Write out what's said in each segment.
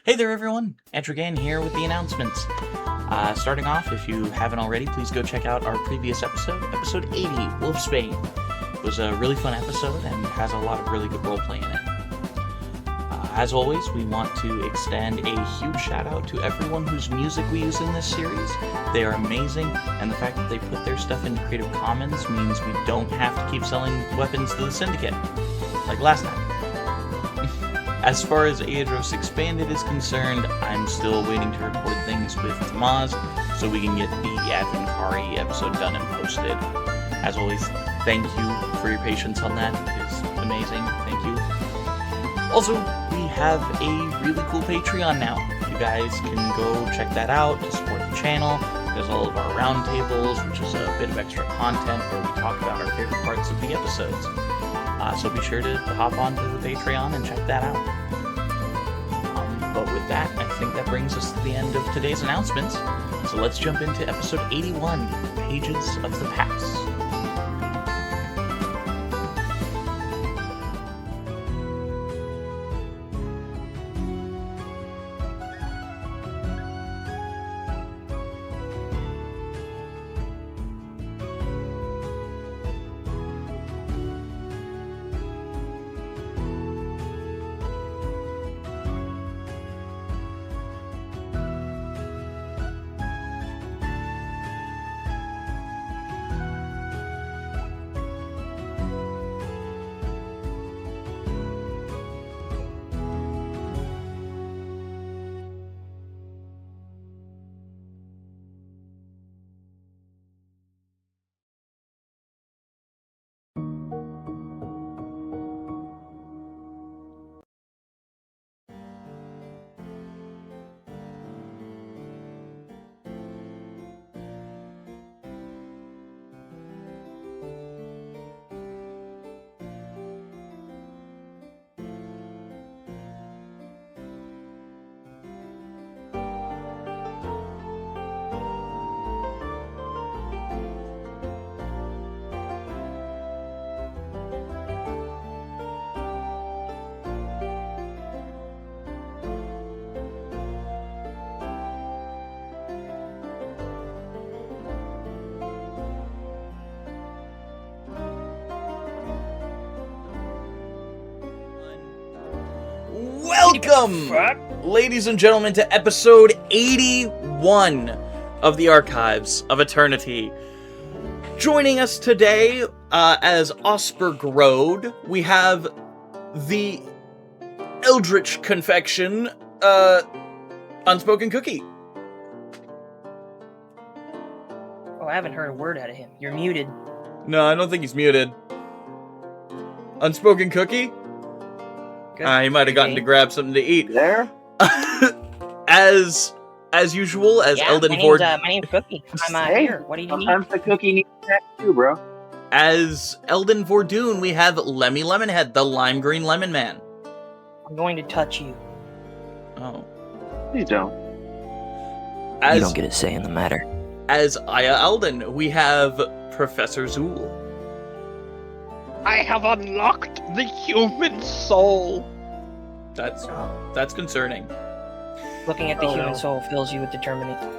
Hey there everyone, Echragan here with the announcements. Starting off, if you haven't already, please go check out our previous episode, episode 80, Wolfsbane. It was a really fun episode and has a lot of really good roleplay in it. As always, we want to extend a huge shout out to everyone whose music we use in this series. They are amazing, and the fact that they put their stuff into Creative Commons means we don't have to keep selling weapons to the Syndicate, like last time. As far as Aeidros Expanded is concerned, I'm still waiting to record things with Tamaz so we can get the Advent Kari episode done and posted. As always, thank you for your patience on that. It is amazing. Thank you. Also, we have a really cool Patreon now. You guys can go check that out to support the channel. There's all of our roundtables, which is a bit of extra content where we talk about our favorite parts of the episodes. So be sure to hop onto the Patreon and check that out. But with that, I think that brings us to the end of today's announcements. So let's jump into episode 81, Pages of the Past. Welcome, ladies and gentlemen, to episode 81 of the Archives of Eternity. Joining us today as Osbergrode, we have the Eldritch Confection, Unspoken Cookie. Oh, I haven't heard a word out of him. You're muted. No, I don't think he's muted. Unspoken Cookie? He might have gotten to grab something to eat. There? As usual, as Elden Ford. My name's Cookie. I'm here. What do you need? Sometimes the cookie needs that too, bro. As Elden Vordoon, we have Lemmy Lemonhead, the lime green lemon man. I'm going to touch you. Oh. Please don't. You don't get a say in the matter. As Aya Elden, we have Professor Zool. I have unlocked the human soul. That's concerning. Looking at the human soul fills you with determination.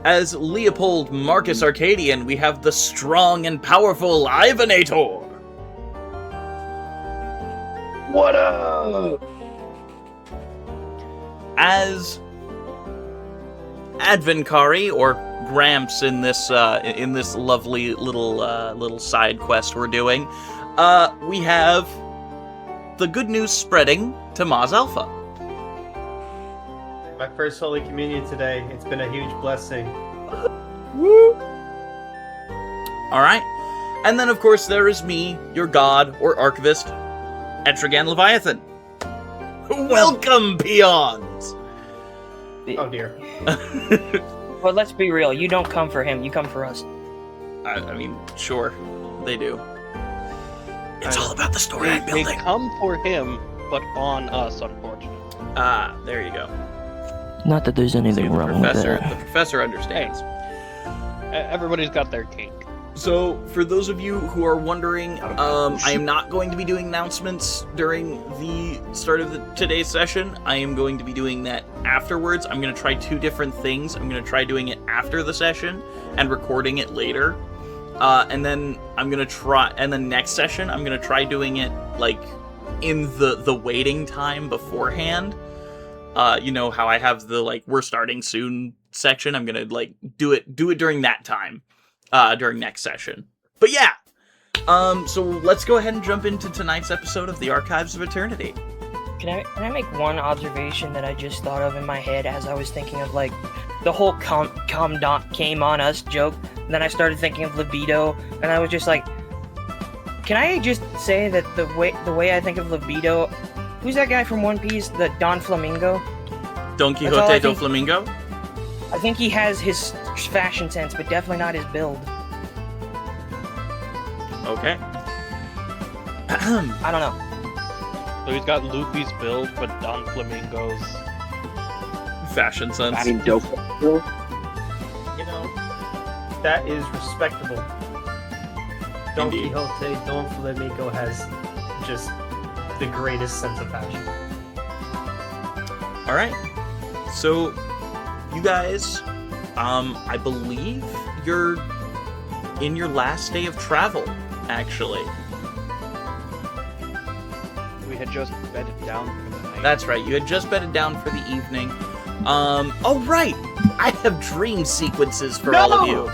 As Leopold Marcus Arcadian, we have the strong and powerful Ivanator. What up? As Advenkari, or Gramps in this lovely little side quest we're doing, we have the good news spreading to Maz Alpha. My first Holy Communion today. It's been a huge blessing. Woo! Alright. And then, of course, there is me, your god, or archivist, Echraganleviathan. Welcome, peons! Oh, dear. Well, let's be real. You don't come for him. You come for us. I mean, sure. They do. It's all about the story I'm They building. come for him, but on us, unfortunately. Ah, there you go. Not that there's anything See, wrong with the that. professor understands. Everybody's got their kink. So, for those of you who are wondering, I am not going to be doing announcements during the start of today's session. I am going to be doing that afterwards. I'm going to try two different things. I'm going to try doing it after the session and recording it later. And then I'm going to try, and the next session, I'm going to try doing it, like, in the waiting time beforehand. You know how I have the, like, we're starting soon section? I'm going to, like, do it during that time. During next session. But yeah, so let's go ahead and jump into tonight's episode of the Archives of Eternity. Can I make one observation that I just thought of in my head as I was thinking of, like, the whole came on us joke, and then I started thinking of libido, and I was just like, can I just say that the way I think of libido, who's that guy from One Piece, the Don Flamingo? Don Quixote do Flamingo? I think he has his fashion sense, but definitely not his build. Okay. I don't know. So he's got Luffy's build, but Don Flamingo's Fashion sense. I mean, dope. You know, that is respectable. Don Indeed. Quixote, Don Flamingo has just the greatest sense of fashion. Alright. So, you guys, I believe you're in your last day of travel, actually. we had just bedded down for the night. That's right, you had just bedded down for the evening. Oh right! I have dream sequences for all of you.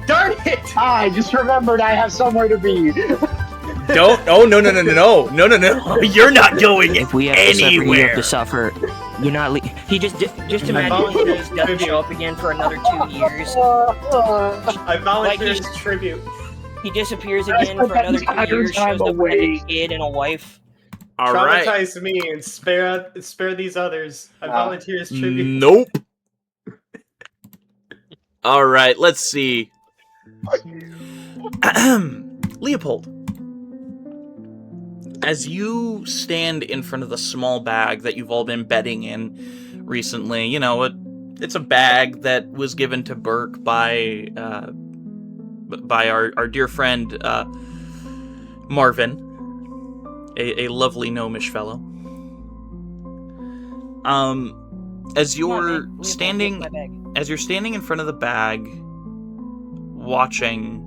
Darn it! I just remembered I have somewhere to be. Don't, oh, no, you're not going If we have to suffer, you anywhere. have to suffer. You're not. He just imagine he just doesn't show up again for another 2 years. I volunteer Like as tribute. He disappears again for another 2 years, shows up with a kid and a wife. Alright. Traumatize me and spare these others. I volunteer as tribute. Nope. Alright, let's see. Leopold. As you stand in front of the small bag that you've all been bedding in recently, you know, it's a bag that was given to Burke by our dear friend Marvin, a lovely gnomish fellow. As you're standing in front of the bag, watching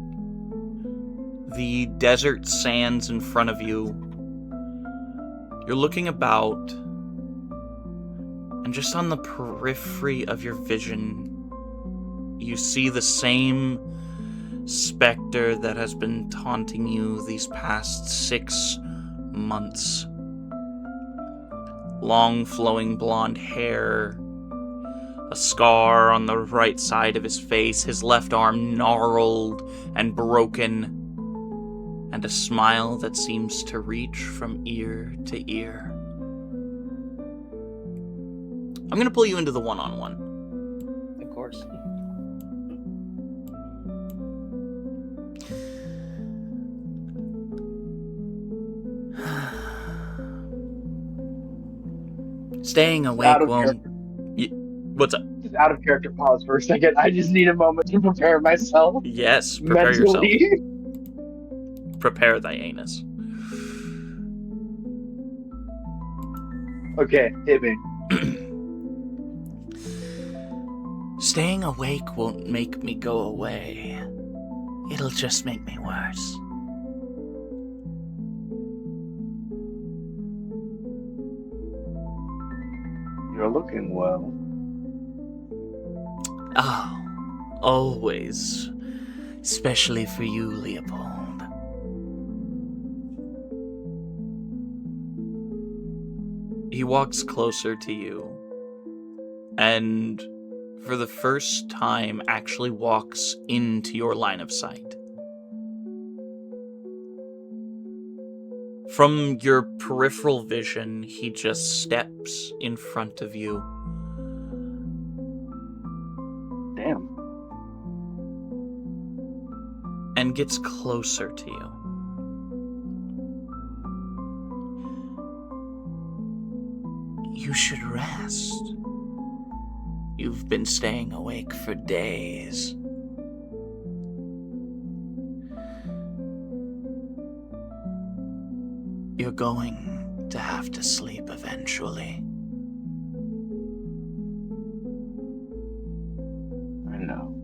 the desert sands in front of you, you're looking about, and just on the periphery of your vision, you see the same specter that has been taunting you these past 6 months. Long flowing blonde hair, a scar on the right side of his face, his left arm gnarled and broken, and a smile that seems to reach from ear to ear. I'm gonna pull you into the one-on-one. Of course. Staying awake Out of won't... What's up? Just out of character pause for a second. I just need a moment to prepare myself. Yes, prepare yourself. mentally. Prepare thy anus. Okay, hit me. Staying awake won't make me go away. It'll just make me worse. You're looking well. Oh, always. Especially for you, Leopold. He walks closer to you, and for the first time actually walks into your line of sight. From your peripheral vision, he just steps in front of you. Damn. And gets closer to you. You should rest. You've been staying awake for days. You're going to have to sleep eventually. I know.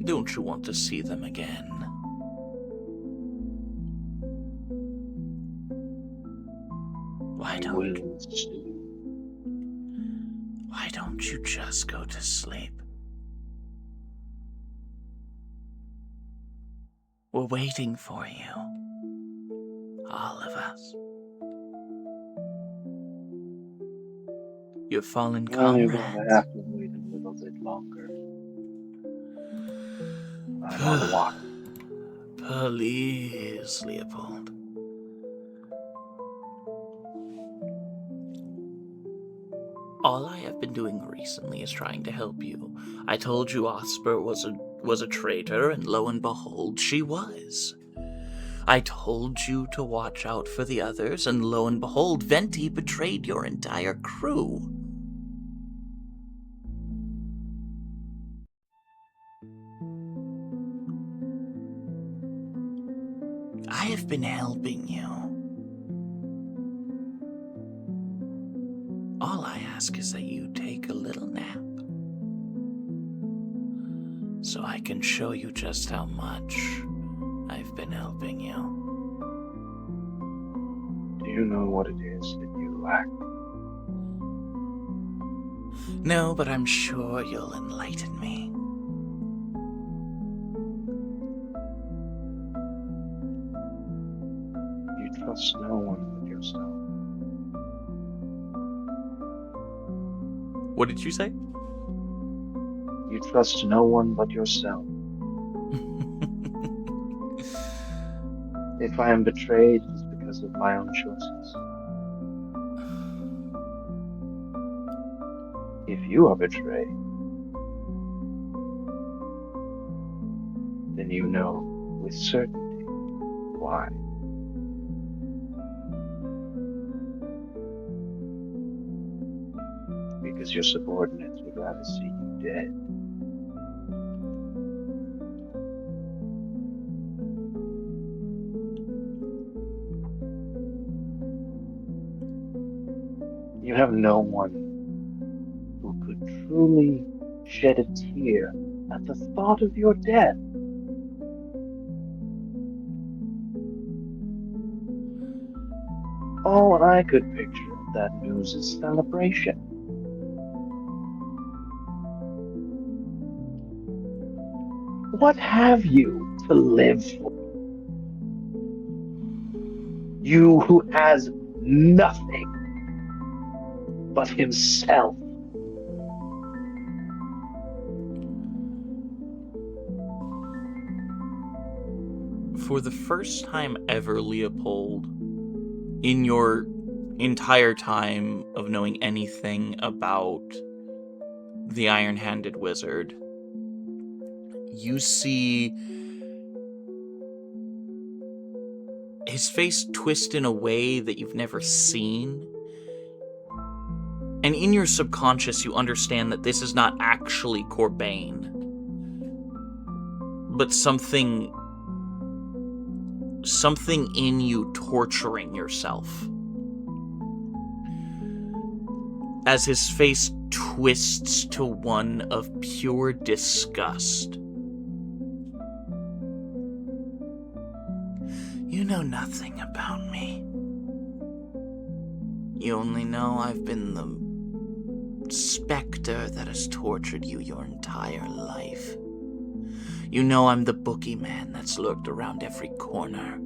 Don't you want to see them again? Why I don't will soon. Why don't you just go to sleep? We're waiting for you. All of us. Your fallen Well, you're going to comrades. have to wait a little bit longer. I'm on watch. Please, Leopold. All I have been doing recently is trying to help you. I told you Osper was a traitor, and lo and behold, she was. I told you to watch out for the others, and lo and behold, Venti betrayed your entire crew. I have been helping you. All I ask is that you take a little nap, so I can show you just how much I've been helping you. Do you know what it is that you lack? No, but I'm sure you'll enlighten me. You trust no one but yourself. What did you say? You trust no one but yourself. If I am betrayed, it is because of my own choices. If you are betrayed, then you know with certainty why. Because your subordinates would rather see you dead. You have no one who could truly shed a tear at the thought of your death. All I could picture of that news is celebration. What have you to live for? You who has nothing but himself. For the first time ever, Leopold, in your entire time of knowing anything about the Iron-Handed Wizard, you see his face twist in a way that you've never seen. And in your subconscious, you understand that this is not actually Corbain, but something in you torturing yourself. As his face twists to one of pure disgust. You know nothing about me. You only know I've been the specter that has tortured you your entire life. You know I'm the boogeyman that's lurked around every corner.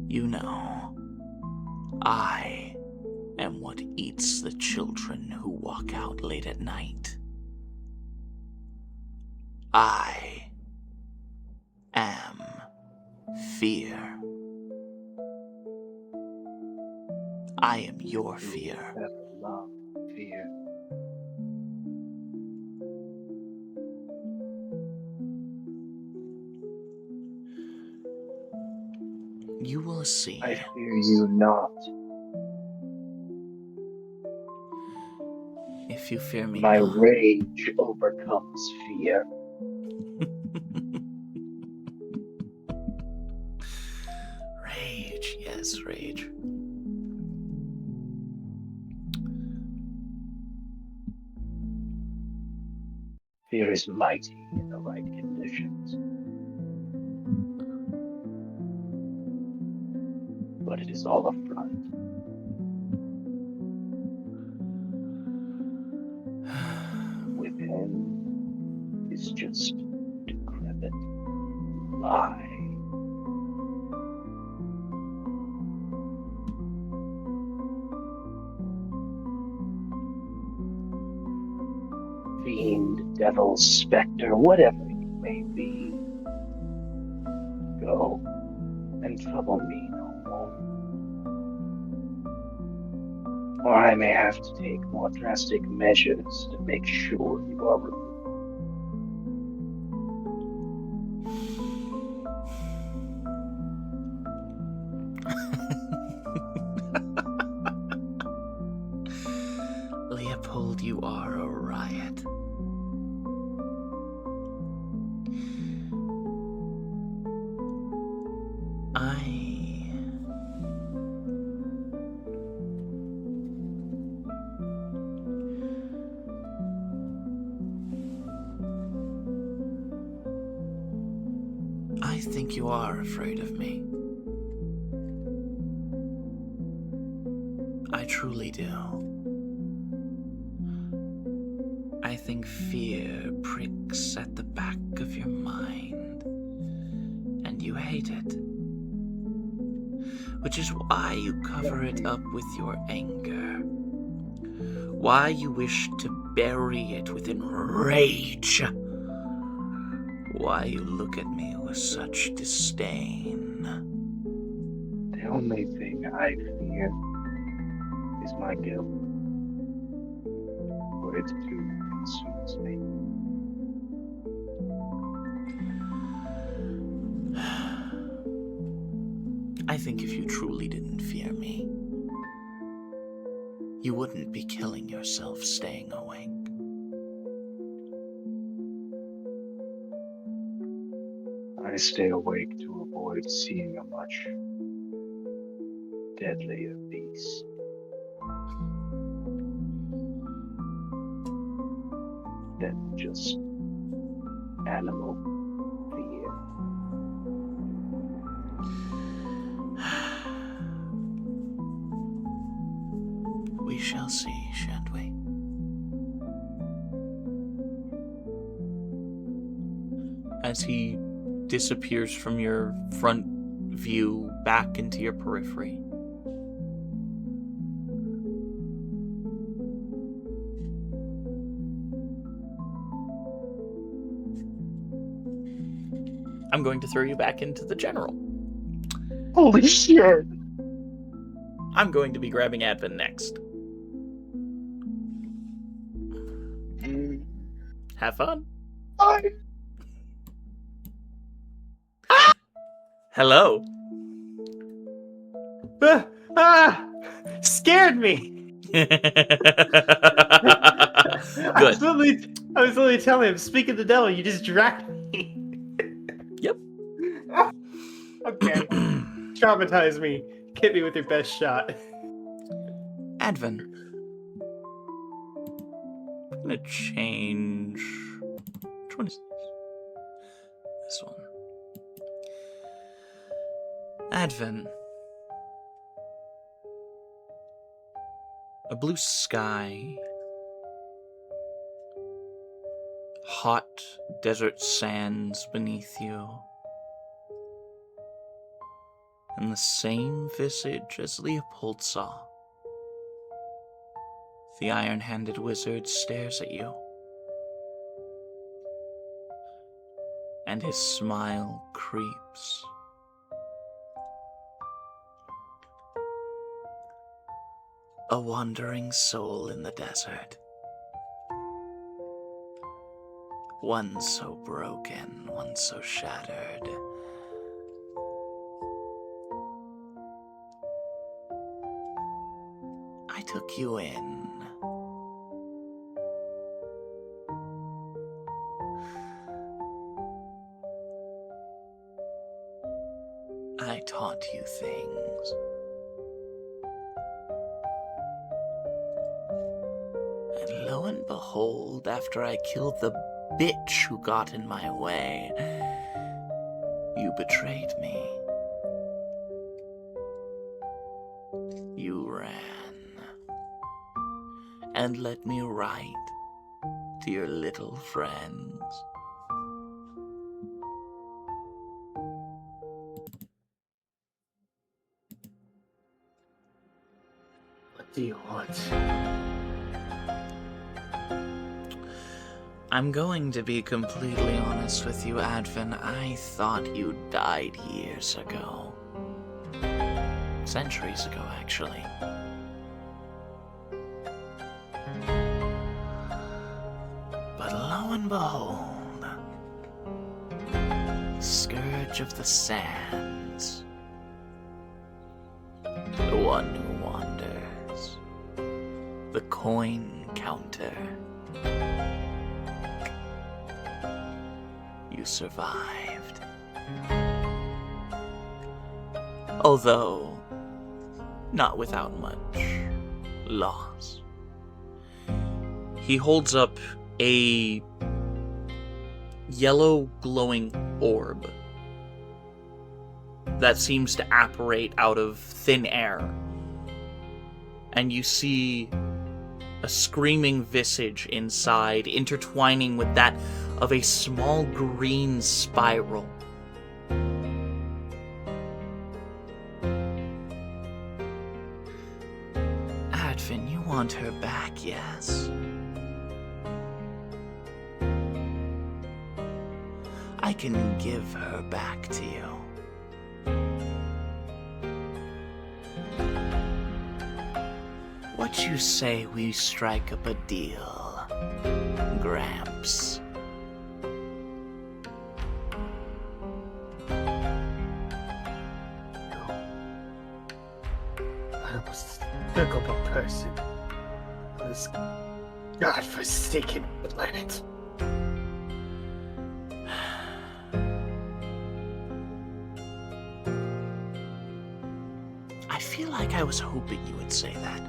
You know, I am what eats the children who walk out late at night. I am fear. I am your fear. Never loved fear. You will see. I fear you not. If you fear me My not. rage overcomes fear. this rage. Fear is mighty in the right conditions. But it is all a front. Within is just decrepit lie. Fiend, devil, specter, whatever you may be, go and trouble me no more. Or I may have to take more drastic measures to make sure you are removed. Leopold, you are a riot. I think you are afraid of me. I truly do. I think fear pricks at the back of your mind, and you hate it. Which is why you cover it up with your anger. Why you wish to bury it within rage. Why you look at me with such disdain. The only thing I fear is my guilt, for it too consumes me. I think if you truly didn't fear me, you wouldn't be killing yourself staying awake. I stay awake to avoid seeing a much deadlier beast. Than just animal fear. We shall see, shan't we? As he disappears from your front view back into your periphery. I'm going to throw you back into the general. Holy shit! I'm going to be grabbing Advent next. Have fun. Bye! Hello. Scared me. I was literally telling him, speak of the devil, you just dragged me. Yep. Okay. Traumatize me. Hit me with your best shot. Advent. I'm gonna change. Which one is this? This one. Advent. A blue sky. Hot desert sands beneath you. And the same visage as Leopold saw. The iron-handed wizard stares at you. And his smile creeps. A wandering soul in the desert. One so broken, one so shattered. I took you in. I taught you things. lo and behold, after I killed the bitch who got in my way, you betrayed me. You ran and let me write to your little friends. What do you want? I'm going to be completely honest with you, Advin. I thought you died years ago. Centuries ago, actually. But lo and behold, Scourge of the Sands, the one who wanders, the coin counter. You survived. Although, not without much loss. He holds up a yellow glowing orb that seems to apparate out of thin air. And you see a screaming visage inside, intertwining with that of a small green spiral. Advin, you want her back, yes? I can give her back to you. What you say we strike up a deal, Gramps? I was a despicable person on this godforsaken planet. I feel like I was hoping you would say that.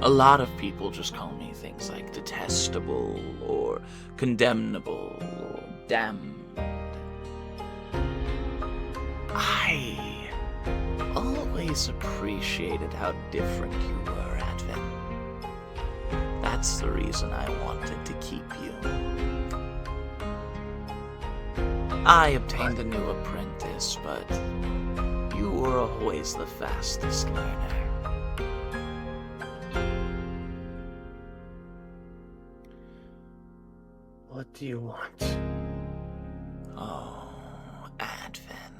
A lot of people just call me things like detestable, or condemnable, or damned. I always appreciated how different you were, Advin. That's the reason I wanted to keep you. I obtained a new apprentice, but you were always the fastest learner. What do you want? Oh, Advin.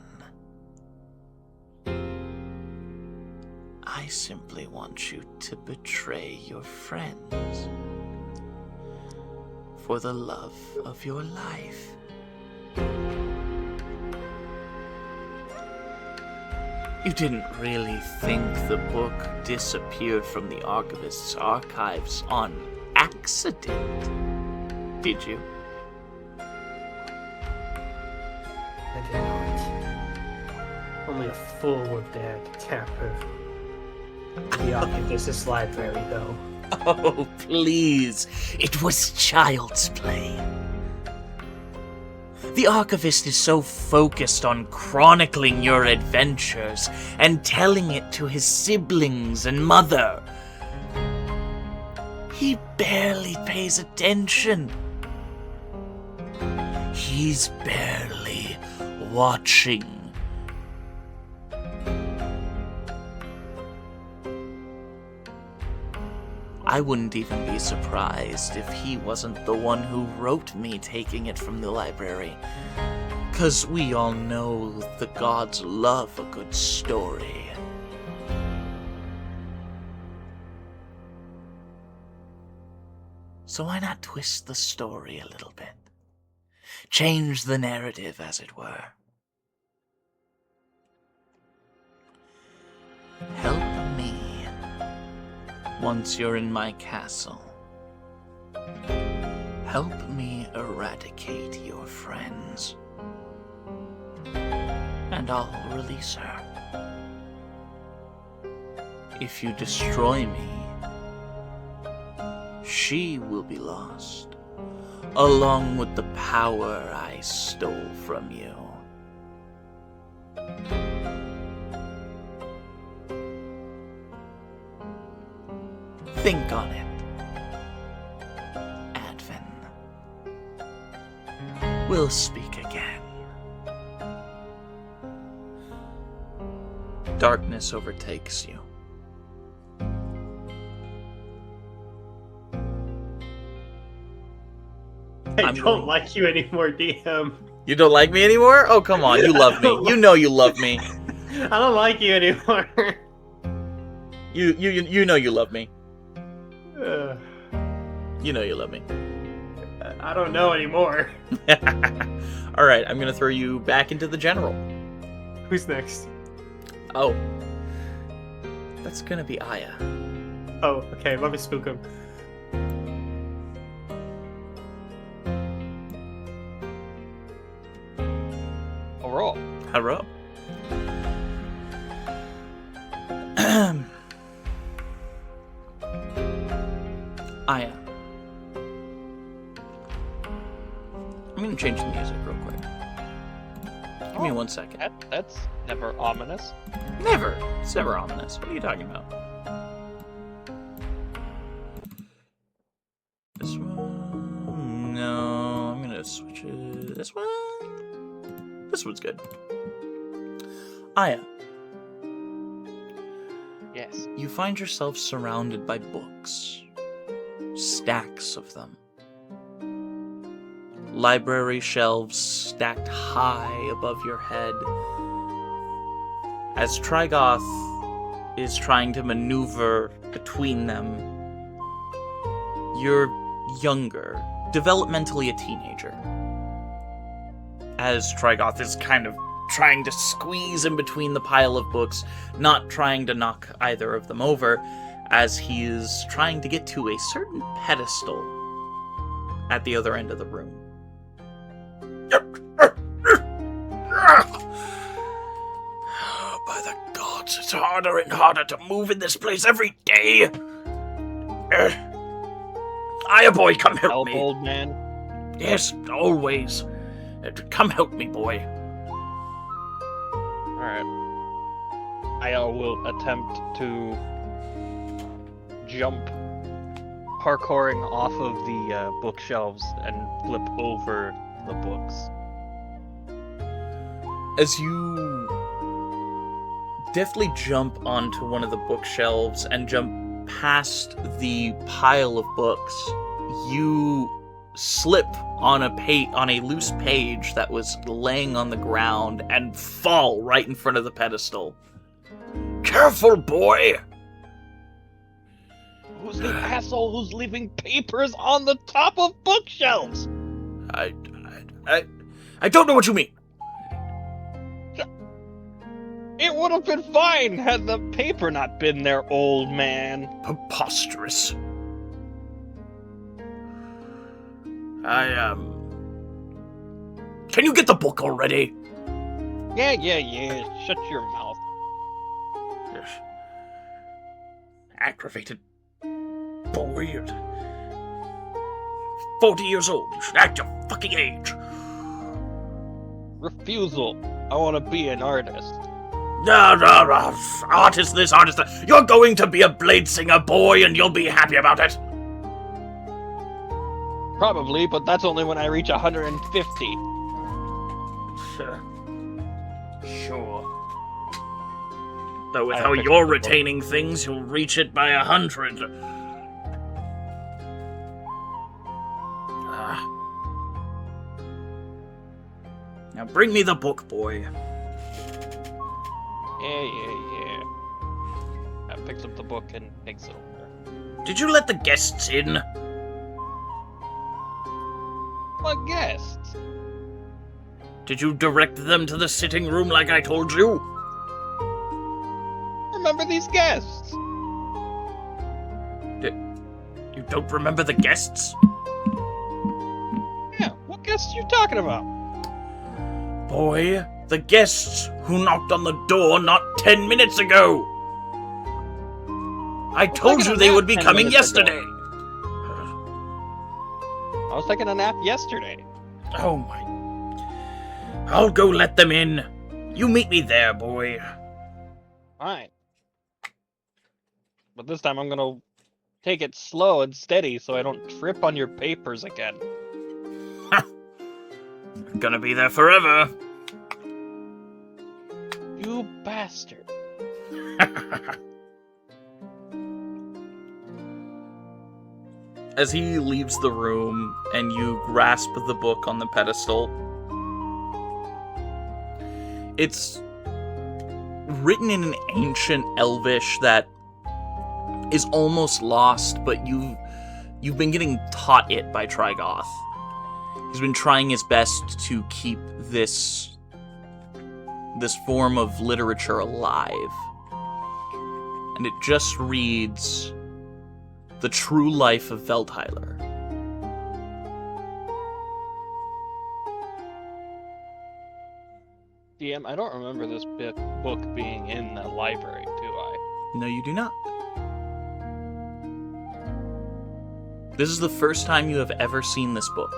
I simply want you to betray your friends for the love of your life. You didn't really think the book disappeared from the Archivist's archives on accident, did you? I did not. Only a fool would dare to tamper the Archivist's library, though. Oh, please. It was child's play. The Archivist is so focused on chronicling your adventures and telling it to his siblings and mother. He barely pays attention. He's barely watching. I wouldn't even be surprised if he wasn't the one who wrote me taking it from the library. 'Cause we all know the gods love a good story. So why not twist the story a little bit? Change the narrative, as it were. Help me once you're in my castle. Help me eradicate your friends, and I'll release her. if you destroy me, she will be lost, along with the power I stole from you. Think on it, Advent. We'll speak again. Darkness overtakes you. I I'm don't going- like you anymore, DM. You don't like me anymore? Oh, come on. You love me. You know you love me. I don't like you anymore. You know you love me. Uh, You know you love me. I don't know anymore. Alright, I'm gonna throw you back into the general. Who's next? Oh. That's gonna be Aya. Oh, okay, let me spook him. I'll roll. Hello. Aya. I'm gonna change the music real quick. Give me 1 second. That's never ominous. Never. It's never ominous. What are you talking about? This one? No, I'm gonna switch it. This one? This one's good. Aya, Yes. you find yourself surrounded by books. Stacks of them. Library shelves stacked high above your head. As Trigoth is trying to maneuver between them, you're younger, developmentally a teenager. As Trigoth is kind of trying to squeeze in between the pile of books, not trying to knock either of them over, as he is trying to get to a certain pedestal at the other end of the room. By the gods, it's harder and harder to move in this place every day. Aya, boy, come help Help, me. old man. Yes, always. Come help me, boy. Alright. I will attempt to jump, parkouring off of the bookshelves and flip over the books. As you deftly jump onto one of the bookshelves and jump past the pile of books, you slip on a loose page that was laying on the ground and fall right in front of the pedestal. Careful, boy! Who's the asshole who's leaving papers on the top of bookshelves? I don't know what you mean. It would have been fine had the paper not been there, old man. Preposterous. Can you get the book already? Yeah. Shut your mouth. Yes. Aggravated boy. 40 years old. You should act your fucking age. Refusal. I want to be an artist. Artist this, artist that. You're going to be a blade singer, boy, and you'll be happy about it. Probably, but that's only when I reach 150. Sure. Though with I how fixed you're the book. retaining things, you'll reach it by 100. Now bring me the book, boy. Yeah. I picks up the book and takes it over. Did you let the guests in? What guests? Did you direct them to the sitting room like I told you? Remember these guests? You don't remember the guests? Yeah, what guests are you talking about? Boy, the guests who knocked on the door not 10 minutes ago. I told you they would be coming yesterday! I was taking a nap yesterday. Oh my... I'll go let them in. You meet me there, boy. Fine. But this time I'm gonna take it slow and steady so I don't trip on your papers again. Gonna be there forever. You bastard. As he leaves the room and you grasp the book on the pedestal, it's written in an ancient Elvish that is almost lost, but you've been getting taught it by Trigoth. He's been trying his best to keep this form of literature alive. And it just reads, The True Life of Veltheiler. DM, I don't remember this book being in the library, do I? No, you do not. This is the first time you have ever seen this book.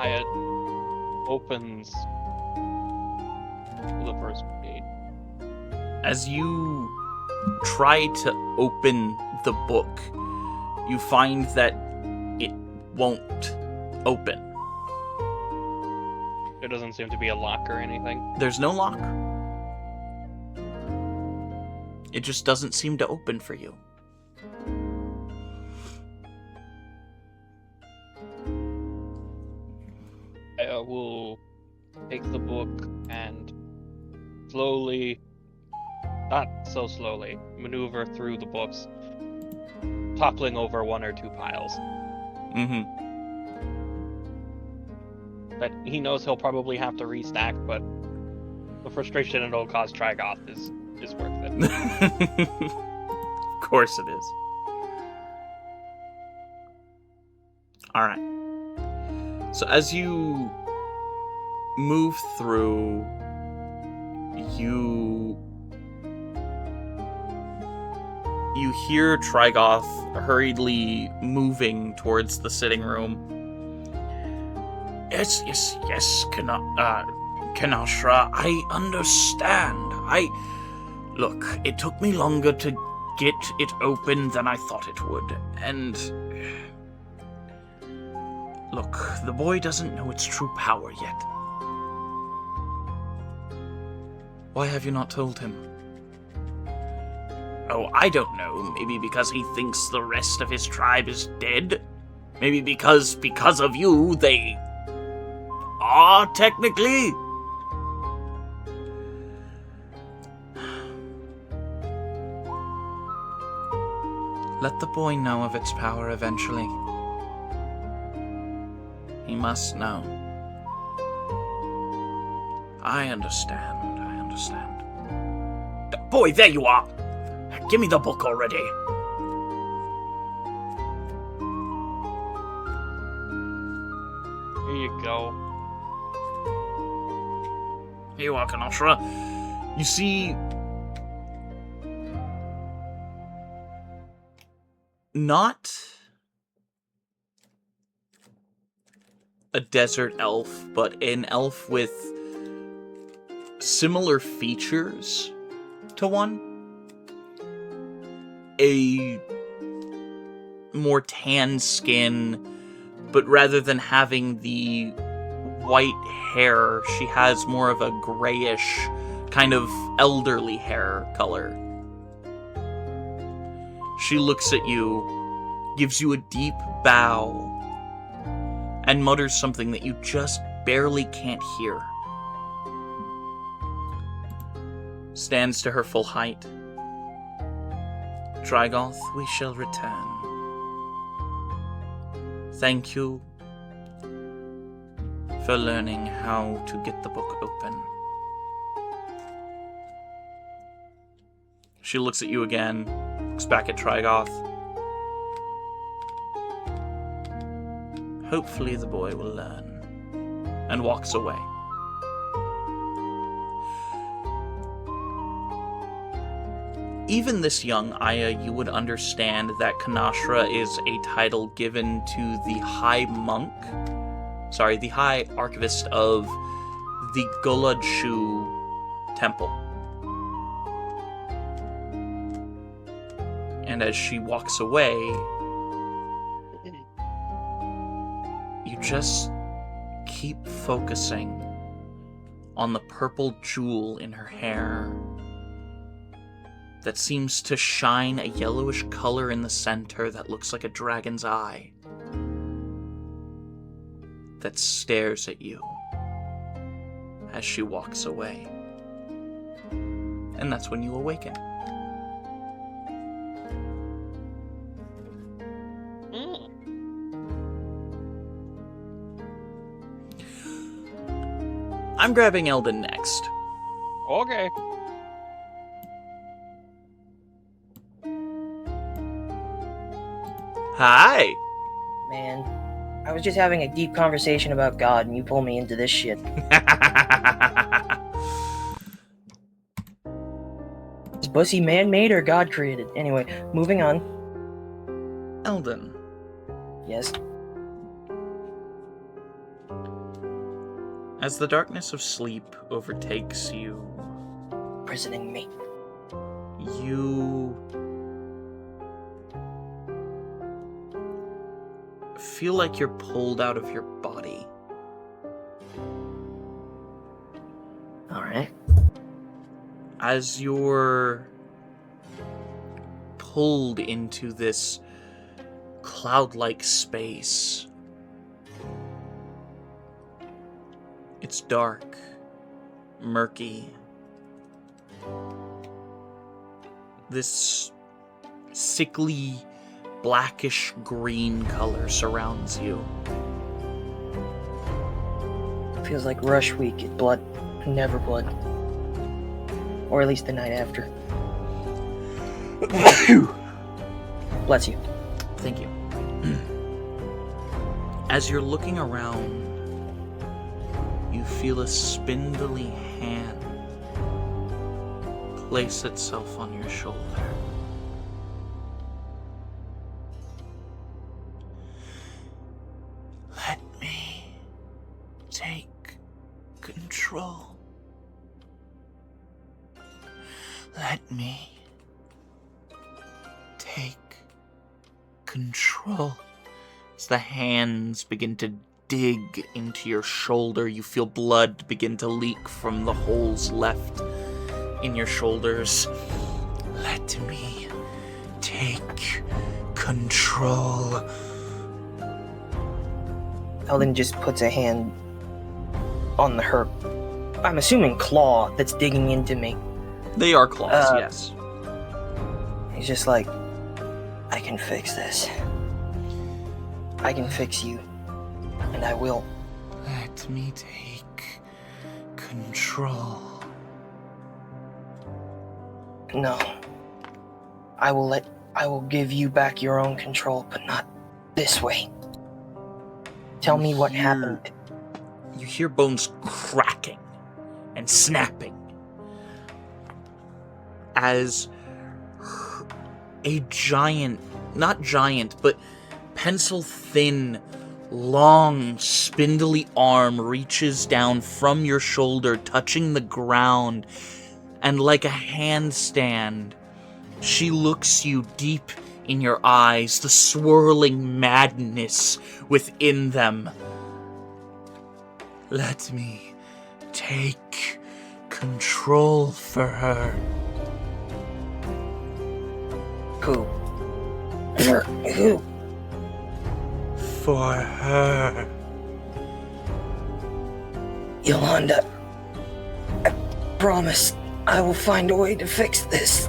It opens the first page. As you try to open the book, you find that it won't open. There doesn't seem to be a lock or anything. There's no lock. It just doesn't seem to open for you. I will take the book and slowly, not so slowly, maneuver through the books, toppling over one or two piles. Mm-hmm. That he knows he'll probably have to restack, but the frustration it'll cause Trigoth is worth it. Of course it is. Alright. So as you move through, you hear Trigoth hurriedly moving towards the sitting room. Yes, Kanashra, I understand. Look, it took me longer to get it open than I thought it would, and... Look, the boy doesn't know its true power yet. Why have you not told him? Oh, I don't know. Maybe because he thinks the rest of his tribe is dead? Maybe because of you, they... are, technically? Let the boy know of its power eventually. He must know. I understand. Boy, there you are! Give me the book already. Here you go. Here you are, Kanashra. You see... not a desert elf, but an elf with similar features to one. A more tan skin, but rather than having the white hair, she has more of a grayish, kind of elderly hair color. She looks at you, gives you a deep bow, and mutters something that you just barely can't hear. Stands to her full height. Trigoth, we shall return. Thank you for learning how to get the book open. She looks at you again, looks back at Trigoth. Hopefully the boy will learn. And walks away. even this young, Aya, you would understand that Kanashra is a title given to the High Archivist of the Golodshu Temple. And as she walks away, you just keep focusing on the purple jewel in her hair that seems to shine a yellowish color in the center that looks like a dragon's eye that stares at you as she walks away. And that's when you awaken. I'm grabbing Eldon next. Okay. Hi! Man, I was just having a deep conversation about God, and you pull me into this shit. Is pussy man-made or God created? Anyway, moving on. Eldon, Yes. as the darkness of sleep overtakes you, Prisoning me. you feel like you're pulled out of your body. Alright. As you're pulled into this cloud-like space, it's dark, murky. This sickly, blackish green color surrounds you. Feels like rush week at Blood. Never Blood. Or at least the night after. Bless you. Thank you. As you're looking around, you feel a spindly hand place itself on your shoulder. Let me take control. Let me take control. As the hands begin to dig into your shoulder, you feel blood begin to leak from the holes left in your shoulders. Let me take control. Eldon just puts a hand on her, I'm assuming claw, that's digging into me. They are claws, Uh, yes. He's just like, I can fix this. I can fix you. And I will. Let me take control. No. I will give you back your own control, but not this way. Tell me what happened. You hear bones cracking and snapping as a giant, not giant, but pencil-thin, long, spindly arm reaches down from your shoulder, touching the ground, and like a handstand, she looks you deep in your eyes, the swirling madness within them. Let me take control for her. Who? Who? For her. Yolanda. I promise I will find a way to fix this.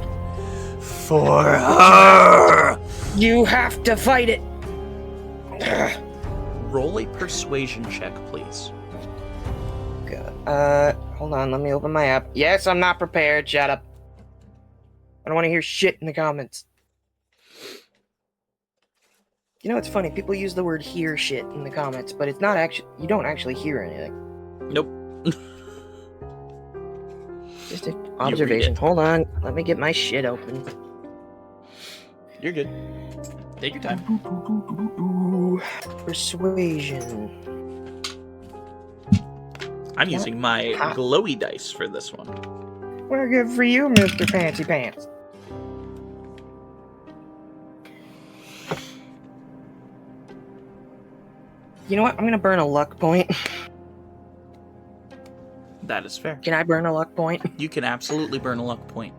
For her. You have to fight it. Roll a persuasion check, please. God. Hold on, let me open my app. Yes, I'm not prepared. Shut up. I don't want to hear shit in the comments. You know, it's funny. People use the word hear shit in the comments, but it's not actually, you don't actually hear anything. Nope. Just an observation. it. Hold on. Let me get my shit open. You're good. Take your time. Persuasion. I'm using my glowy dice for this one. Well, good for you, Mr. Fancy Pants. You know what? I'm gonna burn a luck point. That is fair. Can I burn a luck point? You can absolutely burn a luck point.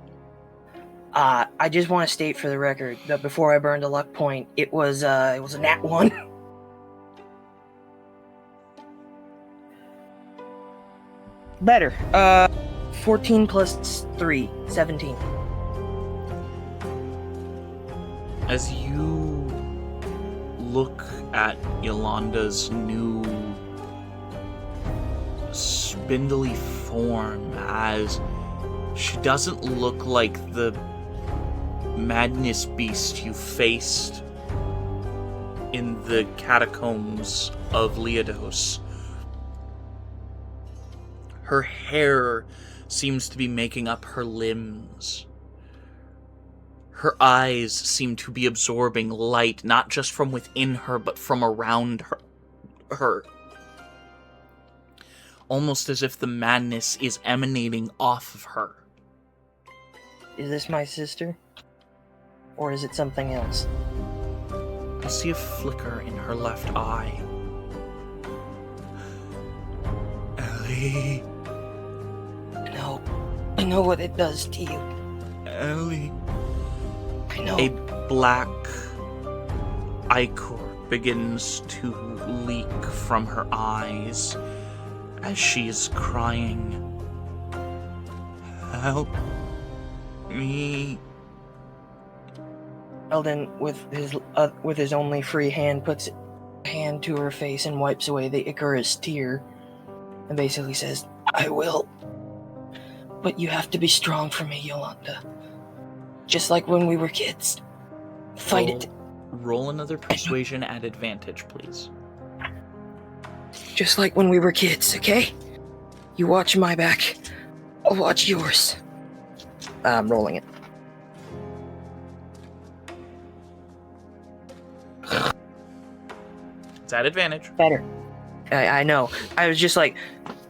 I just want to state for the record that before I burned a luck point, it was a nat 1. Better. 14 plus 3, 17. As you look at Yolanda's new spindly form, as she doesn't look like the madness beast you faced in the catacombs of Aeidros. Her hair seems to be making up her limbs. Her eyes seem to be absorbing light, not just from within her, but from around her. Almost as if the madness is emanating off of her. Is this my sister? Or is it something else? I see a flicker in her left eye. Ellie. No. I know what it does to you. Ellie. I know. A black ichor begins to leak from her eyes as she is crying. Help me. Eldon, with his only free hand, puts a hand to her face and wipes away the Icarus tear, and basically says, "I will. But you have to be strong for me, Yolanda. Just like when we were kids. Fight it. Roll another persuasion at advantage, please. Just like when we were kids, okay? You watch my back. I'll watch yours." I'm rolling it. It's at advantage. Better. I know. I was just like,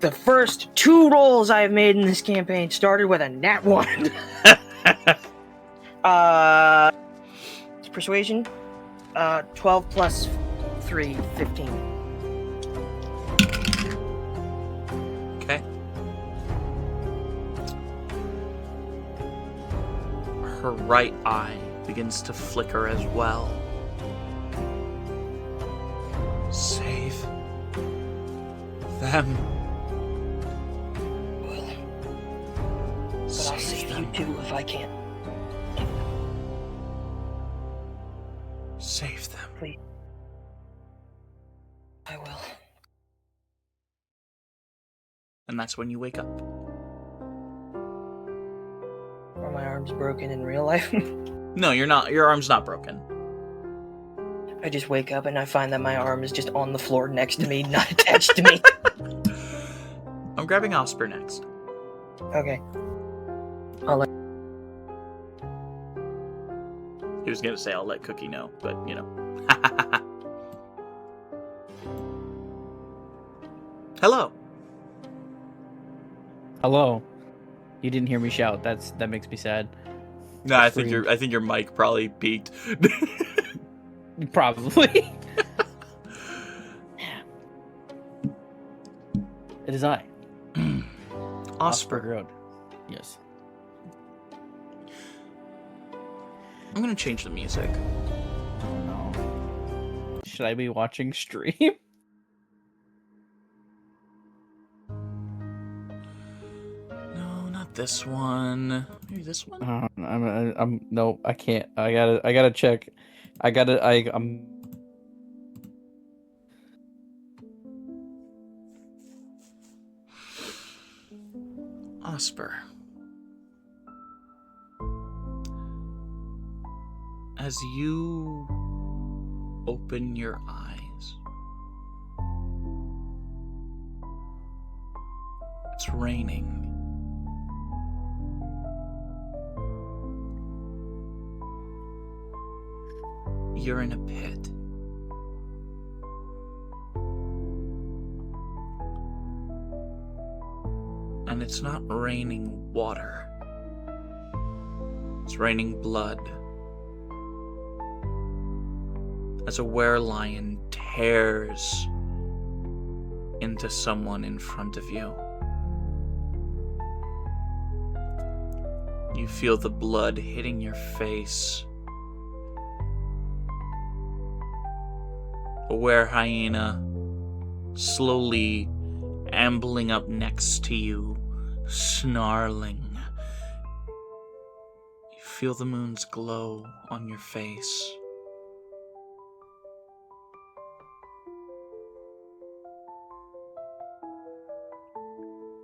the first 2 rolls I have made in this campaign started with a nat 1. Persuasion. 12 plus 3, 15. Okay. Her right eye begins to flicker as well. Save them. Well, but I'll save you too if I can. Save them. Please. I will. And that's when you wake up. Are my arms broken in real life? No, you're not. Your arm's not broken. I just wake up and I find that my arm is just on the floor next to me, not attached to me. I'm grabbing Osper next. Okay. He was gonna say I'll let Cookie know, but you know. Hello. Hello. You didn't hear me shout. That makes me sad. No, I think your mic probably peaked. Probably. It is I. Osper. Road. Yes. I'm gonna change the music. Oh no. Should I be watching stream? No, not this one. Maybe this one. I'm no, I can't. I gotta check. I'm Osper. As you open your eyes, it's raining. you're in a pit. And it's not raining water. It's raining blood. As a werelion tears into someone in front of you. You feel the blood hitting your face. A were-hyena slowly ambling up next to you, snarling. You feel the moon's glow on your face.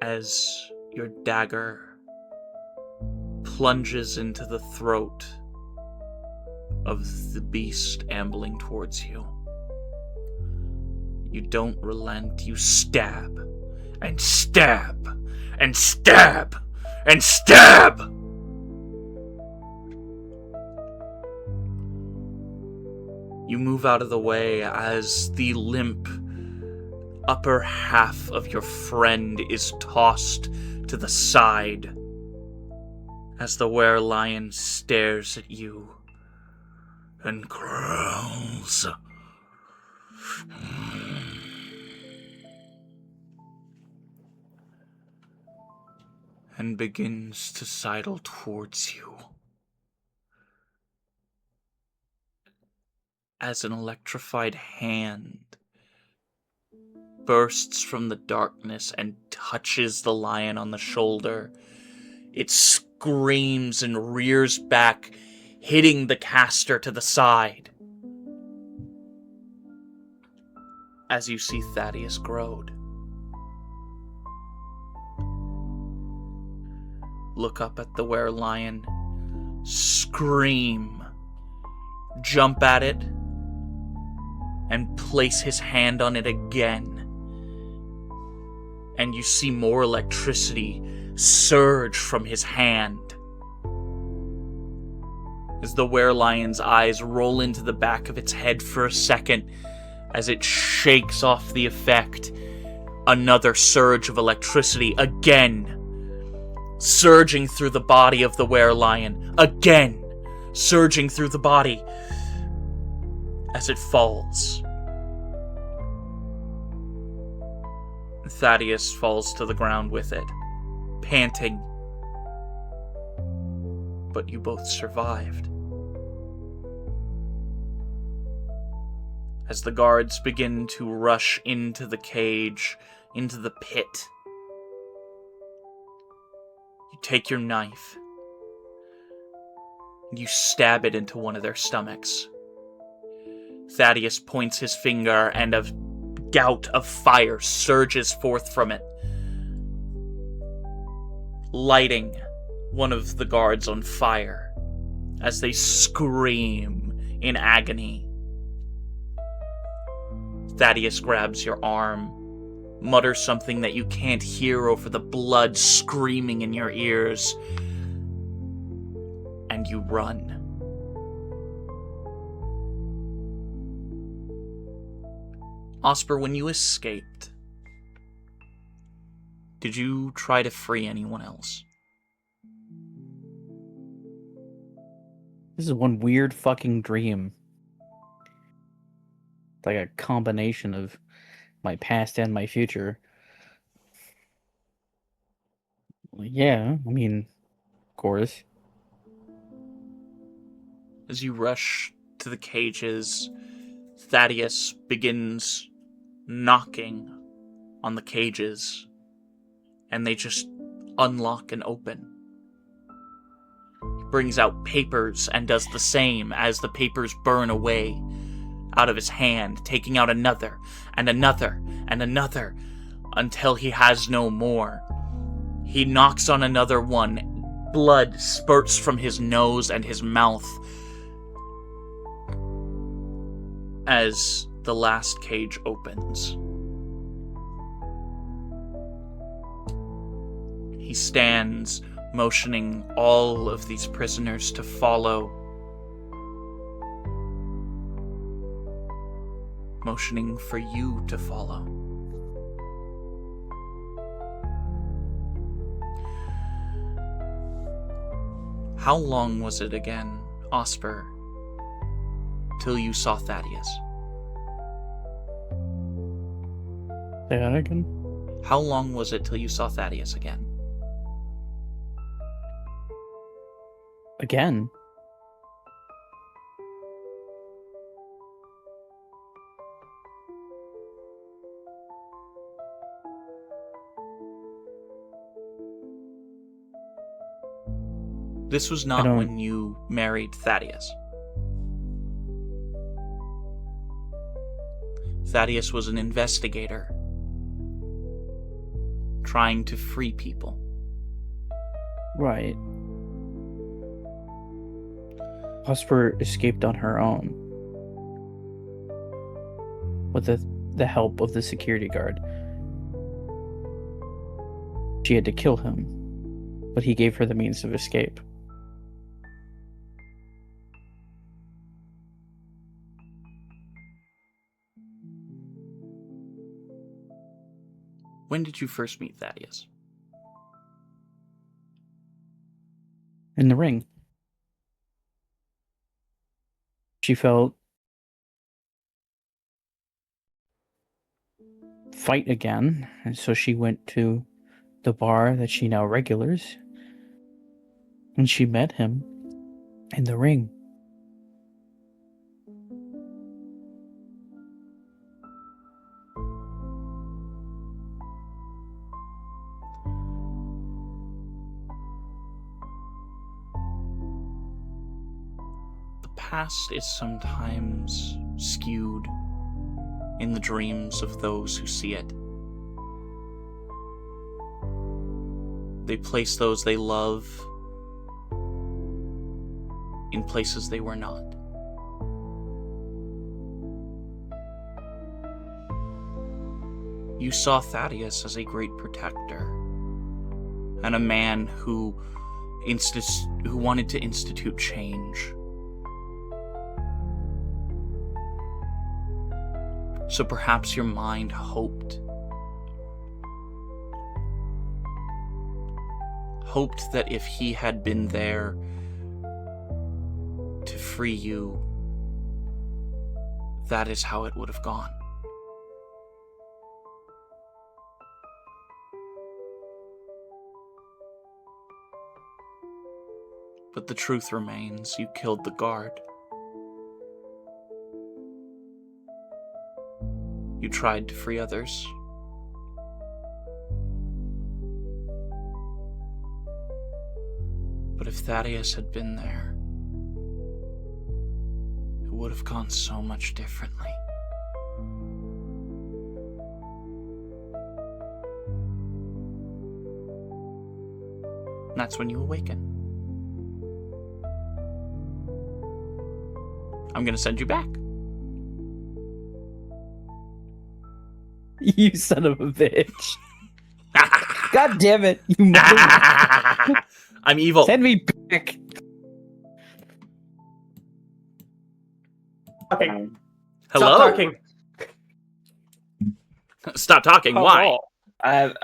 As your dagger plunges into the throat of the beast ambling towards you. You don't relent, you stab, and stab, and stab, and stab! You move out of the way as the limp upper half of your friend is tossed to the side as the werelion stares at you and growls. And begins to sidle towards you. As an electrified hand bursts from the darkness and touches the lion on the shoulder, it screams and rears back, hitting the caster to the side. As you see Thaddeus Grode. Look up at the werelion, scream, jump at it, and place his hand on it again. And you see more electricity surge from his hand. As the werelion's eyes roll into the back of its head for a second, as it shakes off the effect, another surge of electricity again, surging through the body of the werelion, again, surging through the body, as it falls. Thaddeus falls to the ground with it, panting. But you both survived. As the guards begin to rush into the cage, into the pit, you take your knife, and you stab it into one of their stomachs. Thaddeus points his finger, and a gout of fire surges forth from it, lighting one of the guards on fire as they scream in agony. Thaddeus grabs your arm, mutters something that you can't hear over the blood screaming in your ears, and you run. Osper, when you escaped, did you try to free anyone else? This is one weird fucking dream. It's like a combination of my past and my future. Yeah, I mean, of course. As you rush to the cages, Thaddeus begins knocking on the cages, and they just unlock and open. He brings out papers and does the same as the papers burn away out of his hand, taking out another, and another, and another, until he has no more. He knocks on another one. Blood spurts from his nose and his mouth as the last cage opens. He stands, motioning all of these prisoners to follow. motioning for you to follow. How long was it again, Osper, till you saw Thaddeus? Say that again? How long was it till you saw Thaddeus again? Again? This was not don't- when you married Thaddeus. Thaddeus was an investigator, trying to free people. Right. Osper escaped on her own. With the help of the security guard. She had to kill him, but he gave her the means of escape. When did you first meet Thaddeus? In the ring. She felt fight again, and so she went to the bar that she now regulars, and she met him in the ring. The past is sometimes skewed in the dreams of those who see it. They place those they love in places they were not. You saw Thaddeus as a great protector and a man who wanted to institute change. So perhaps your mind hoped that if he had been there to free you, that is how it would have gone. But the truth remains, you killed the guard. You tried to free others. But if Thaddeus had been there, it would have gone so much differently. And that's when you awaken. I'm gonna send you back. You son of a bitch. God damn it, you mother. I'm evil. Send me back. Okay, Hello? stop talking. Stop talking. Why? I've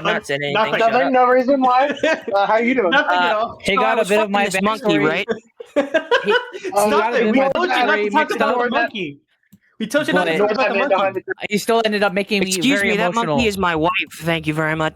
not said anything. Nothing. Shut Nothing, up. no reason why. How you doing? Nothing at all. He got a bit of my this monkey, backstory. right? Stop it. We my told you not to backstory talk mixed about up. the monkey. We told you not to But- talk about the monkey. You still ended up making me Excuse very me, that emotional. monkey is my wife. Thank you very much.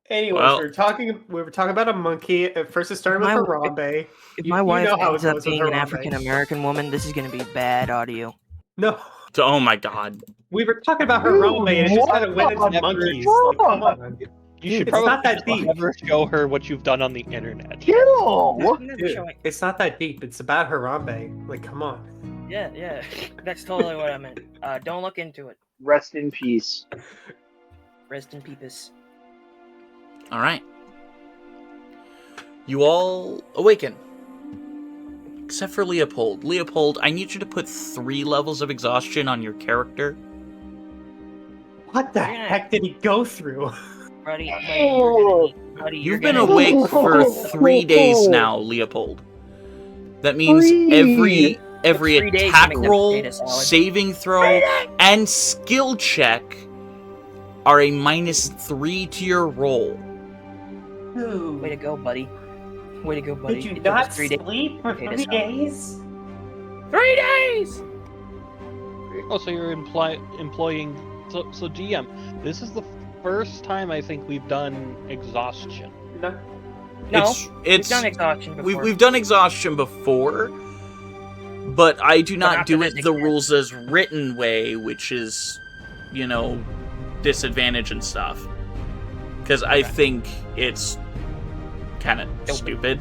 Anyways, Well- we were talking about a monkey. At first, it started with My- Harambe. If You- my you wife know how it ends up goes with being an Harambe. African American woman, this is going to be bad audio. No, Oh my god. we were talking about Harambe, and it just kind of went into What? monkeys. Like, come on. You should it's probably not that deep. never show her what you've done on the internet. Kill! I'm never Dude, showing- it's not that deep. It's about Harambe. Like, come on. Yeah, that's totally what I meant. Don't look into it. Rest in peace. Rest in peepus. Alright. You all awaken. Except for Leopold. Leopold, I need you to put 3 levels of exhaustion on your character. What the You're gonna- heck did he go through? Buddy, You've been awake for 3 days now, Leopold. That means Breathe. every 3 days to attack make the roll, potato salad. saving throw, and skill check are a -3 to your roll. Way to go, buddy. Way to go, buddy. Did you It took not us 3 days. sleep for Potato 3 salad. days? 3 days! Oh, so you're employing. So GM, this is the first time I think we've done exhaustion. No. No, we've It's done exhaustion before. we've done exhaustion before, but I do not after do this it the again. rules as written way, which is, you know, disadvantage and stuff. Because I think it's kind of stupid.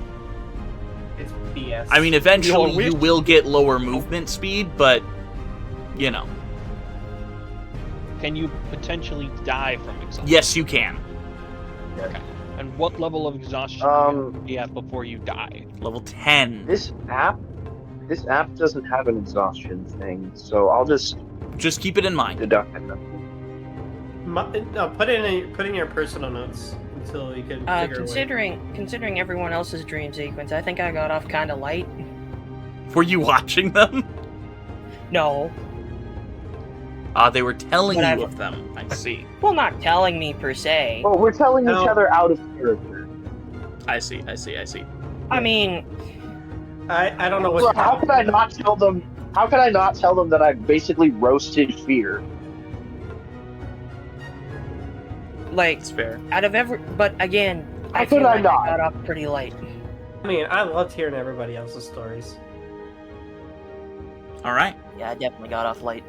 It's BS. I mean, eventually Your you wish- will get lower movement speed, but you know, Can you potentially die from exhaustion? yes, you can. And what level of exhaustion do you have to be at before you die? Level 10. This app doesn't have an exhaustion thing, so I'll just Just keep it in mind. deduct it. No, put in your personal notes until you can figure Considering everyone else's dream sequence, I think I got off kind of light. Were you watching them? No, They were telling you Whatever. of them. I see. well, not telling me per se. Oh, we're telling No. each other out of character. I see. I mean, I don't know Well, what. how can I not tell them? How can I not tell them that I've basically roasted fear? like, It's fair. out of every, but again, How I feel could I like not? I got off pretty light. I mean, I loved hearing everybody else's stories. All right. Yeah, I definitely got off light.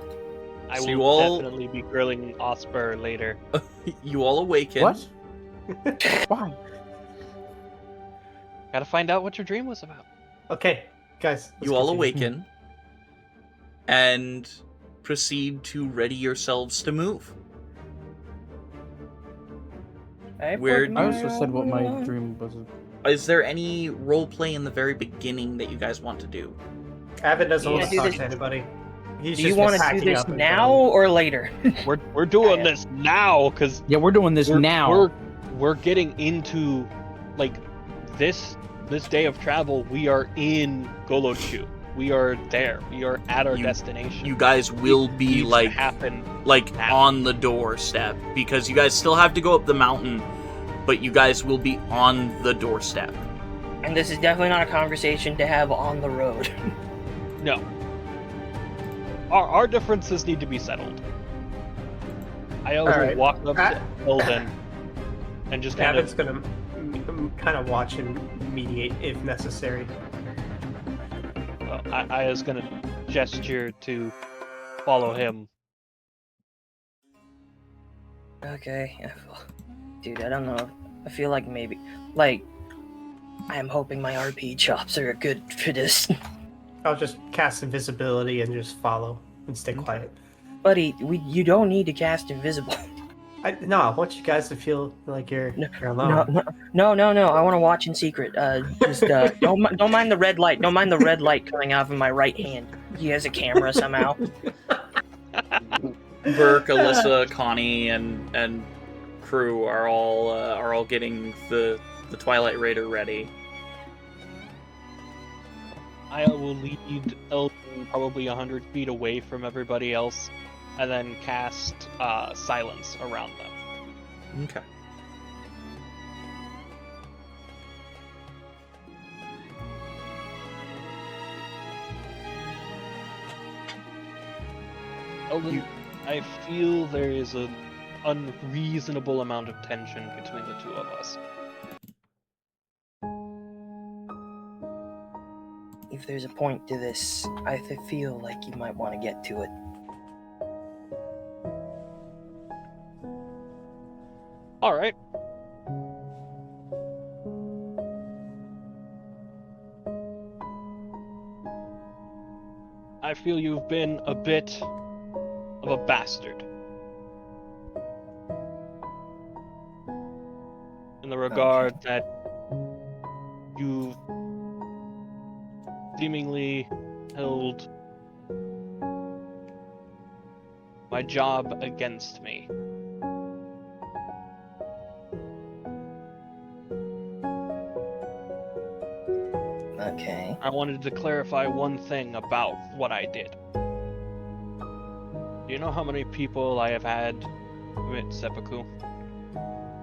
I So will you all- definitely be grilling Osper later. You all awaken. What? Why? Gotta find out what your dream was about. Okay, guys. let's You all continue. awaken and proceed to ready yourselves to move. Where I also said what my dream was. Is there any role play in the very beginning that you guys want to do? Avid doesn't You want to wanna talk do to anybody. He's Do you just want to do packing this up and now going. or later? We're doing this now because Yeah, we're doing this now. we're getting into like this day of travel. We are in Golochu. We are there. We are at our You- destination. You guys will It be needs to like happen. now. on the doorstep because you guys still have to go up the mountain, but you guys will be on the doorstep. And this is definitely not a conversation to have on the road. No. Our differences need to be settled. I always Alright. walk up I- to Elden and just kind Avid's of gonna kind of watch and mediate if necessary. I was gonna gesture to follow him. Okay. Dude, I don't know. I feel like maybe. Like, I'm hoping my RP chops are good for this. I'll just cast invisibility and just follow and stay quiet. Buddy, you don't need to cast invisible. No, I want you guys to feel like you're alone. No. I want to watch in secret. Don't mind the red light. Don't mind the red light coming out of my right hand. He has a camera somehow. Burke, Alyssa, Connie, and crew are all getting the Twilight Raider ready. I will lead Elden probably 100 feet away from everybody else, and then cast silence around them. Okay. Elden, I feel there is an unreasonable amount of tension between the two of us. If there's a point to this, I feel like you might want to get to it. All right. I feel you've been a bit of a bastard. In the regard that you've seemingly held my job against me. Okay. I wanted to clarify one thing about what I did. Do you know how many people I have had commit seppuku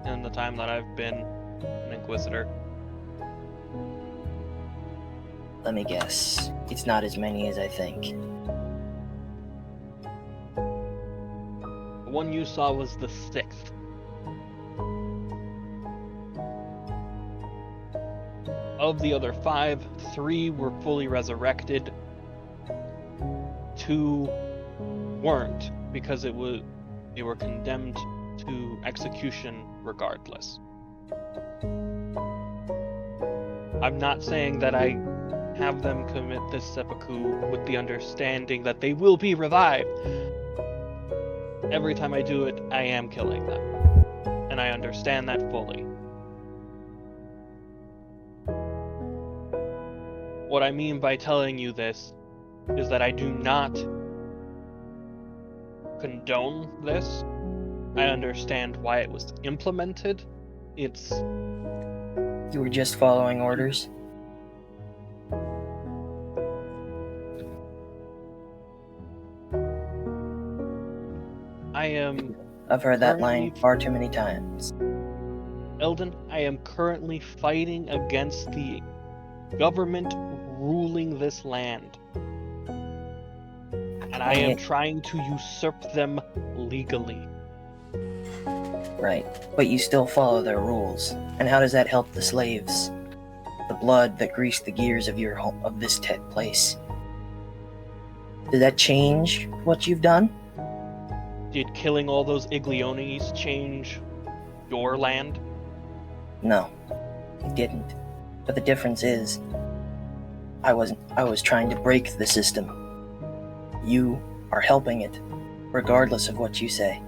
in the time that I've been an Inquisitor? Let me guess. It's not as many as I think. The one you saw was the 6th. Of the other 5, 3 were fully resurrected. 2 weren't, because they were condemned to execution regardless. I'm not saying that I have them commit this seppuku with the understanding that they will be revived. Every time I do it, I am killing them. And I understand that fully. What I mean by telling you this is that I do not condone this. I understand why it was implemented. It's... You were just following orders? I've heard that line far too many times. Eldon, I am currently fighting against the government ruling this land. And I am trying to usurp them legally. Right, but you still follow their rules. And how does that help the slaves? The blood that greased the gears of this place. Did that change what you've done? Did killing all those Igliones change your land? No, it didn't. But the difference is, I was trying to break the system. You are helping it, regardless of what you say.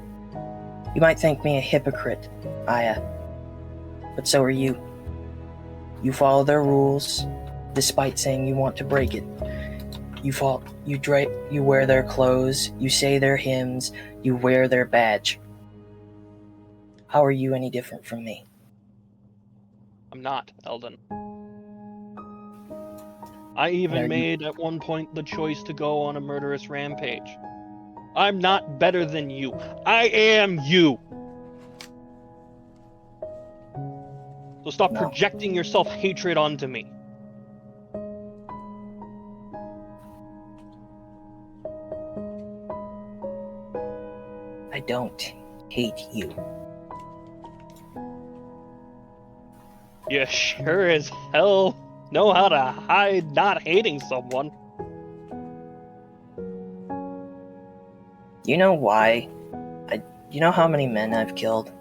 You might think me a hypocrite, Aya, but so are you. You follow their rules, despite saying you want to break it. You wear their clothes, you say their hymns, you wear their badge. How are you any different from me? I'm not, Eldon. I even made at one point the choice to go on a murderous rampage. I'm not better than you. I am you! So stop projecting your self-hatred onto me. I don't hate you. You sure as hell know how to hide not hating someone. You know why? You know how many men I've killed?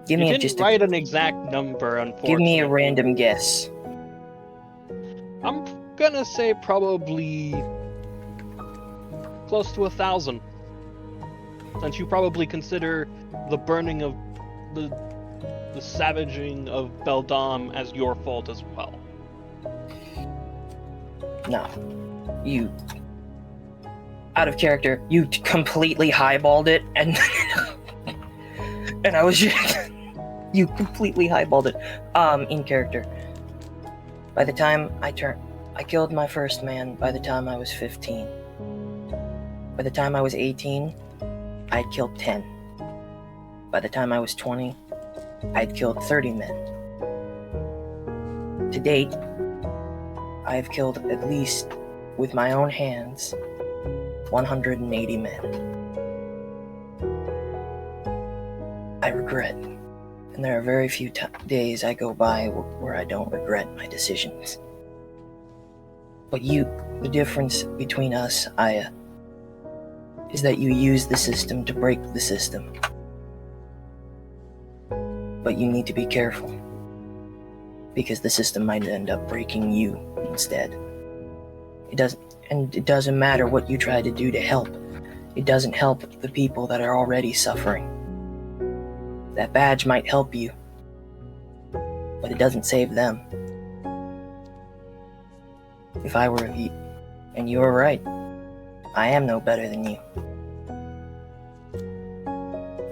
You didn't write an exact number, unfortunately. Give me a random guess. I'm gonna say probably close to 1,000. Since you probably consider the burning of the savaging of Beldam as your fault as well. No. You... Out of character, you completely highballed it, and... and I was just... You completely highballed it. In character. By the time I killed my first man by the time I was 15. By the time I was 18, I'd killed 10. By the time I was 20, I'd killed 30 men. To date, I have killed at least, with my own hands, 180 men. I regret, and there are very few days I go by where I don't regret my decisions. But the difference between us, Aya, is that you use the system to break the system. But you need to be careful, because the system might end up breaking you instead. It doesn't matter what you try to do to help. It doesn't help the people that are already suffering. That badge might help you, but it doesn't save them. If I were you, and you are right, I am no better than you.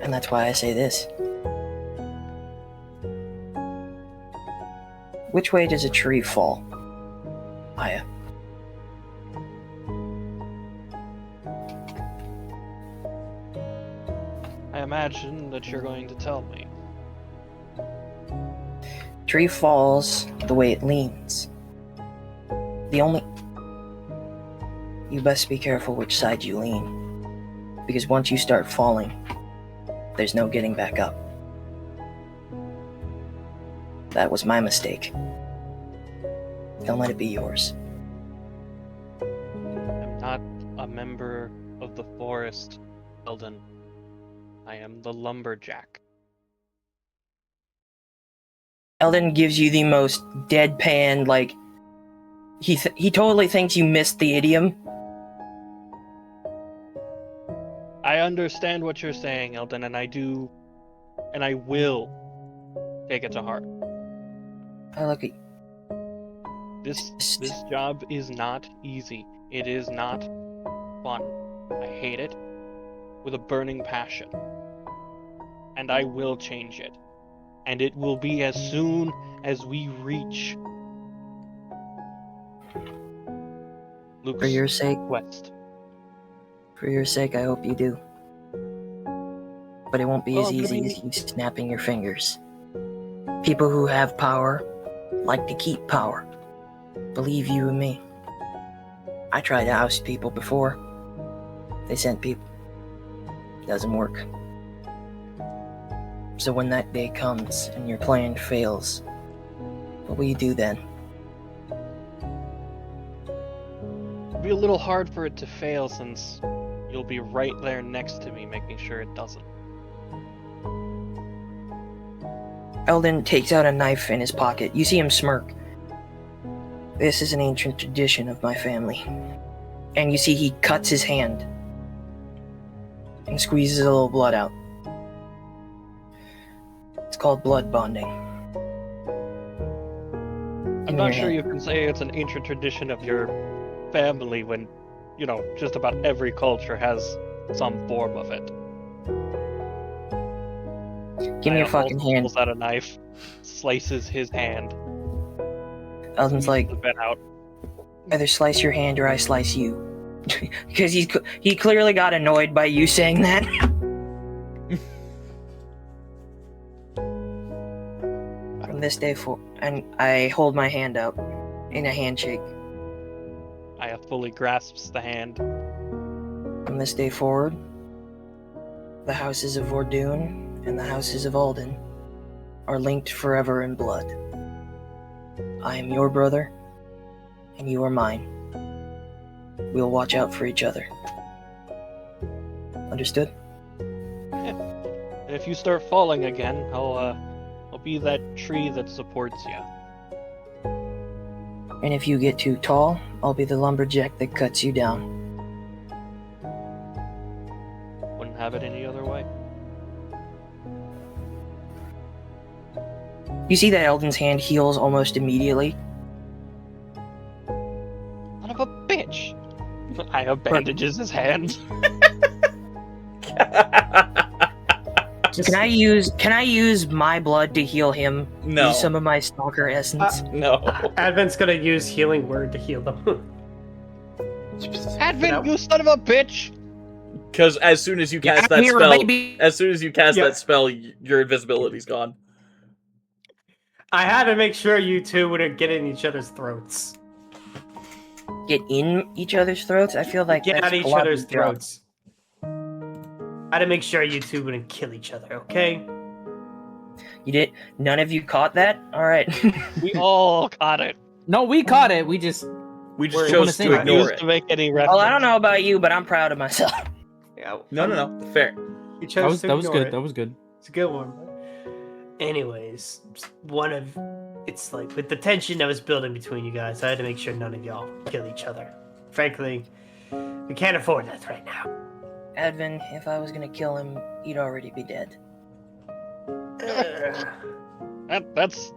And that's why I say this. Which way does a tree fall? Aya. I imagine that you're going to tell me. Tree falls the way it leans. You best be careful which side you lean, because once you start falling, there's no getting back up. That was my mistake. Don't let it be yours. I'm not a member of the forest, Eldon. I am the lumberjack. Eldon gives you the most deadpan, like, he totally thinks you missed the idiom. I understand what you're saying, Eldon, and I do, and I will take it to heart. I look at This job is not easy. It is not fun. I hate it with a burning passion. And I will change it. And it will be as soon as we reach Luke's For your sake, quest. I hope you do. But it won't be as Oh, easy as you snapping your fingers. People who have power like to keep power. Believe you and me. I tried to oust people before. They sent people. Doesn't work. So when that day comes and your plan fails, what will you do then? It'll be a little hard for it to fail since you'll be right there next to me making sure it doesn't. Eldon takes out a knife in his pocket. You see him smirk. This is an ancient tradition of my family. And you see he cuts his hand and squeezes a little blood out. It's called blood bonding. I'm not sure you can say it's an ancient tradition of your family when, you know, just about every culture has some form of it. Give me a fucking hand. Pulls out a knife, slices his hand. Eldon's like, The bed out. either slice your hand or I slice you. Because he clearly got annoyed by you saying that. From this day forward, and I hold my hand up in a handshake. Aya fully grasps the hand. From this day forward, the houses of Vordoon and the houses of Alden are linked forever in blood. I am your brother, and you are mine. We'll watch out for each other. Understood? And if you start falling again, I'll be that tree that supports you. And if you get too tall, I'll be the lumberjack that cuts you down. Wouldn't have it any other way. You see that Eldon's hand heals almost immediately. Son of a bitch! Aya bandages his hand. Can I use my blood to heal him? No. Use some of my stalker essence. No. Advent's gonna use healing word to heal them. Advent, you son of a bitch! Because as soon as you cast that Here, spell, baby. as soon as you cast Yeah. that spell, your invisibility's gone. I had to make sure you two wouldn't get in each other's throats. Get in each other's throats? I feel like Get that's at each bloody other's drunk. throats. I had to make sure you two wouldn't kill each other, okay? You did? None of you caught that? Alright. We all caught it. No, we caught it. We just We just We're- chose wanna say to that. ignore Refused it. to make any reference. Well, I don't know about you, but I'm proud of myself. Yeah. No. Fair. You chose that was to good. ignore it. That was good. It's a good one. Anyways, it's like with the tension that was building between you guys, I had to make sure none of y'all kill each other. Frankly, we can't afford that right now. Advin, if I was gonna kill him, he'd already be dead. That's.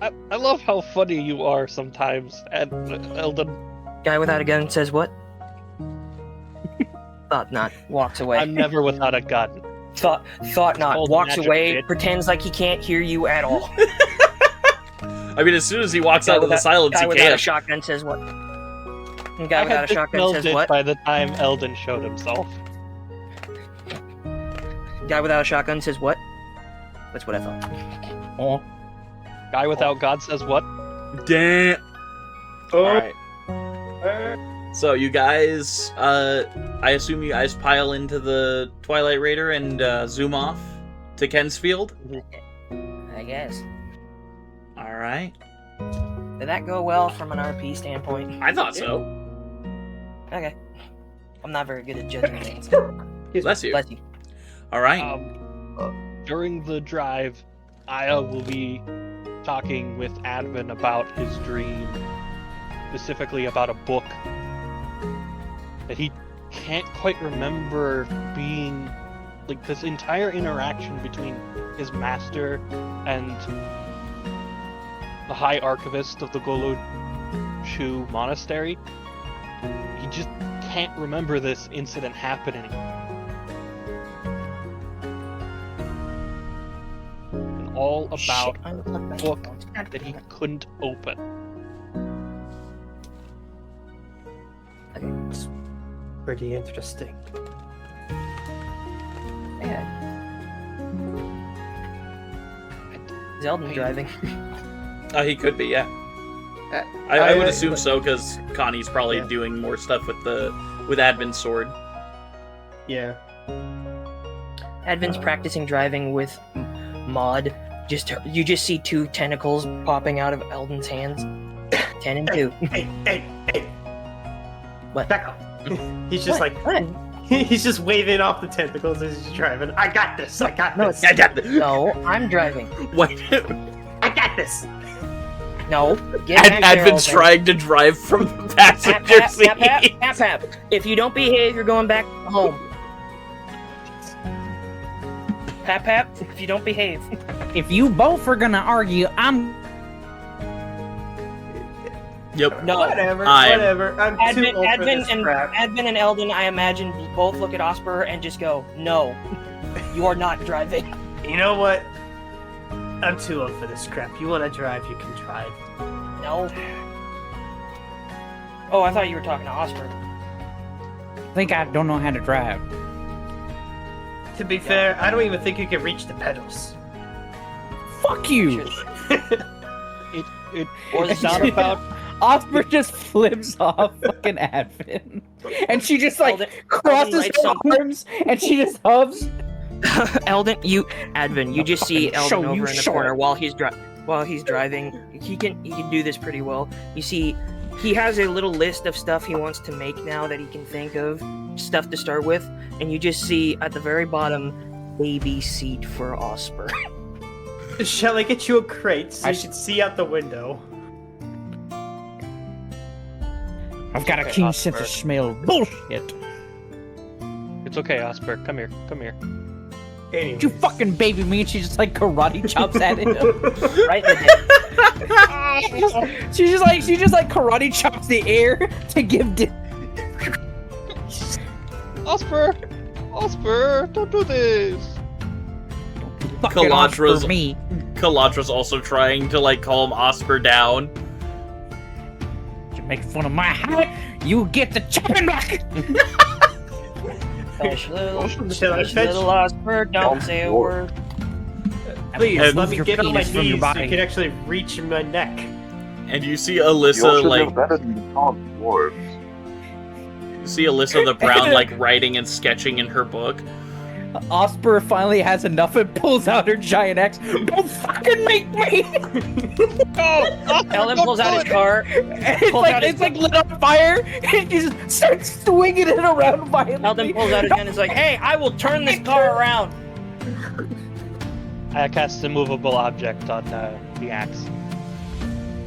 I love how funny you are sometimes, and Eldon. Guy without a gun says what? Thought not. Walks away. I'm never without a gun. Thought not. Called Walks magic, away. bitch. Pretends like he can't hear you at all. I mean, as soon as he walks out of the silence, Guy he without a can't. shotgun says what? Guy I without a had shotgun dispelled says it what? by the time Eldon showed himself. Guy without a shotgun says what? That's what I thought. Oh, Guy without God says what? Damn. Oh. Alright. So you guys, I assume you guys pile into the Twilight Raider and zoom off to Kensfield? I guess. Alright. Did that go well from an RP standpoint? I thought so. Okay. I'm not very good at judging things. Bless you. Bless you. Alright. During the drive, Aya will be talking with Advin about his dream, specifically about a book that he can't quite remember being like this entire interaction between his master and the High Archivist of the Golo Shu Monastery. He just can't remember this incident happening. And all about Shit, unplugged my book headphones. that he couldn't open. Okay, it's pretty interesting. Yeah. Zelda driving. He could be, yeah. I would assume but- so, because Connie's probably Yeah. doing more stuff with Advin's sword. Yeah. Advin's practicing driving with Maud. You just see two tentacles popping out of Eldon's hands. 10 and 2. Hey! What? Back up. He's just What? like, What? he's just waving off the tentacles as he's driving. I got this. I got No, this. I got the... No, I'm driving. What? I got this. No, get back there, Advin's Eldon. trying to drive from the Hap, passenger hap, seat. hap, hap, hap, hap. If you don't behave, you're going back home. Hap, hap. If you don't behave. if you both are gonna argue, I'm. Yep. No. Whatever. I'm- Whatever. I'm too old for this crap. Advin and Eldon, I imagine, both look at Osper and just go, "No, you are not driving." You know what? I'm too old for this crap. You want to drive, you can drive. No. Oh, I thought you were talking to Osper. I think I don't know how to drive. To be fair, I don't even think you can reach the pedals. Fuck you! It's not about Oscar just flips off fucking Advin, and she just like Eldon crosses lights her on- arms, and she just hubs. Advin, you just see Fucking show Eldon you over in the short. corner while he's driving. He can do this pretty well. You see, he has a little list of stuff he wants to make now that he can think of, stuff to start with, and you just see at the very bottom, baby seat for Osper. Shall I get you a crate so I you should see out the window? I've got a Okay, keen sense of Oscar. smell. Bullshit! It's okay, Osper. Come here. Come here. Anyways. You fucking baby me, and she just like karate chops at him. Right in the dick. she just like karate chops the air to give. Osper! Osper! Don't do this! Fucking off for Kalatra's- me. Kalatra's also trying to like calm Osper down. You make fun of my height, you get the chopping block. Hush, little, Shall I hush, fetch? little Osper, don't say a word. Please, And let move me your get on my penis from your knees so body. you can actually reach my neck. And you see You Alyssa also know like better than the taunt dwarves. Alyssa the Brown like writing and sketching in her book. Osper finally has enough and pulls out her giant axe. Don't fucking make me! Eldon pulls out his car. It's Pulls like out his- it's like lit on fire, and he just starts swinging it around violently. Eldon pulls out his gun and is like, "Hey, I will turn this car around." I cast a movable object on the axe.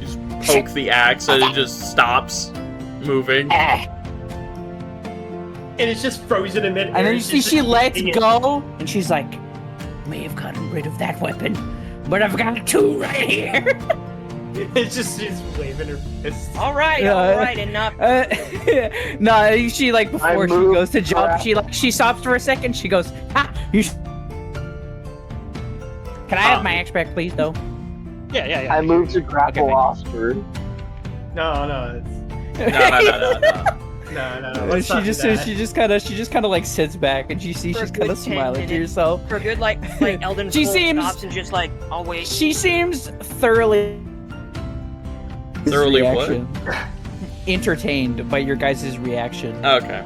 You just poke the axe and it just stops moving. And it's just frozen in midair. And then you It's see just she lets hitting it. go, and she's like, "May have gotten rid of that weapon, but I've got two right here." It's just she's waving her fist. All right, enough. No, she like before she moved goes to jump, crap. she stops for a second. She goes, "Ha! You." Can I have my axe back, please, though? Yeah. I move to grapple Okay. Oscar. No. No. No. Let's She not do just that. she just kind of like sits back and you see For a she's kind good of 10 smiling to minutes. yourself. For a good like Elden She full seems- stops and just like, I'll wait. She seems thoroughly Thoroughly what? reaction. Entertained by your guys' reaction. Okay.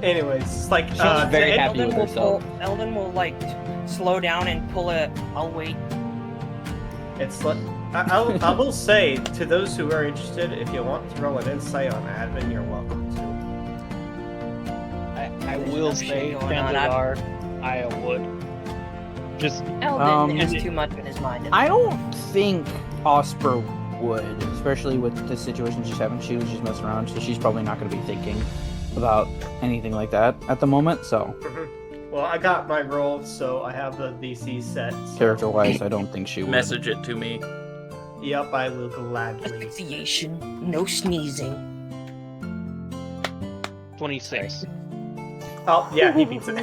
Anyways, it's like She's very the- happy with herself. Elden will like slow down and pull a. I'll wait. It's like I will say to those who are interested, if you want to roll an insight on admin, you're welcome to. I There's will enough shit say, going chances on. are, I would. Just Elden has is it- too much in his mind. I don't think Osper would, especially with the situation she's having. She was just messing around, so she's probably not going to be thinking about anything like that at the moment. So, Well, I got my roll, so I have the DC set. So. character-wise, I don't think she would. Message it to me. Yep, I will gladly. Asphyxiation, no sneezing. 26. Oh yeah, he beats it.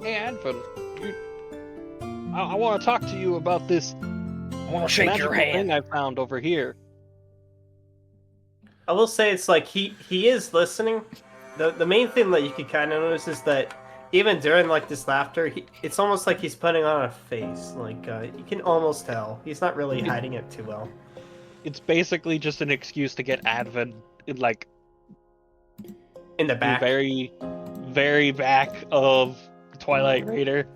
Hey, Advent, I want to talk to you about this I want to shake your magical hand. thing I found over here. I will say it's like he is listening. The main thing that you can kind of notice is that even during like this laughter, it's almost like he's putting on a face. Like you can almost tell he's not really hiding it too well. It's basically just an excuse to get Advent in like In the the back. very, very back of Twilight Raider.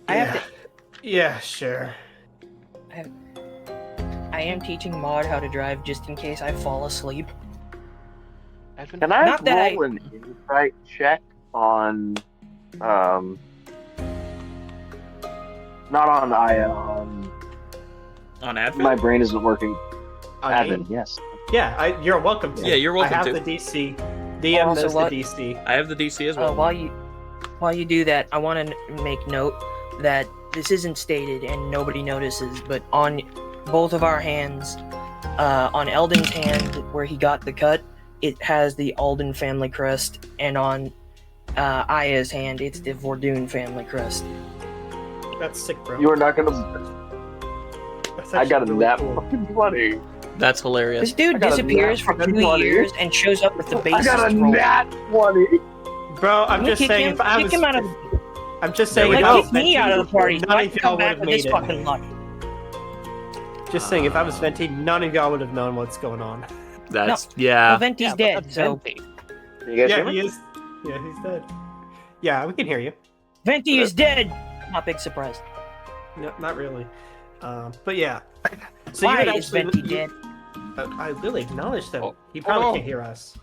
I have to. Yeah, sure. I am teaching Maud how to drive just in case I fall asleep. Advent, Can I Not that roll an insight check on, not on On Advent? my brain isn't working. I mean, Admin, yes. yeah, you're welcome to. Yeah, you're welcome I have to. the DC. DM Also, knows what- the DC. I have the DC as well. While you do that, I want to make note that this isn't stated and nobody notices, but on both of our hands, on Eldon's hand where he got the cut, it has the Alden family crest, and on Aya's hand, it's the Vordoon family crest. That's sick, bro. You are not gonna. That's I got a actually really nap cool. fucking money. That's hilarious. This dude I got a disappears nat for 2 20. years and shows up with the I basis got a roll. nat 20. Bro, I'm just Kick saying him, if I kick was, him out of I'm just There saying we if go. I like, was kick me out of the party. none Why of you y'all come would back have with made this it. fucking luck? Just saying, if I was Venti, none of y'all would have known what's going on. That's, Well, yeah. Venti's yeah, but dead, that's so Venti. Can you guys Yeah, hear me? he is. Yeah, he's dead. Yeah, we can hear you. Venti is dead. Not big surprise. No, not really. But yeah. So Why you would is Venti actually, dead? I will acknowledge that Oh. he probably Oh. can't hear us.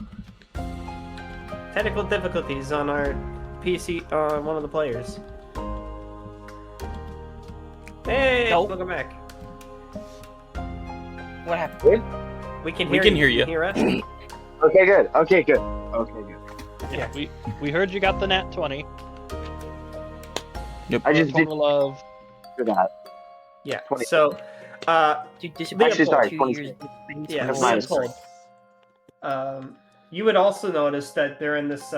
Technical difficulties on our PC on one of the players. Hey, Nope. welcome back. What happened? We can We hear can you. hear you. Can you hear us? Okay, good. Okay, good. Okay, good. Yeah, we heard you got the nat 20. I just did Total of for that. Yeah. 20. So, Dude disappeared Actually, for sorry, 2 26. years. yeah, That's so minus it's cold. You would also notice that during this,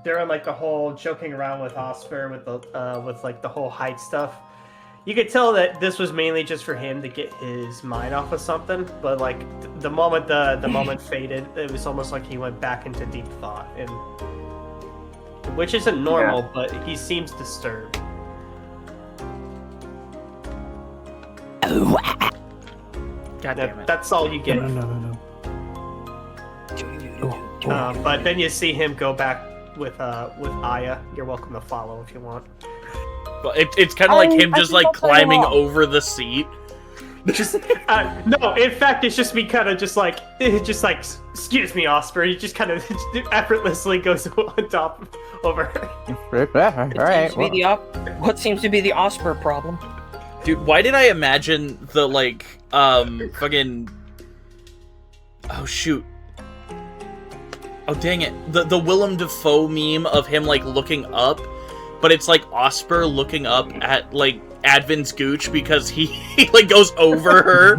during like the whole joking around with Osper with the, with like the whole height stuff, you could tell that this was mainly just for him to get his mind off of something. But like the moment the moment faded, it was almost like he went back into deep thought, and which isn't normal, but he seems disturbed. God damn it. That's all you get. No. But then you see him go back with Aya. You're welcome to follow if you want. Well, it's kind of like him I just think like I'll play climbing along. over the seat. Just no. In fact, it's just me kind of just like excuse me, Osper. He just kind of effortlessly goes on top over her. All right. Seems to be the what seems to be the Osper problem? Dude, why did I imagine the, like, fucking... Oh, shoot. Oh, dang it. The Willem Dafoe meme of him, like, looking up, but it's, like, Osper looking up at, like, Advin's gooch because he like, goes over her.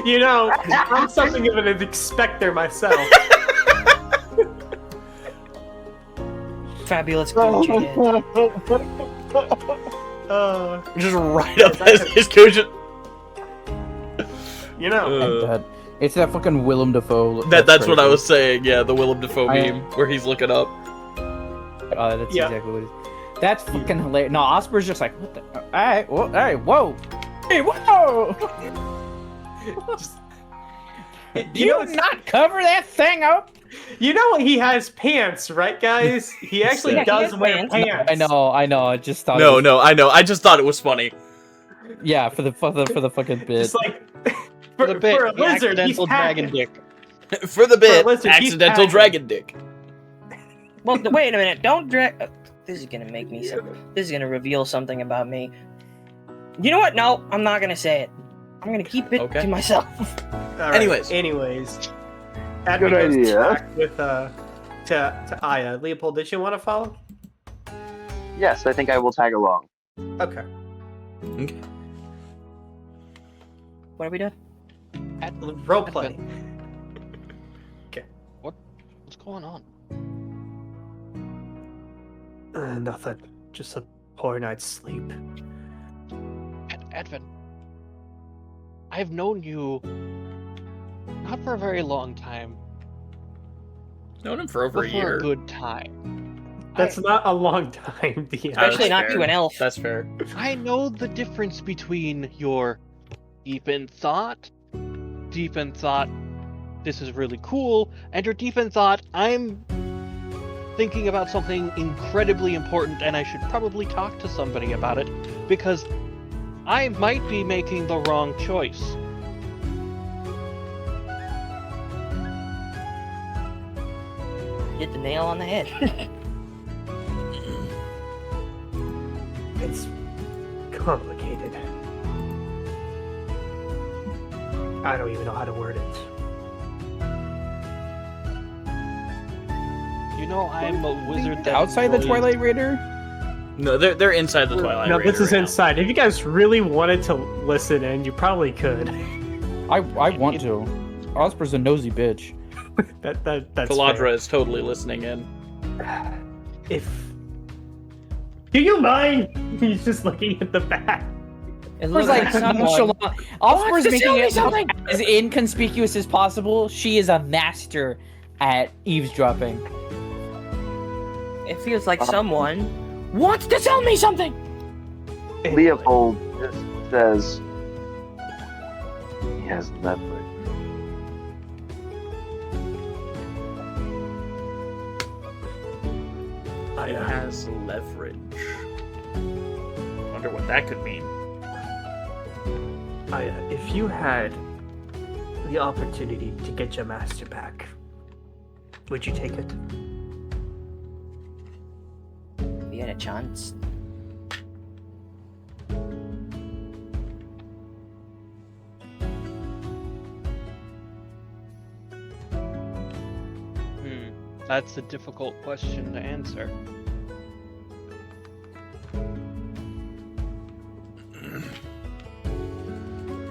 You know, I'm something of an expector myself. fabulous creature did. Just right up as his cushion. You know, And it's that fucking Willem Dafoe. That's what I crazy. was saying. Yeah, the Willem Dafoe meme where he's looking up. That's Yeah. exactly what it is. That's fucking hilarious. No, Osprey's just like, what the? Alright, whoa, hey, whoa! Hey, whoa! Do you not cover that thing up? you know he has pants, right, guys? He actually Yeah, he does has wear pants. pants. I know. I just thought. No, I know. I just thought it was funny. Yeah, for the fucking bit. Just like For the bit, for a the lizard, he's accidental dragon packing. dick. For the bit, listen, he's accidental packing. dragon dick. Well, wait a minute. Don't drag. This is gonna make me. This is gonna reveal something about me. You know what? No, I'm not gonna say it. I'm gonna keep it Okay. to myself. All right, Anyways. Admin Good goes idea. back with to Aya. Leopold, did you want to follow? Yes, I think I will tag along. Okay. Okay. What are we doing? Role play. What's going on? Nothing. Just a poor night's sleep. Edvin, I've known you not for a very long time, Known him for over but a for year. a good time. That's not a long time, DM. Especially That's not fair. to an elf. That's fair. I know the difference between your deep in thought, this is really cool, and your deep in thought, I'm thinking about something incredibly important and I should probably talk to somebody about it because I might be making the wrong choice. Hit the nail on the head. It's complicated. I don't even know how to word it. You know, I'm a wizard that Outside the enjoys- Twilight Raider? No, they're inside the Twilight No, Raider this is right now. inside. If you guys really wanted to listen in, you probably could. I want to. Osprey's a nosy bitch. That's Caladra fair. is totally listening in. If do you mind? He's just looking at the back. It Osprey's looks like like someone. nonchalant. Osprey's to making tell me it something. as inconspicuous as possible. She is a master at eavesdropping. It feels like someone wants to tell me something. Leopold just says he has leverage. It has leverage. Wonder what that could mean. If you had the opportunity to get your master back, would you take it? If you had a chance. That's a difficult question to answer.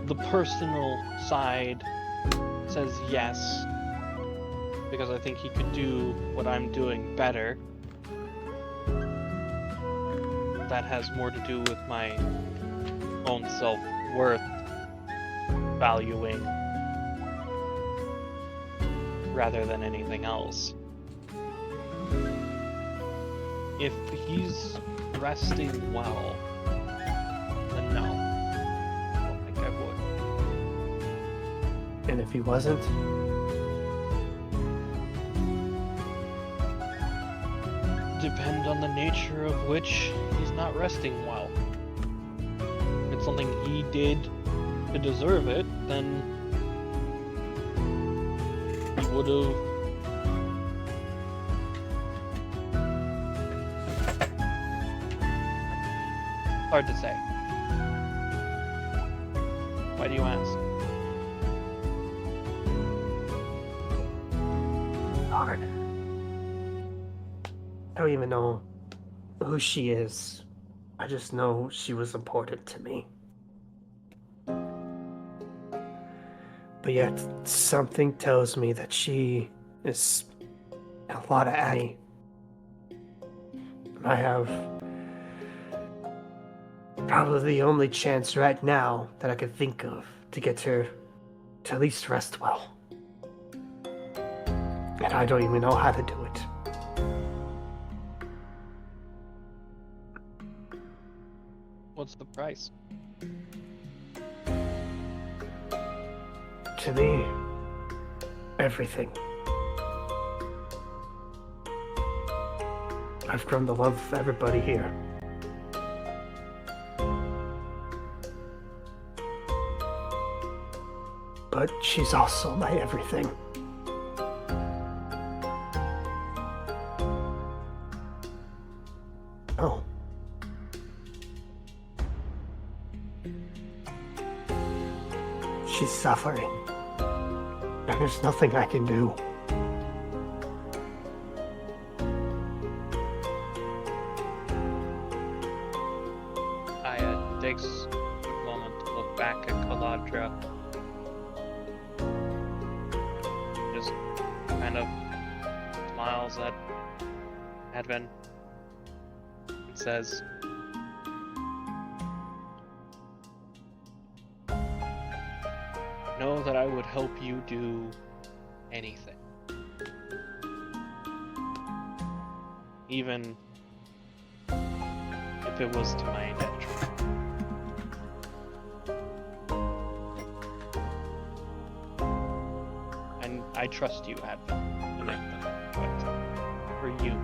The personal side says yes, because I think he could do what I'm doing better. That has more to do with my own self-worth valuing rather than anything else. If he's resting well, then no. I don't think I would. And if he wasn't, Depend on the nature of which he's not resting well. If it's something he did to deserve it, then he would have. Hard to say. Why do you ask? hard. I don't even know who she is. I just know she was important to me. But yet, something tells me that she is a lot of Annie. I have probably the only chance right now that I could think of to get her to at least rest well. And I don't even know how to do it. What's the price? To me, everything. I've grown to love everybody here. But she's also my everything. Oh. She's suffering. And there's nothing I can do. Aya takes a quick moment to look back at Kaladra. Just kind of smiles at Advent and says, know that I would help you do anything. Even if it was to my detriment. And I trust you, Advent, but for you.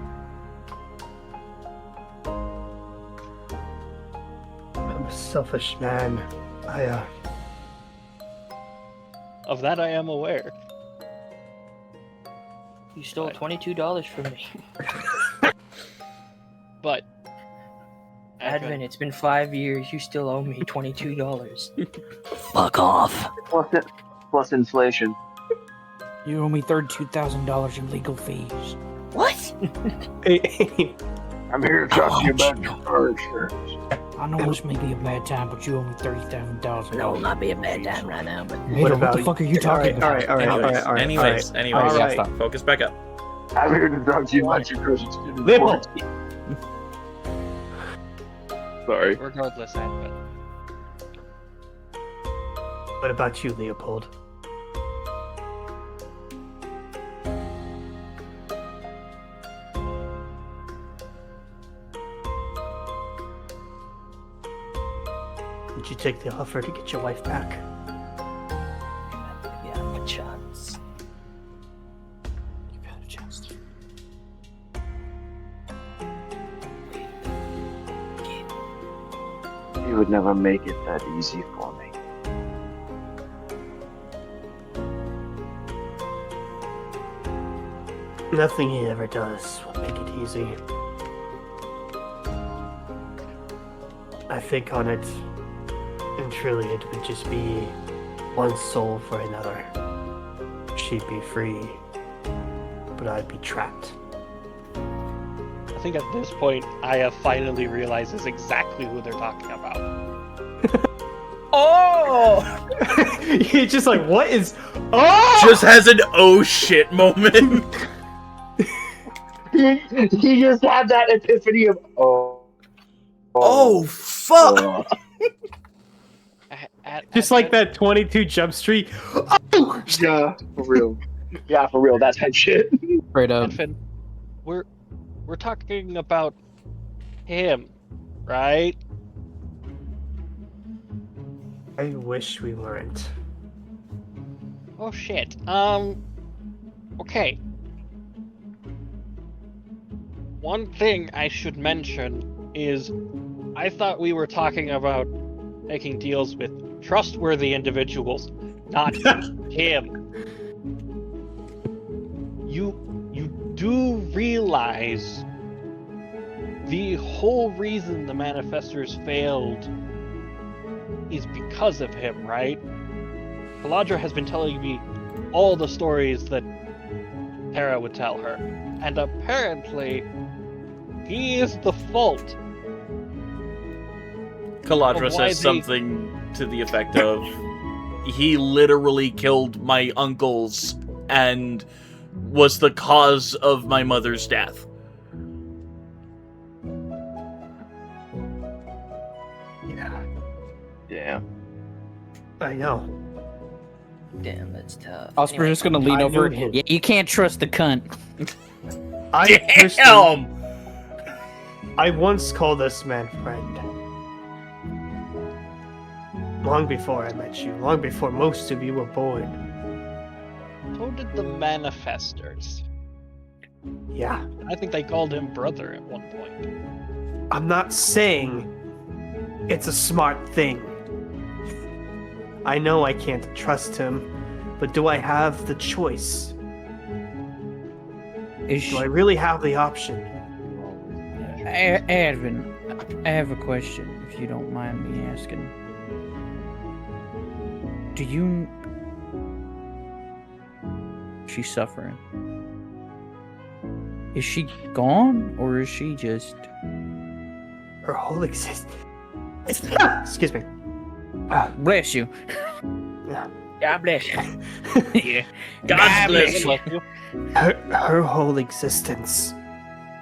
I'm a selfish man. Of that I am aware. You stole Right. $22 from me. But Advent, it's been 5 years. You still owe me $22. Fuck off. Plus inflation. You owe me $32,000 in legal fees. What? I'm here to talk to you about your car insurance. I know this may be a bad time, but you owe me $30,000. No, it might be a bad time right now, but What the fuck are you talking about? Anyways, Alright, stop. focus back up. I'm here to talk to you about your cousin's student Leopold! Sorry. regardless, Advent. What about you, Leopold? Did you take the offer to get your wife back? Yeah, my chance. You've had a chance to. You would never make it that easy for me. Nothing he ever does will make it easy. I think on it, and truly it would just be one soul for another. She'd be free, but I'd be trapped. I think at this point, Aya finally realizes exactly who they're talking about. Oh! You're just like, what is... Oh! Just has an oh shit moment. He just had that epiphany of Oh fuck! Just like that 22 Jump Street. Oh! Yeah, for real. Yeah, for real. That type shit. Straight up. Advent, we're talking about him, right? I wish we weren't. Oh shit. Okay. One thing I should mention is I thought we were talking about making deals with trustworthy individuals, not him. You do realize the whole reason the manifestors failed is because of him, right? Kaladra has been telling me all the stories that Terra would tell her, and apparently he is the fault. Kaladra Of why says they- something to the effect of, he literally killed my uncles and was the cause of my mother's death. I know. Damn, that's tough. Oscar's Anyway, just gonna lean I over. knew him. Yeah, you can't trust the cunt. I once called this man friend. Long before I met you, long before most of you were born. So did the manifestors. Yeah, I think they called him brother at one point. I'm not saying it's a smart thing. I know I can't trust him, but do I have the choice? Is Do I really have the option? Advin, I have a question, if you don't mind me asking. Do you... She's suffering. Is she gone, or is she just... Her whole existence. Excuse me. Bless you. God bless you. Yeah. God bless you. Her whole existence,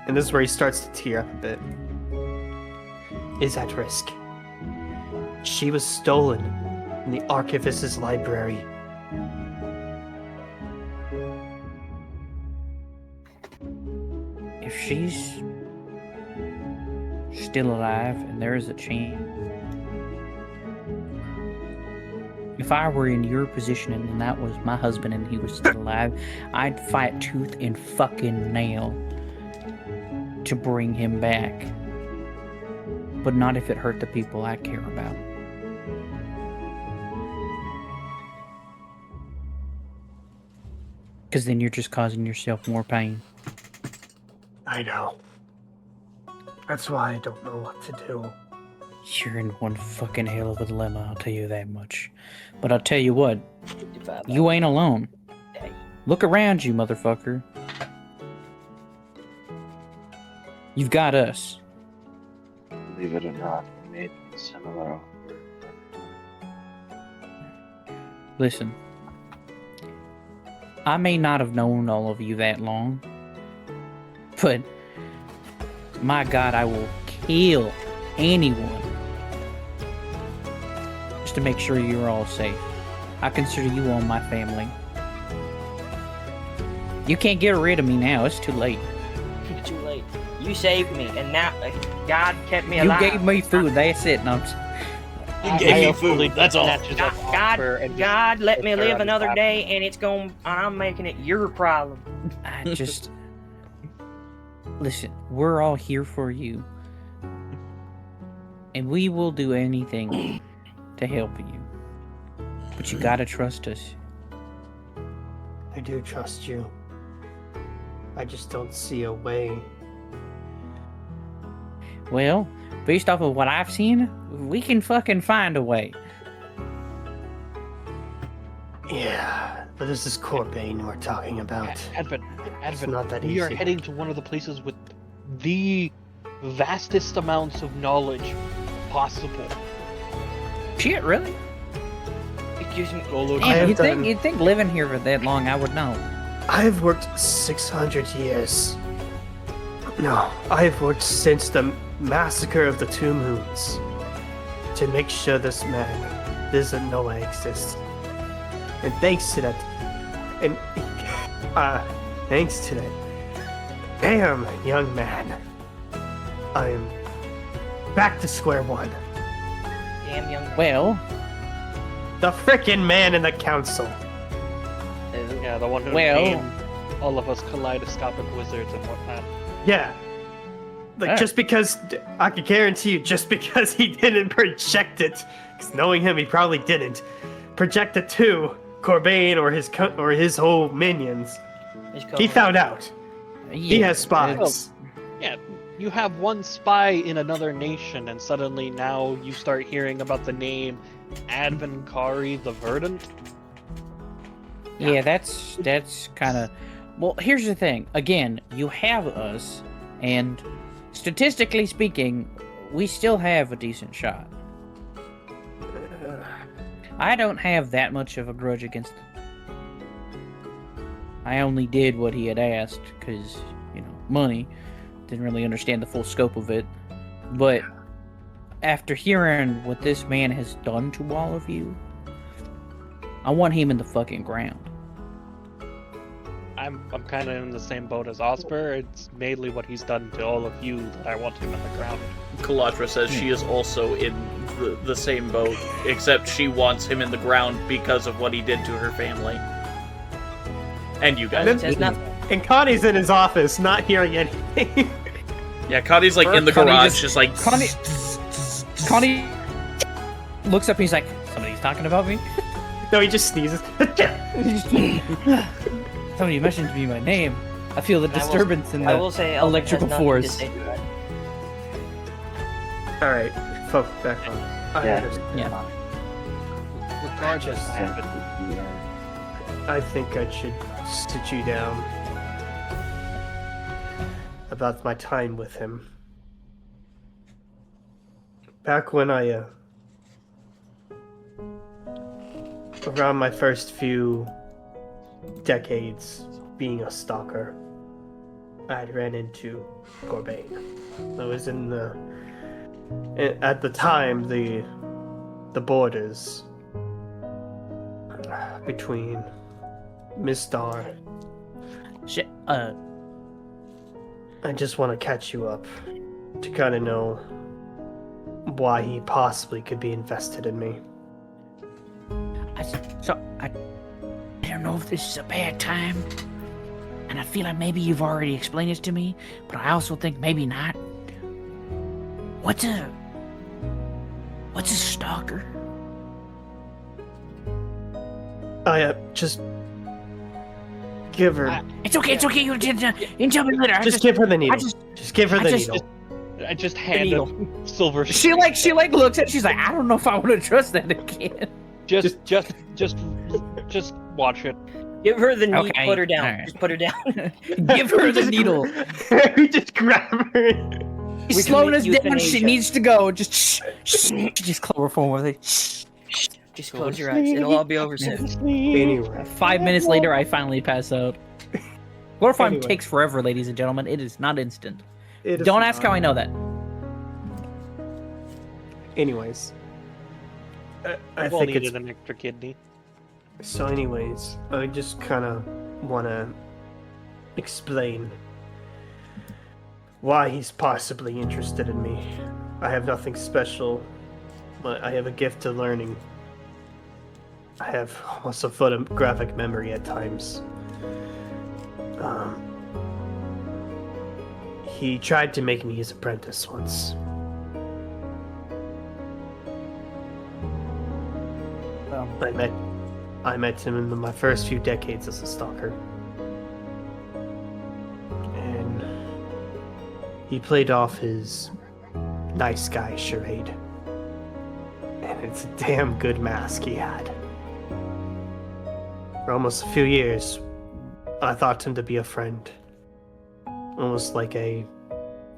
and this is where he starts to tear up a bit, is at risk. She was stolen in the Archivist's library. If she's still alive and there is a chance, if I were in your position and that was my husband and he was still alive, I'd fight tooth and fucking nail to bring him back. But not if it hurt the people I care about. Because then you're just causing yourself more pain. I know. That's why I don't know what to do. You're in one fucking hell of a dilemma, I'll tell you that much. But I'll tell you what, you ain't alone. Look around you, motherfucker. You've got us. Believe it or not, we made a similar offer. Listen, I may not have known all of you that long, but my God, I will kill anyone just to make sure you're all safe. I consider you all my family. You can't get rid of me now, it's too late. Too late. You saved me, and now God kept me You alive. gave me food, that's it. No, You gave me food, that's all. God let me live another day, and I'm making it your problem. I just... Listen, we're all here for you. And we will do anything to help you. But you gotta trust us. I do trust you. I just don't see a way. Well, based off of what I've seen, we can fucking find a way. Yeah, but this is Corbane we're talking about. Advent, It's not that we are easy. heading to one of the places with the vastest amounts of knowledge possible. Shit, really? Excuse me. Damn, you'd think living here for that long I would know. I've worked 600 years. No, I've worked since the massacre of the Two Moons to make sure this man doesn't know I exist. And thanks to that, thanks to that, damn young man, I am back to square one. Damn young man. Well, The frickin' man in the council. Yeah, the one who Well- named all of us kaleidoscopic wizards and whatnot. Yeah. Like, just because, I can guarantee you, just because he didn't project it, because knowing him, he probably didn't, project it to Corbane or his whole minions. He found out. He has spies. Yeah, you have one spy in another nation, and suddenly now you start hearing about the name Advenkari the Verdant. Yeah, that's kind of... Well, here's the thing. Again, you have us, and statistically speaking, we still have a decent shot. I don't have that much of a grudge against him. I only did what he had asked, because, money. Didn't really understand the full scope of it. But after hearing what this man has done to all of you, I want him in the fucking ground. I'm kind of in the same boat as Osper. It's mainly what he's done to all of you that I want him in the ground. Kalatra says she is also in the same boat, except she wants him in the ground because of what he did to her family. And you guys. Says nothing. And Connie's in his office, not hearing anything. Yeah, Connie's like in the Connie garage, just like... Connie looks up and he's like, somebody's talking about me? No, he just sneezes. Somebody mentioned to me my name. I feel the disturbance in I the will say Elvin has electrical nothing to force. say to that. All right, focus back on. I understand. Yeah. Regardless, I think I should sit you down about my time with him. Back when I, around my first few decades being a stalker, I ran into Corbain. I was in at the time, the borders between Mistar. Shit. I just want to catch you up to kind of know why he possibly could be invested in me. I don't know if this is a bad time, and I feel like maybe you've already explained this to me, but I also think maybe not. What's a stalker? I just give her. It's okay. You can tell me later. Just give her the needle. I just give her the just- needle. I just hand him silver. She looks at it, she's like, I don't know if I want to trust that again. Just watch it. Give her the needle. Okay, Put her down. alright. Just put her down. Give her the needle. We just grab her. We Slowing can us make down. She euthanasia. needs to go. Just chloroform with it. Just close your eyes. It'll all be over soon. Anyway, 5 minutes later, I finally pass out. Chloroform Anyway. takes forever, ladies and gentlemen. It is not instant. it is Don't ask not- how I know that. Anyways, I I've all think it's needed an extra kidney. so. Anyways, I just kind of want to explain why he's possibly interested in me. I have nothing special, but I have a gift to learning. I have almost a photographic memory at times. He tried to make me his apprentice once. I met him in my first few decades as a stalker. And he played off his nice guy charade. And it's a damn good mask he had. For almost a few years, I thought him to be a friend. Almost like a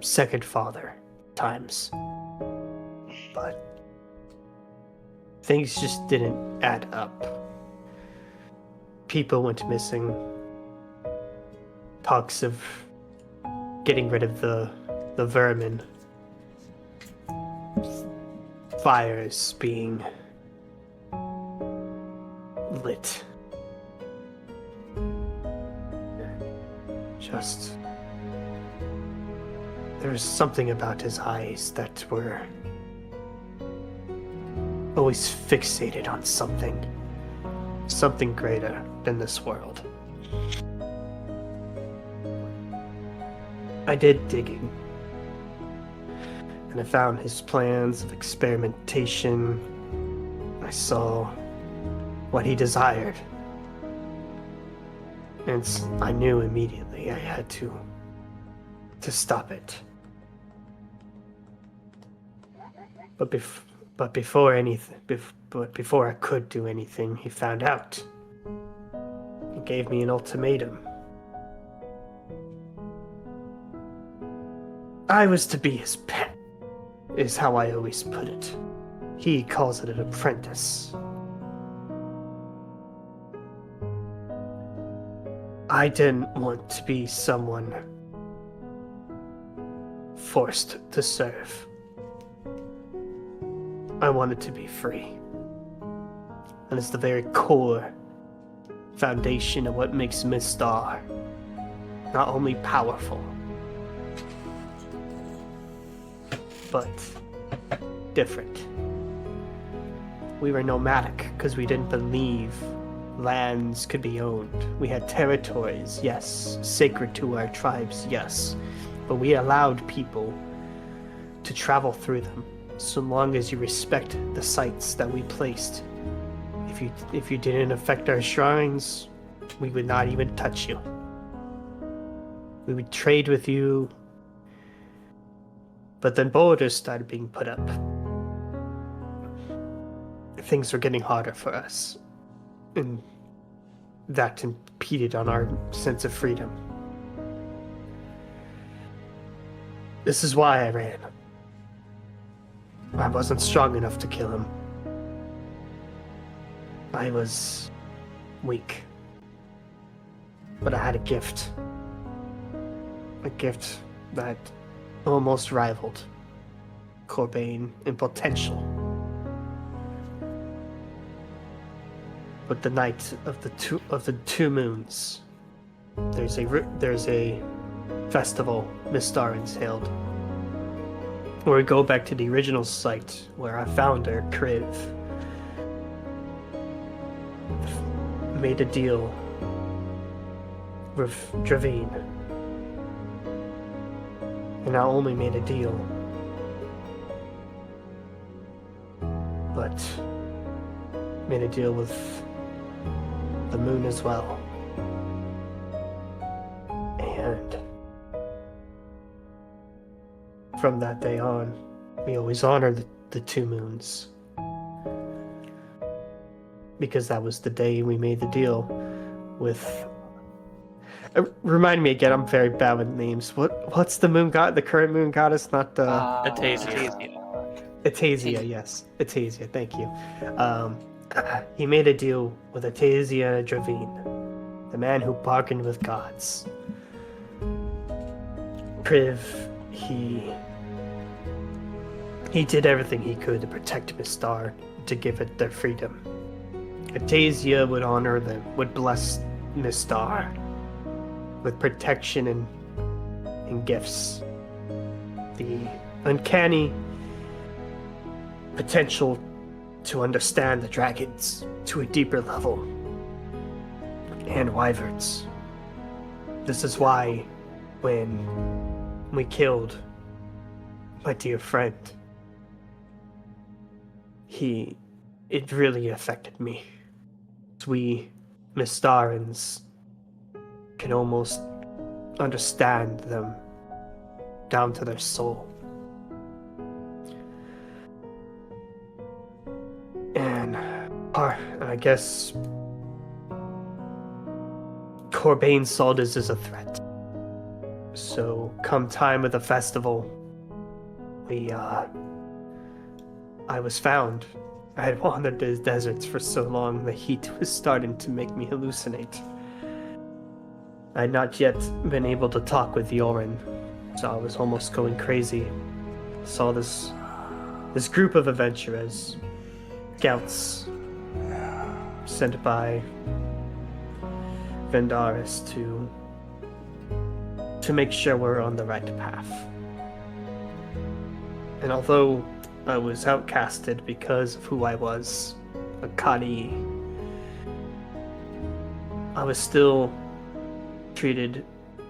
second father, at times. But things just didn't add up. People went missing. Talks of getting rid of the vermin. Fires being lit. Just... there was something about his eyes that were always fixated on something. Something greater than this world. I did digging. And I found his plans of experimentation. I saw what he desired. And I knew immediately I had to stop it. But before I could do anything, he found out. He gave me an ultimatum. I was to be his pet, is how I always put it. He calls it an apprentice. I didn't want to be someone forced to serve. I wanted to be free. and it's the very core foundation of what makes Mistar not only powerful, but different. We were nomadic because we didn't believe lands could be owned. We had territories, yes, sacred to our tribes, yes, but we allowed people to travel through them so long as you respect the sites that we placed. If you didn't affect our shrines, we would not even touch you. We would trade with you, but then borders started being put up. Things were getting harder for us, and that impeded on our sense of freedom. This is why I ran. I wasn't strong enough to kill him. I was weak. But I had a gift. A gift that almost rivaled Corbane in potential. But the night of the two moons, there's a festival Mistarans held, where we go back to the original site where our founder, Kriv, made a deal with Dravine. And not only made a deal, but made a deal with the moon as well. And from that day on, we always honor the two moons. Because that was the day we made the deal with... remind me again, I'm very bad with names. What's the moon god? The current moon goddess, not the... Atasia, yes. Atasia, thank you. He made a deal with Atasia Dravine, the man who bargained with gods. Priv, he did everything he could to protect Mistar, to give it their freedom. Atasia would honor them, would bless Mistar with protection and gifts. The uncanny potential to understand the dragons to a deeper level, and wyverns. This is why when we killed my dear friend, it really affected me. We Mistarans can almost understand them down to their soul. And I guess Corbane saw this as a threat. So come time of the festival, I was found. I had wandered the deserts for so long, the heat was starting to make me hallucinate. I had not yet been able to talk with Yoren, so I was almost going crazy. Saw this group of adventurers, scouts, sent by Vendaris to make sure we're on the right path. And although I was outcasted because of who I was, a Kani, I was still treated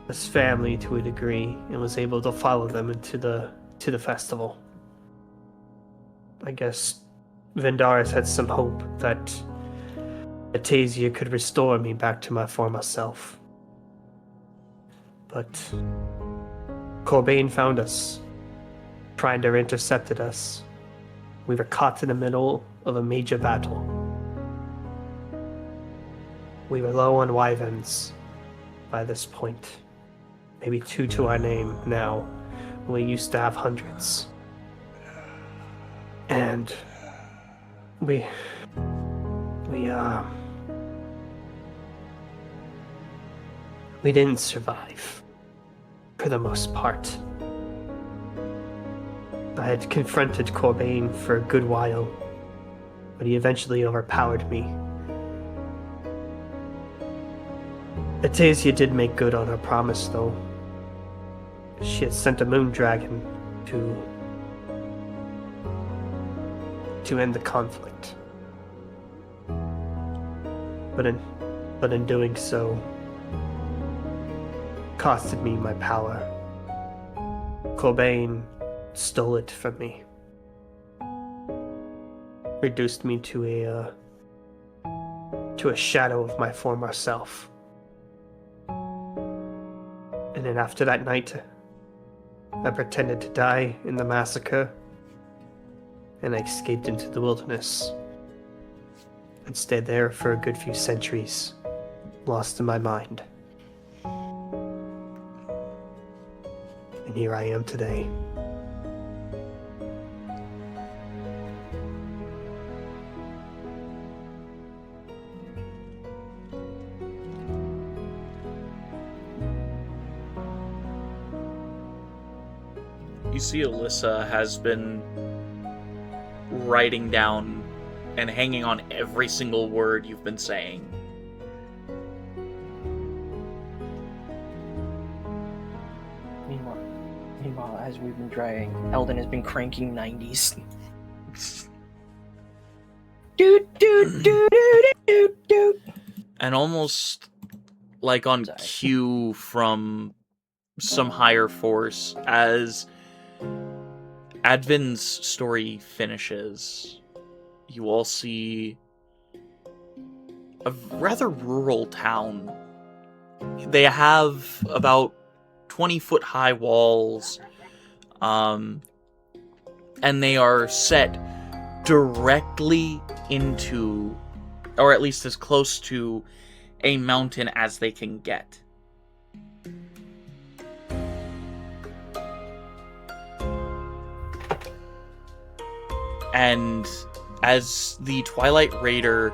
as family to a degree and was able to follow them into the festival. I guess Vendaris had some hope that Atasia could restore me back to my former self. But Corbane found us, trying to intercept us. We were caught in the middle of a major battle. We were low on wyverns by this point. Maybe 2 to our name now. We used to have hundreds. And we didn't survive, for the most part. I had confronted Corbane for a good while. but he eventually overpowered me. Atasia did make good on her promise, though. She had sent a moon dragon to end the conflict. But in doing so, costed me my power. Cobain stole it from me. Reduced me to a shadow of my former self. And then after that night, I pretended to die in the massacre, and I escaped into the wilderness and stayed there for a good few centuries, lost in my mind. And here I am today. You see Alyssa has been writing down and hanging on every single word you've been saying. Meanwhile, as we've been driving, Eldon has been cranking 90s. Do. And almost like on Sorry. cue from some higher force, as Advin's story finishes, you all see a rather rural town. They have about 20-foot high walls, and they are set directly into, or at least as close to, a mountain as they can get. And as the Twilight Raider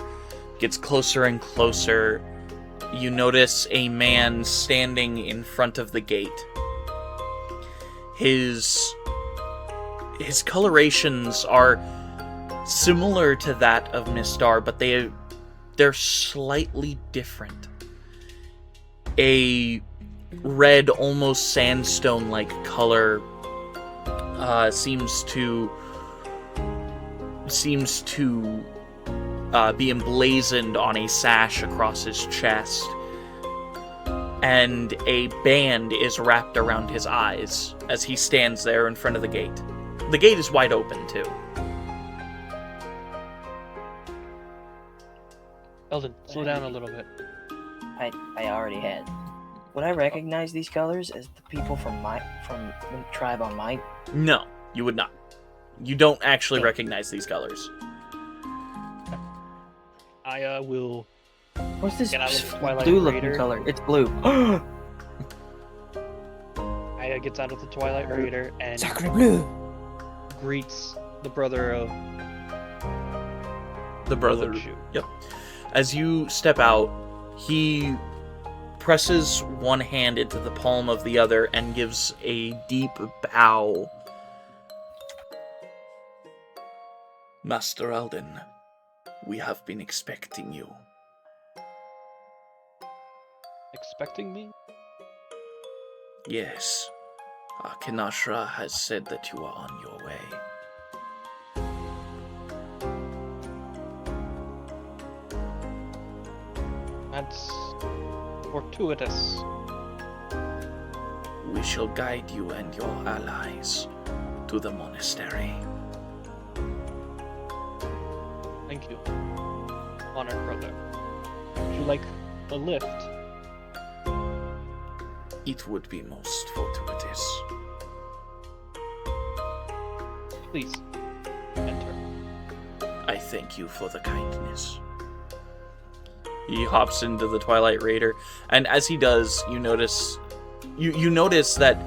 gets closer and closer, you notice a man standing in front of the gate. His colorations are similar to that of Mistar, but they're slightly different. A red, almost sandstone-like color seems to be emblazoned on a sash across his chest, and a band is wrapped around his eyes as he stands there in front of the gate. The gate is wide open, too. Eldon, slow down a little bit. I already had. Would I recognize these colors as the people from the tribe on my... No, you would not. You don't actually recognize these colors. I will What's this get out of the Twilight blue-looking Raider. color? It's blue. Aya gets out of the Twilight Raider and Sacre bleu. greets the brother of The brother. Shoe. Yep. As you step out, he presses one hand into the palm of the other and gives a deep bow. Master Eldon, we have been expecting you. Expecting me? Yes. Kinashra has said that you are on your way. That's fortuitous. We shall guide you and your allies to the monastery. Thank you, honored brother. Would you like a lift? It would be most fortuitous. Please, enter. I thank you for the kindness. He hops into the Twilight Raider, and as he does, you notice that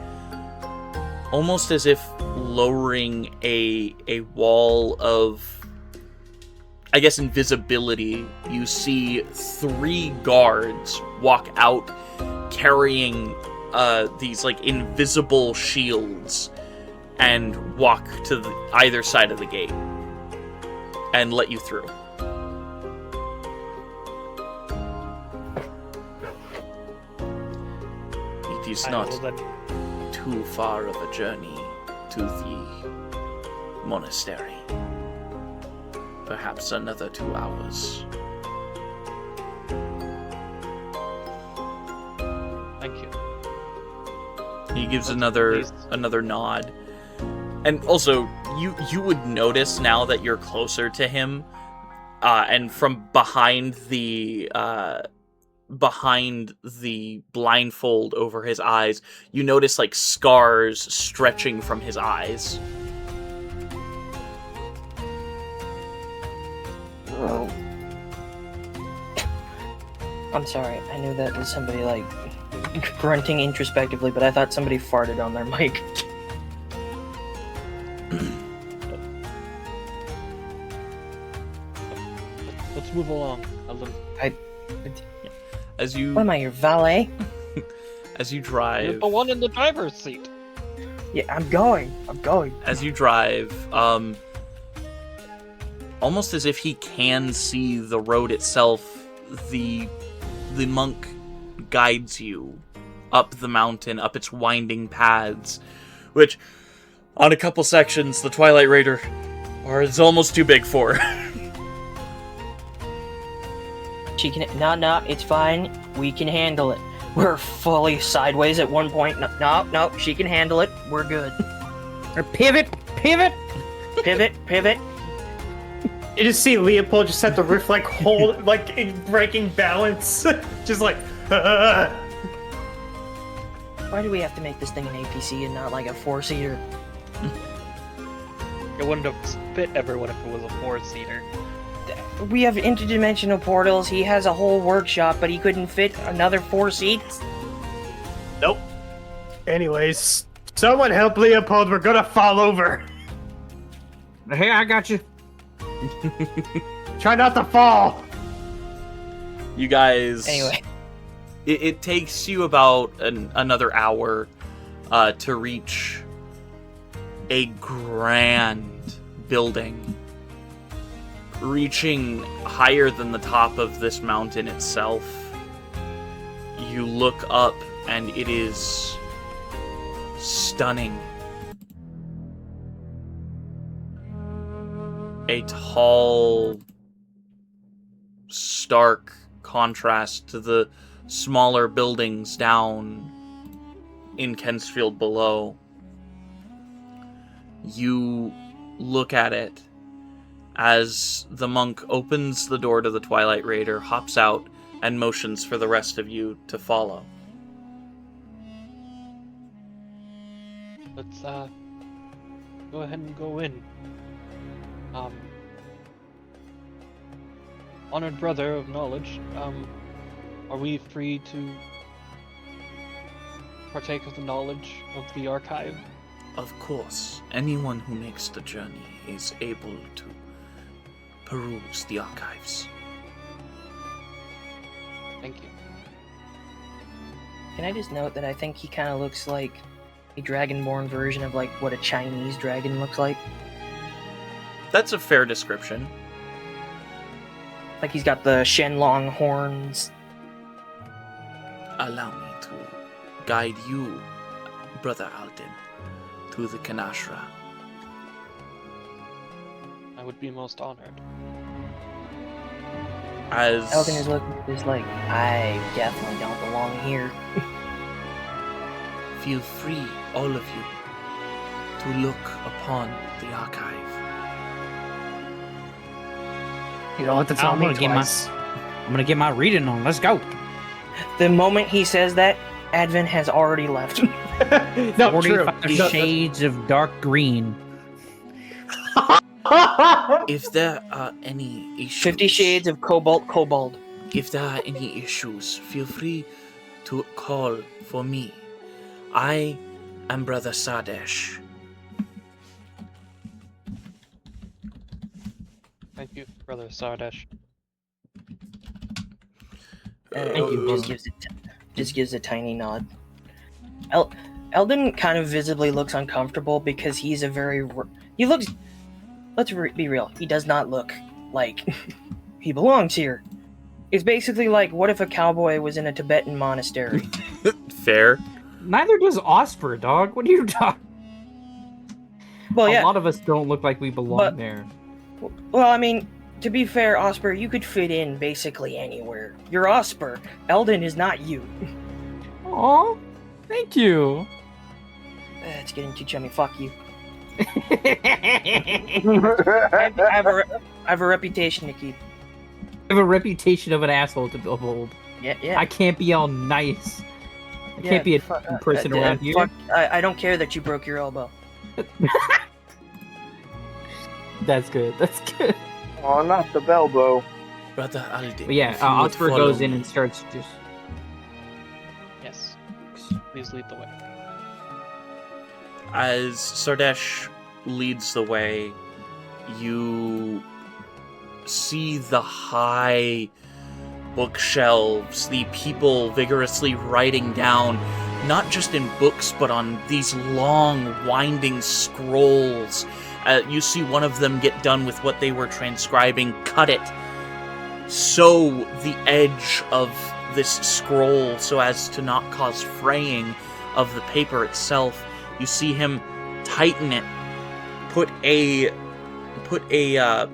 almost as if lowering a wall of, I guess, invisibility, you see 3 guards walk out carrying these like invisible shields and walk to either side of the gate. and let you through. It is I not will then too far of a journey to the monastery. Perhaps another 2 hours. thank you. He gives That's another please. nod. And also, you would notice now that you're closer to him, and from behind the blindfold over his eyes, you notice like scars stretching from his eyes. Oh. I'm sorry. I knew that was somebody like grunting introspectively, but I thought somebody farted on their mic. Let's move along. As you What am I, your valet? as you You're drive the one in the driver's seat. Yeah, I'm going. as you drive, almost as if he can see the road itself, the monk guides you up the mountain, up its winding paths, which, on a couple sections, the Twilight Raider is almost too big for. She can. No, it's fine. We can handle it. We're fully sideways at one point. No, she can handle it. We're good. Or pivot. Pivot. You just see Leopold just at the roof, like hold, like breaking balance, just like. Why do we have to make this thing an APC and not like a 4-seater? It wouldn't have fit everyone if it was a 4-seater. We have interdimensional portals. He has a whole workshop, but he couldn't fit another 4 seats. Nope. Anyways, someone help Leopold. We're gonna fall over. Hey, I got you. Try not to fall. You guys. Anyway, It takes you about another hour to reach a grand building, reaching higher than the top of this mountain itself. You look up and it is stunning. A tall, stark contrast to the smaller buildings down in Kensfield below. You look at it as the monk opens the door to the Twilight Raider, hops out, and motions for the rest of you to follow. Let's go ahead and go in. Honored brother of knowledge, are we free to partake of the knowledge of the archive? Of course, anyone who makes the journey is able to peruse the archives. Thank you. can I just note that I think he kind of looks like a dragonborn version of like what a Chinese dragon looks like? That's a fair description. Like he's got the Shenlong horns. Allow me to guide you, Brother Alden, to the Kanashra. I would be most honored. As Elden is looking is like, I definitely don't belong here. feel free, all of you, to look upon the archive. You don't have to tell I'm me gonna get twice. I'm gonna get my reading on. Let's go. The moment he says that, Advent has already left. No, true. 45 shades of dark green. If there are any issues, 50 Shades of Cobalt. If there are any issues, feel free to call for me. I am Brother Sardesh. Thank you, Brother Sardesh. And he just gives a tiny nod. Eldon kind of visibly looks uncomfortable because he's he looks let's be real. He does not look like he belongs here. It's basically like, what if a cowboy was in a Tibetan monastery? Fair. Neither does Osper, dog. What are you talking? Well, A yeah. lot of us don't look like we belong But- there. Well, I mean, to be fair, Osper, you could fit in basically anywhere. You're Osper. Eldon is not you. Aw, thank you. It's getting too chummy. Fuck you. I I have a reputation to keep. have a reputation of an asshole to uphold. Yeah. I can't be all nice. I can't be a person around here. Fuck, I don't care that you broke your elbow. That's good. That's good. Oh, not the Belbo. Brother Aldi. But yeah, if you would Osper follow goes in me. and starts just. Yes. Please lead the way. As Sardesh leads the way, you see the high bookshelves, the people vigorously writing down, not just in books, but on these long, winding scrolls. You see one of them get done with what they were transcribing, cut it, sew the edge of this scroll so as to not cause fraying of the paper itself. You see him tighten it, put a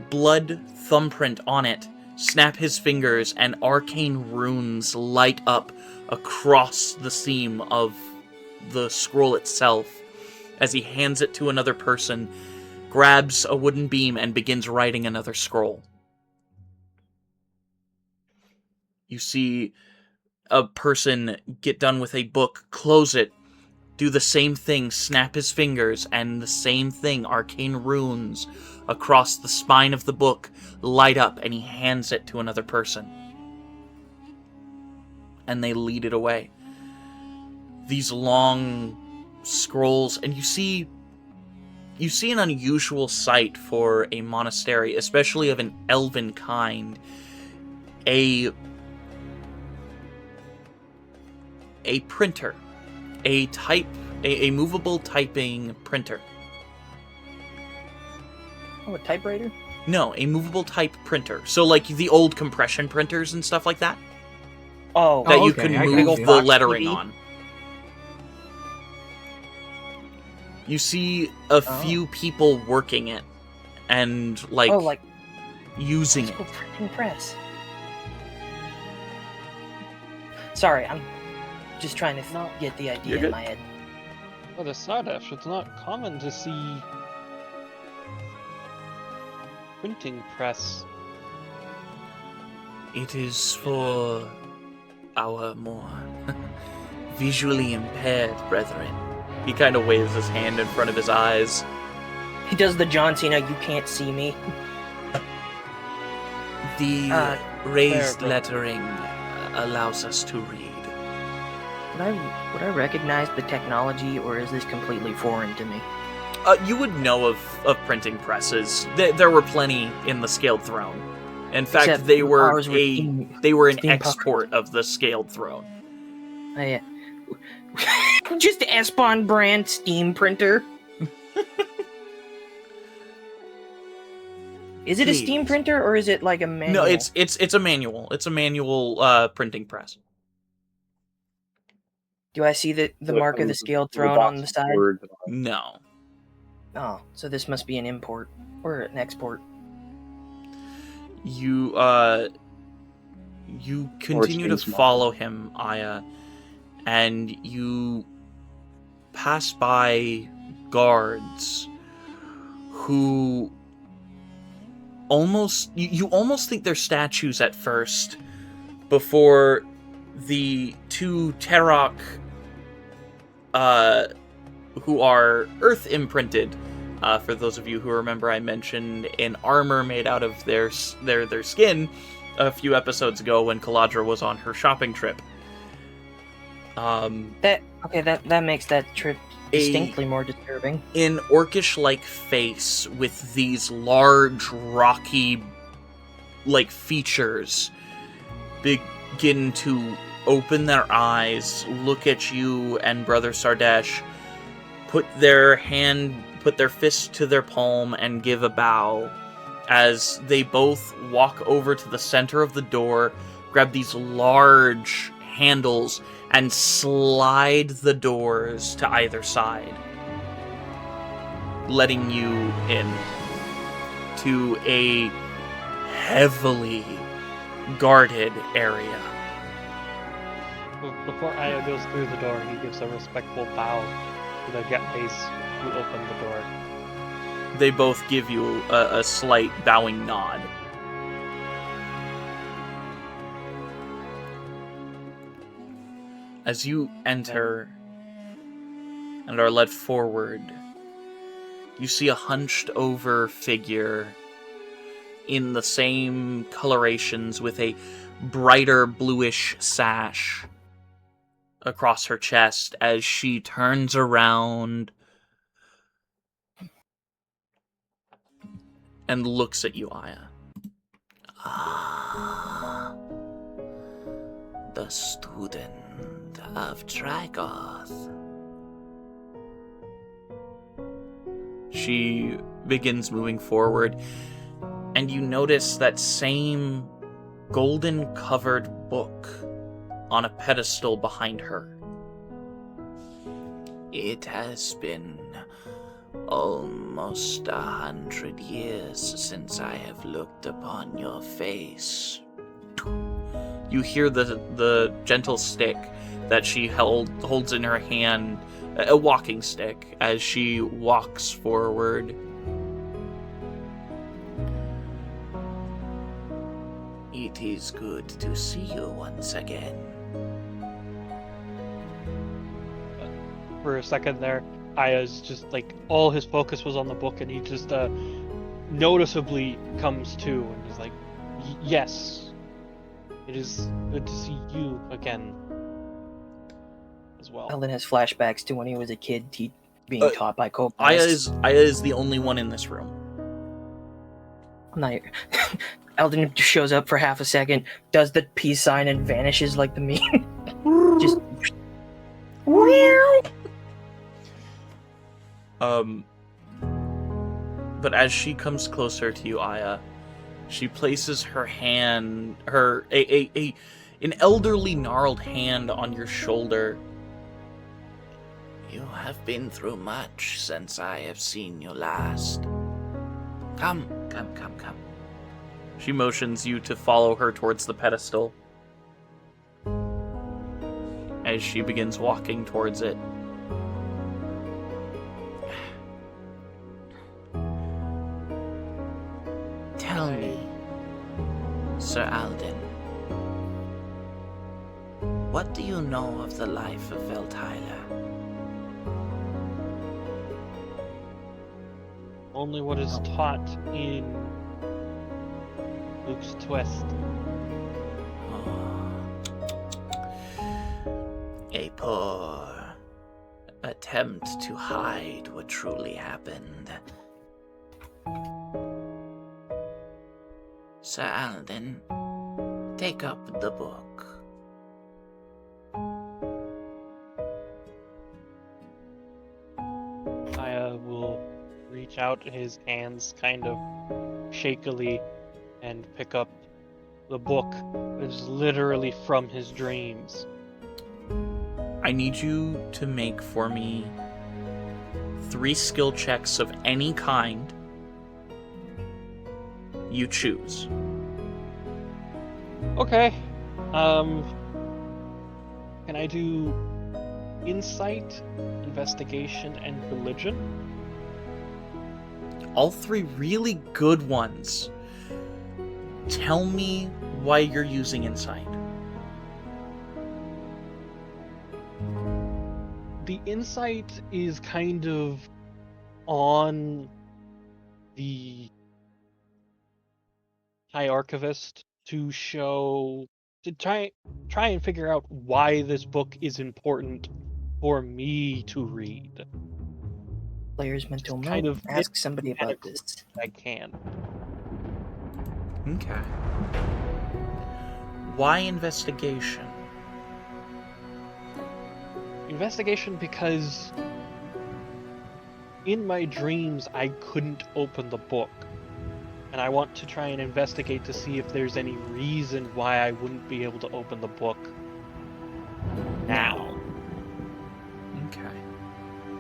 blood thumbprint on it, snap his fingers, and arcane runes light up across the seam of the scroll itself as he hands it to another person, grabs a wooden beam, and begins writing another scroll. You see a person get done with a book, close it, do the same thing, snap his fingers, and the same thing, arcane runes across the spine of the book light up, and he hands it to another person. And they lead it away. These long scrolls, and you see an unusual sight for a monastery, especially of an elven kind. A printer. A movable typing printer. Oh, a typewriter? No, a movable type printer. So like the old compression printers and stuff like that. Oh, That you okay, can I got move you. the Fox lettering TV? on. You see a few people working it and like using it. physical printing press. Sorry, I'm just trying to get the idea You're in good. my head. For the Sardash, it's not common to see printing press. It is for our more visually impaired brethren. He kind of waves his hand in front of his eyes. He does the John Cena, you can't see me. The raised fair. lettering allows us to read. Would I recognize the technology, or is this completely foreign to me? You would know of printing presses. There were plenty in the Scaled Throne. In fact, Except they were ours were steam- they were an steampunk. export of the Scaled Throne. Yeah. Just Espon brand steam printer. Is it a steam Please. printer, or is it like a manual? No, it's a manual. It's a manual printing press. Do I see the mark of the scaled throne on the side? No. Oh, so this must be an import or an export. You continue to Small. follow him, Aya, and you pass by guards who you almost think they're statues at first before the two Terok who are earth imprinted. For those of you who remember, I mentioned an armor made out of their skin a few episodes ago when Kaladra was on her shopping trip. That makes that trip distinctly more disturbing. An orcish-like face with these large, rocky, features begin to open their eyes, look at you and Brother Sardesh, put put their fist to their palm and give a bow as they both walk over to the center of the door, grab these large handles, and slide the doors to either side, letting you in to a heavily guarded area. Before Aya goes through the door, he gives a respectful bow to the guys who opened the door. They both give you a slight bowing nod. As you enter and are led forward, you see a hunched over figure in the same colorations with a brighter bluish sash across her chest as she turns around and looks at you, Aya. Ah, the student of Trigoth. She begins moving forward, and you notice that same golden-covered book on a pedestal behind her. It has been almost 100 years since I have looked upon your face. You hear the gentle stick that she holds in her hand, a walking stick, as she walks forward. It is good to see you once again. For a second there, Aya's just like, all his focus was on the book, and he just noticeably comes to and is like, yes, it is good to see you again as well. Eldon has flashbacks to when he was a kid being taught by Cobra. Aya is the only one in this room. Eldon shows up for half a second, does the peace sign, and vanishes like the meme. Just. But as she comes closer to you, Aya, she places her hand, an elderly gnarled hand on your shoulder. You have been through much since I have seen you last. Come. She motions you to follow her towards the pedestal as she begins walking towards it. Tell me, Sir Alden, what do you know of the life of Veltyler? Only what is taught in Luke's Twist. A poor attempt to hide what truly happened. Sir Alden, take up the book. Aya will reach out his hands kind of shakily and pick up the book. It's literally from his dreams. I need you to make for me 3 skill checks of any kind you choose. Okay. Can I do insight, investigation, and religion? All 3 really good ones. Tell me why you're using insight. The insight is kind of on the High Archivist to try and figure out why this book is important for me to read. Player's mental note. Kind of Ask somebody about this. I can. Okay. Why investigation? Investigation because in my dreams, I couldn't open the book. And I want to try and investigate to see if there's any reason why I wouldn't be able to open the book now. Okay.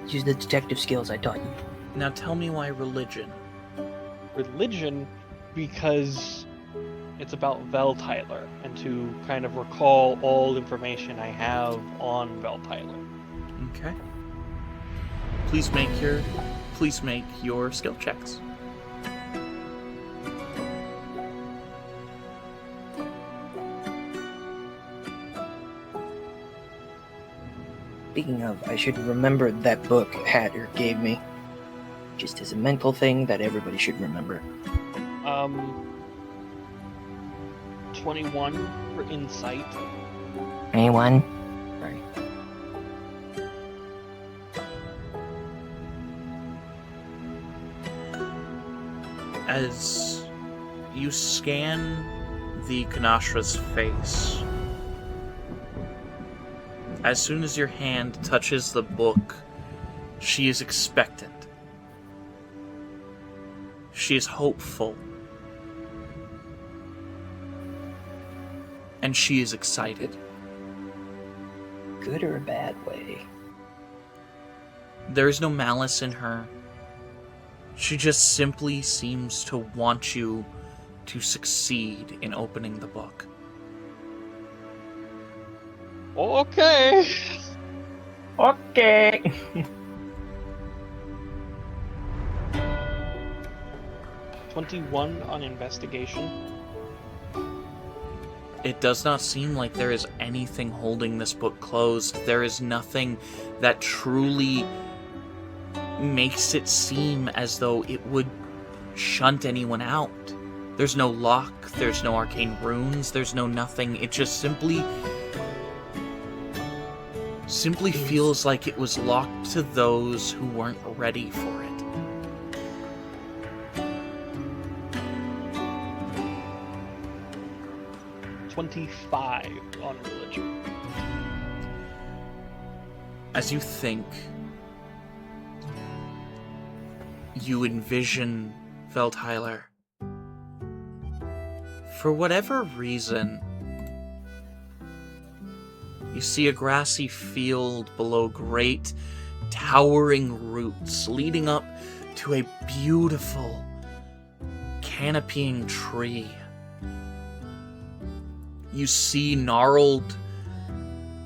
Use the detective skills I taught you. Now tell me why religion. Religion, because it's about Veltyler, and to kind of recall all information I have on Veltyler. Okay. Please make your skill checks. Speaking of, I should remember that book Hatter gave me. Just as a mental thing that everybody should remember. 21 for insight. Anyone? Right. As you scan the Kanashra's face, as soon as your hand touches the book, she is expectant. She is hopeful. And she is excited. Good or a bad way? There is no malice in her. She just simply seems to want you to succeed in opening the book. Okay. Okay. 21 on investigation. It does not seem like there is anything holding this book closed. There is nothing that truly makes it seem as though it would shunt anyone out. There's no lock, there's no arcane runes, there's no nothing. It just simply feels like it was locked to those who weren't ready for it. $25 on religion. As you think, you envision Veltyler. For whatever reason, you see a grassy field below great, towering roots leading up to a beautiful, canopying tree. You see gnarled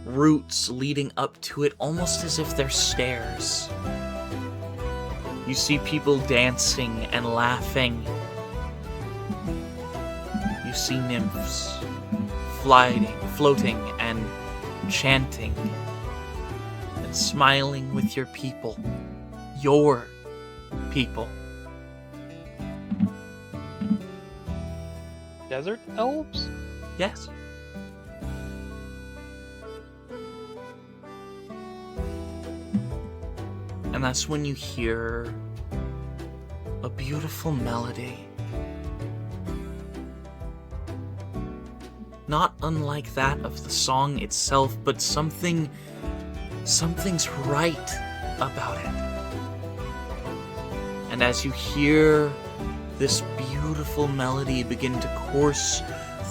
roots leading up to it, almost as if they're stairs. You see people dancing and laughing. You see nymphs floating and chanting and smiling with your people. Your people. Desert elves? Yes. And that's when you hear a beautiful melody. Not unlike that of the song itself, but something's right about it. And as you hear this beautiful melody begin to course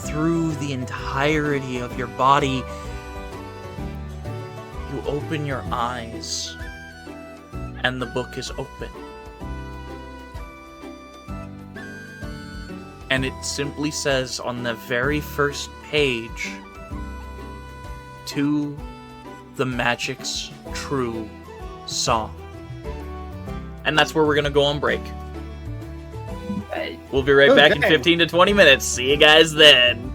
through the entirety of your body, you open your eyes, and the book is open. And it simply says on the very first page, "To the Magic's True Song." And that's where we're gonna go on break. We'll be right back in 15 to 20 minutes. See you guys then.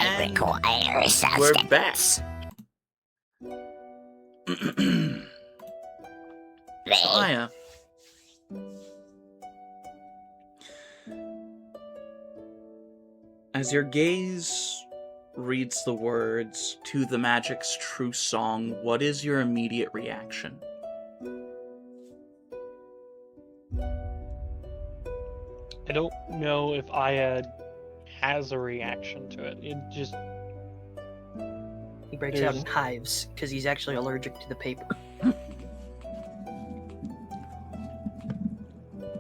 I And require assistance. we're back. Aya, as your gaze reads the words to the magic's true song, what is your immediate reaction? I don't know if Aya has a reaction to it. It just He breaks out in hives because he's actually allergic to the paper.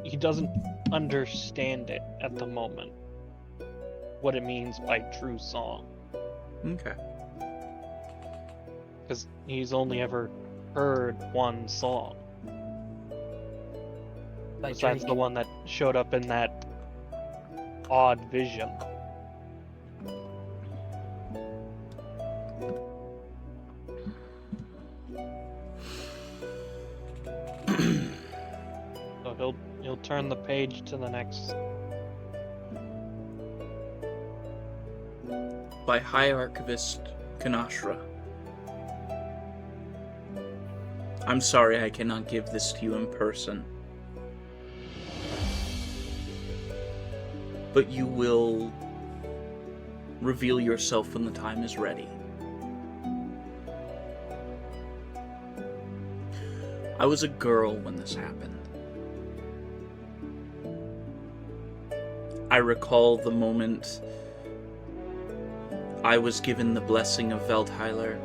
he doesn't understand it at the moment. What it means by true song, Okay. because he's only ever heard one song. By Besides Drake. the one that showed up in that odd vision. So he'll turn the page to the next. By High Archivist Kanashra. I'm sorry I cannot give this to you in person. But you will reveal yourself when the time is ready. I was a girl when this happened. I recall the moment I was given the blessing of Veltheiler.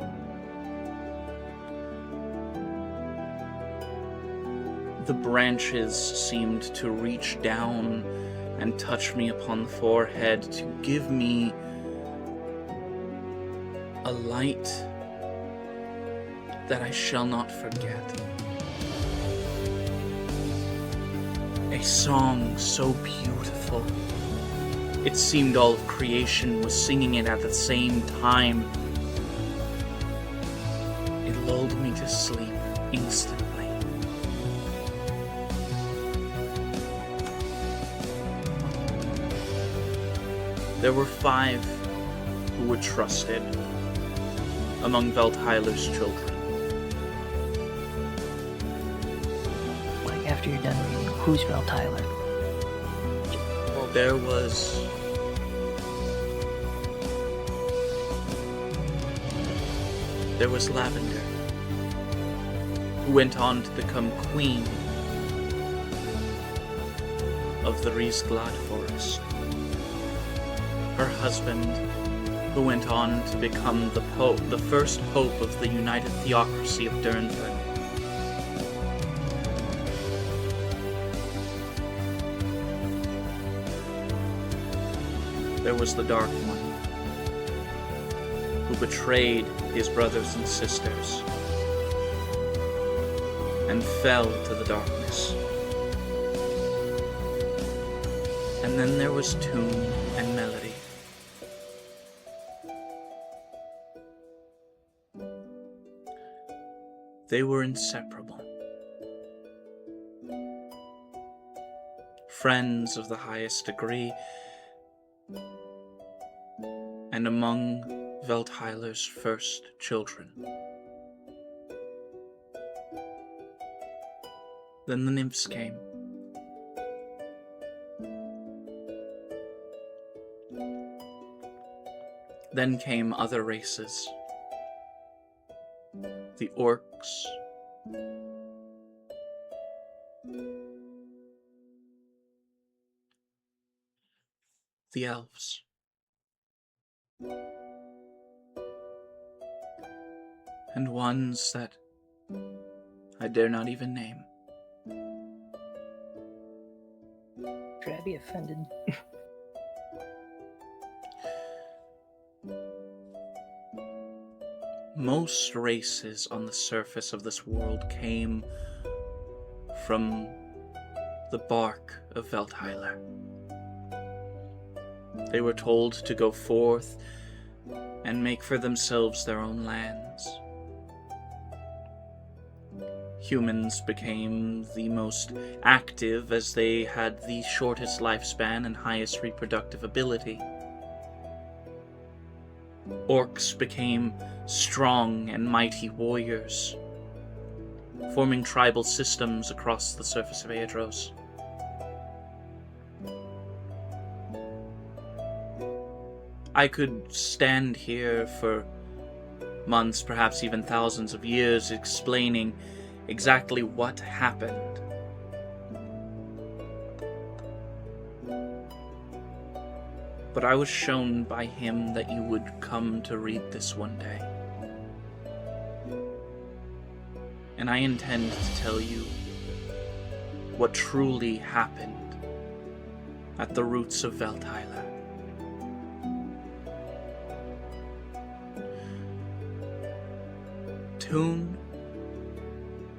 The branches seemed to reach down and touch me upon the forehead to give me a light that I shall not forget. A song so beautiful. It seemed all of creation was singing it at the same time. It lulled me to sleep instantly. There were 5 who were trusted among Veltheiler's children. Like, after you're done reading, who's Veltheiler? There was Lavender, who went on to become queen of the Riesglad forest. Her husband, who went on to become the first pope of the United Theocracy of Durnford. There was the Dark One, who betrayed his brothers and sisters and fell to the darkness. And then there was Tune and Melody. They were inseparable. Friends of the highest degree, and among Veltheiler's first children. Then the nymphs came. Then came other races. The orcs, the elves, and ones that I dare not even name. Should I be offended? Most races on the surface of this world came from the bark of Veltheiler. They were told to go forth and make for themselves their own lands. Humans became the most active as they had the shortest lifespan and highest reproductive ability. orcs became strong and mighty warriors, forming tribal systems across the surface of Aeidros. I could stand here for months, perhaps even thousands of years, explaining exactly what happened. But I was shown by him that you would come to read this one day. And I intend to tell you what truly happened at the roots of Velthyla. Tune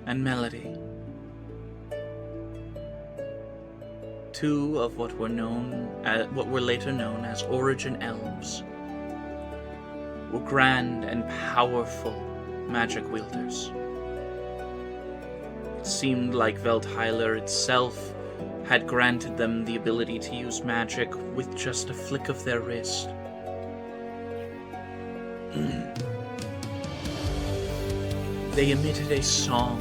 and Melody, two of what were later known as Origin Elves, were grand and powerful magic wielders. It seemed like Velthyla itself had granted them the ability to use magic with just a flick of their wrist. They emitted a song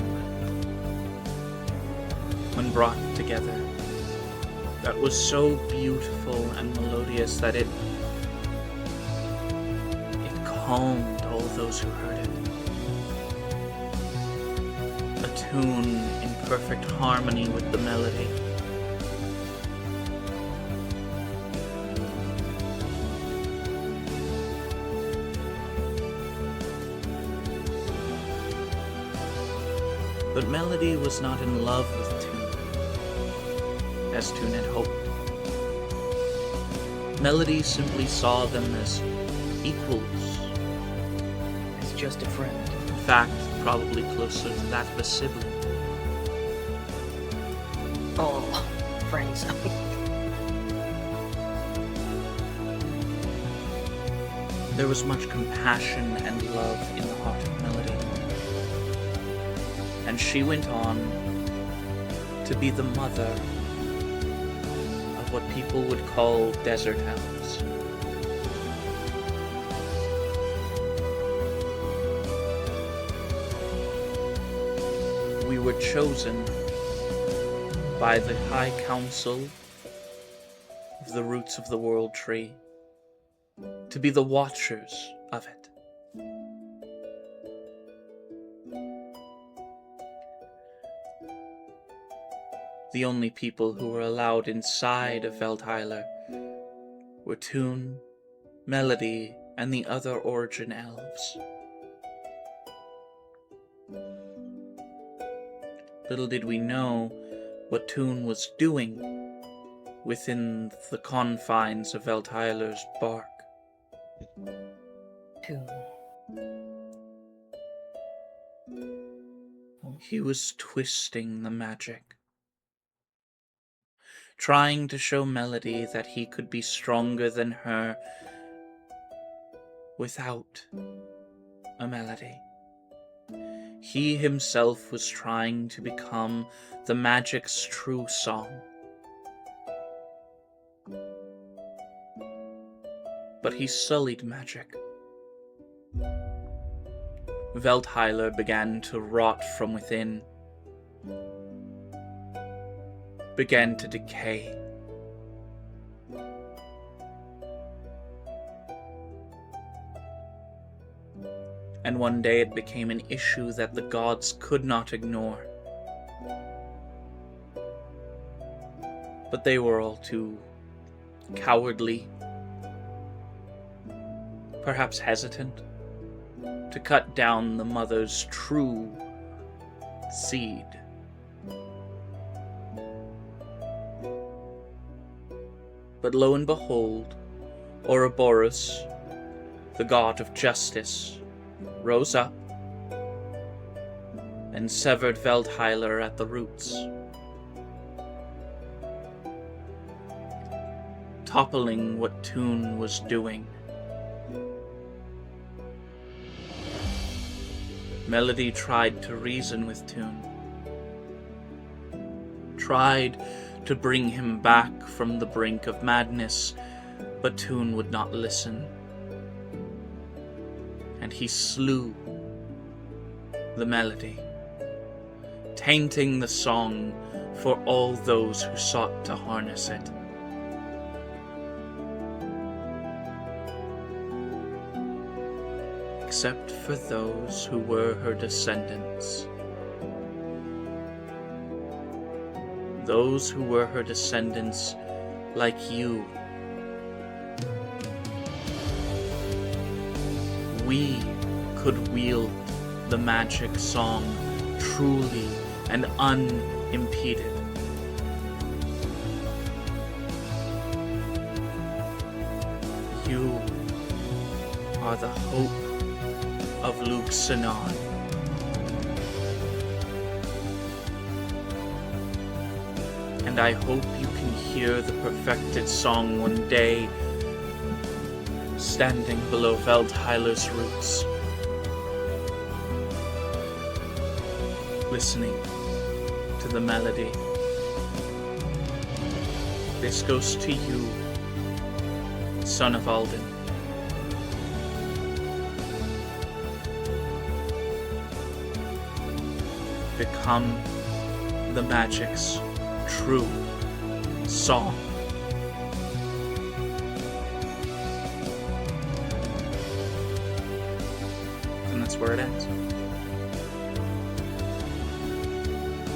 when brought together that was so beautiful and melodious that it calmed all those who heard it. A tune in perfect harmony with the melody. But Melody was not in love with Tune, as Tune had hoped. Melody simply saw them as equals. As just a friend. In fact, probably closer to that of a sibling. Oh, friends. There was much compassion and love in the heart of Melody. And she went on to be the mother of what people would call desert elves. We were chosen by the High Council of the Roots of the World Tree to be the watchers of it. The only people who were allowed inside of Velthyla were Tune, Melody, and the other Origin Elves. Little did we know what Tune was doing within the confines of Velthyla's bark. Tune. He was twisting the magic, trying to show Melody that he could be stronger than her without a melody. He himself was trying to become the magic's true song. But he sullied magic. Velthyla began to rot from within, began to decay. And one day it became an issue that the gods could not ignore. But they were all too cowardly, perhaps hesitant, to cut down the mother's true seed. But lo and behold, Ouroboros, the god of justice, rose up and severed Velthyla at the roots, toppling what Tune was doing. Melody tried to reason with Tune, tried to bring him back from the brink of madness, but Tune would not listen. and he slew the melody, tainting the song for all those who sought to harness it. Except for those who were her descendants. Those who were her descendants, like you. We could wield the magic song truly and unimpeded. You are the hope of Luke Sinan. And I hope you can hear the perfected song one day, standing below Veldheiler's roots, listening to the melody. This goes to you, son of Alden. Become the magic's true song. And that's where it ends.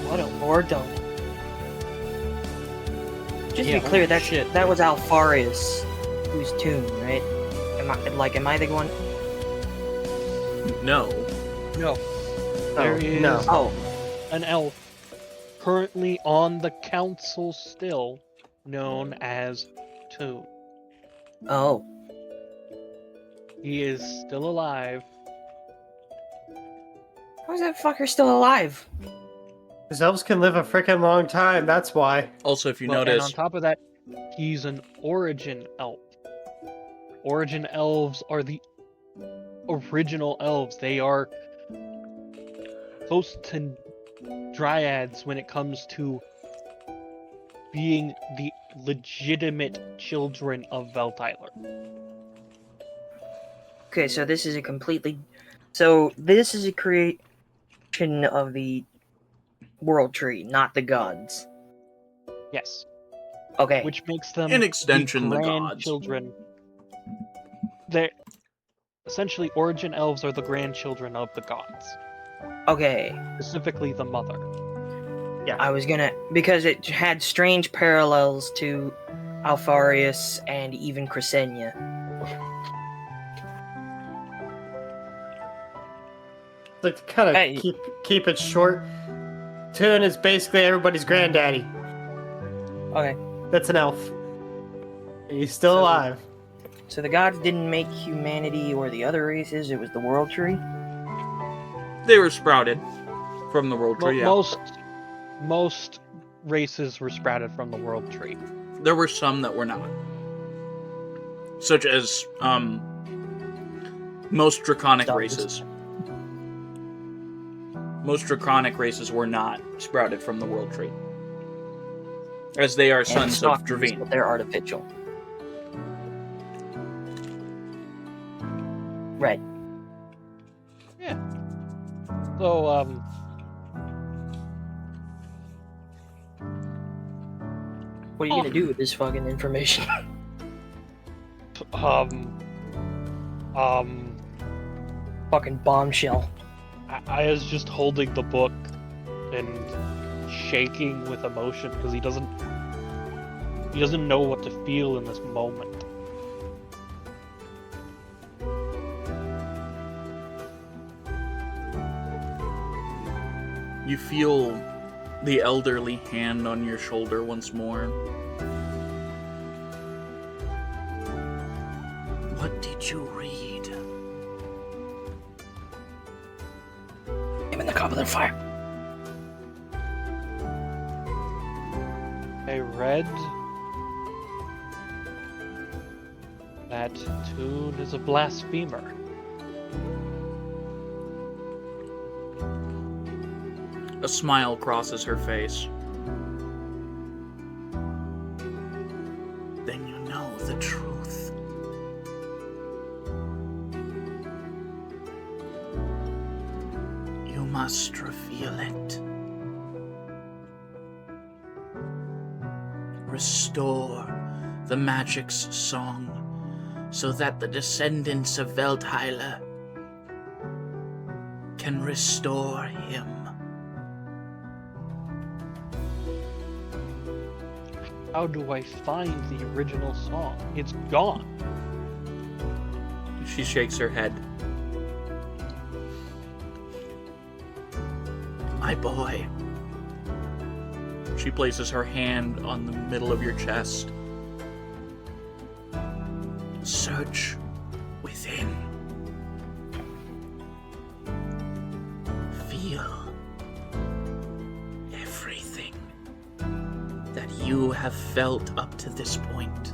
What a boredom. Just Yeah, to be clear, holy shit, that was Alfarius whose tune, right? Am I the one? No. No. There is no. Oh, an elf currently on the council still, known as Toon. oh. He is still alive. How is that fucker still alive? Because elves can live a freaking long time, that's why. Also, if you Well, and on notice, top of that, he's an origin elf. Origin elves are the original elves. They are close to dryads when it comes to being the legitimate children of Veldheiler. Okay, so this is a creation of the world tree, not the gods. Yes, Okay. which makes them in extension, the gods. grandchildren. They're essentially origin elves are the grandchildren of the gods, Okay. specifically the mother. I was gonna, because it had strange parallels to Alfarius and even Cresenia. Like to kind of Hey. keep it short. Toon is basically everybody's granddaddy. Okay. That's an elf. He's still So- alive. So the gods didn't make humanity or the other races, it was the world tree? They were sprouted from the world Mo- tree. Yeah. most races were sprouted from the world tree. There were some that were not, such as most draconic Dogs. races. Most draconic races were not sprouted from the world tree, as they are And sons of Stalkers, Dravine. but they're artificial. Right. So, What are you gonna do with this fucking information? Fucking bombshell. I is just holding the book and shaking with emotion because he doesn't know what to feel in this moment. You feel the elderly hand on your shoulder once more. What did you read? I'm in the goblin fire. I read that Toon is a blasphemer. A smile crosses her face. Then you know the truth. must reveal it. Restore the magic's song, so that the descendants of Veldheiler can restore him. How do I find the original song? It's gone. She shakes her head. My boy. She places her hand on the middle of your chest. Search within. Feel everything that you have felt up to this point.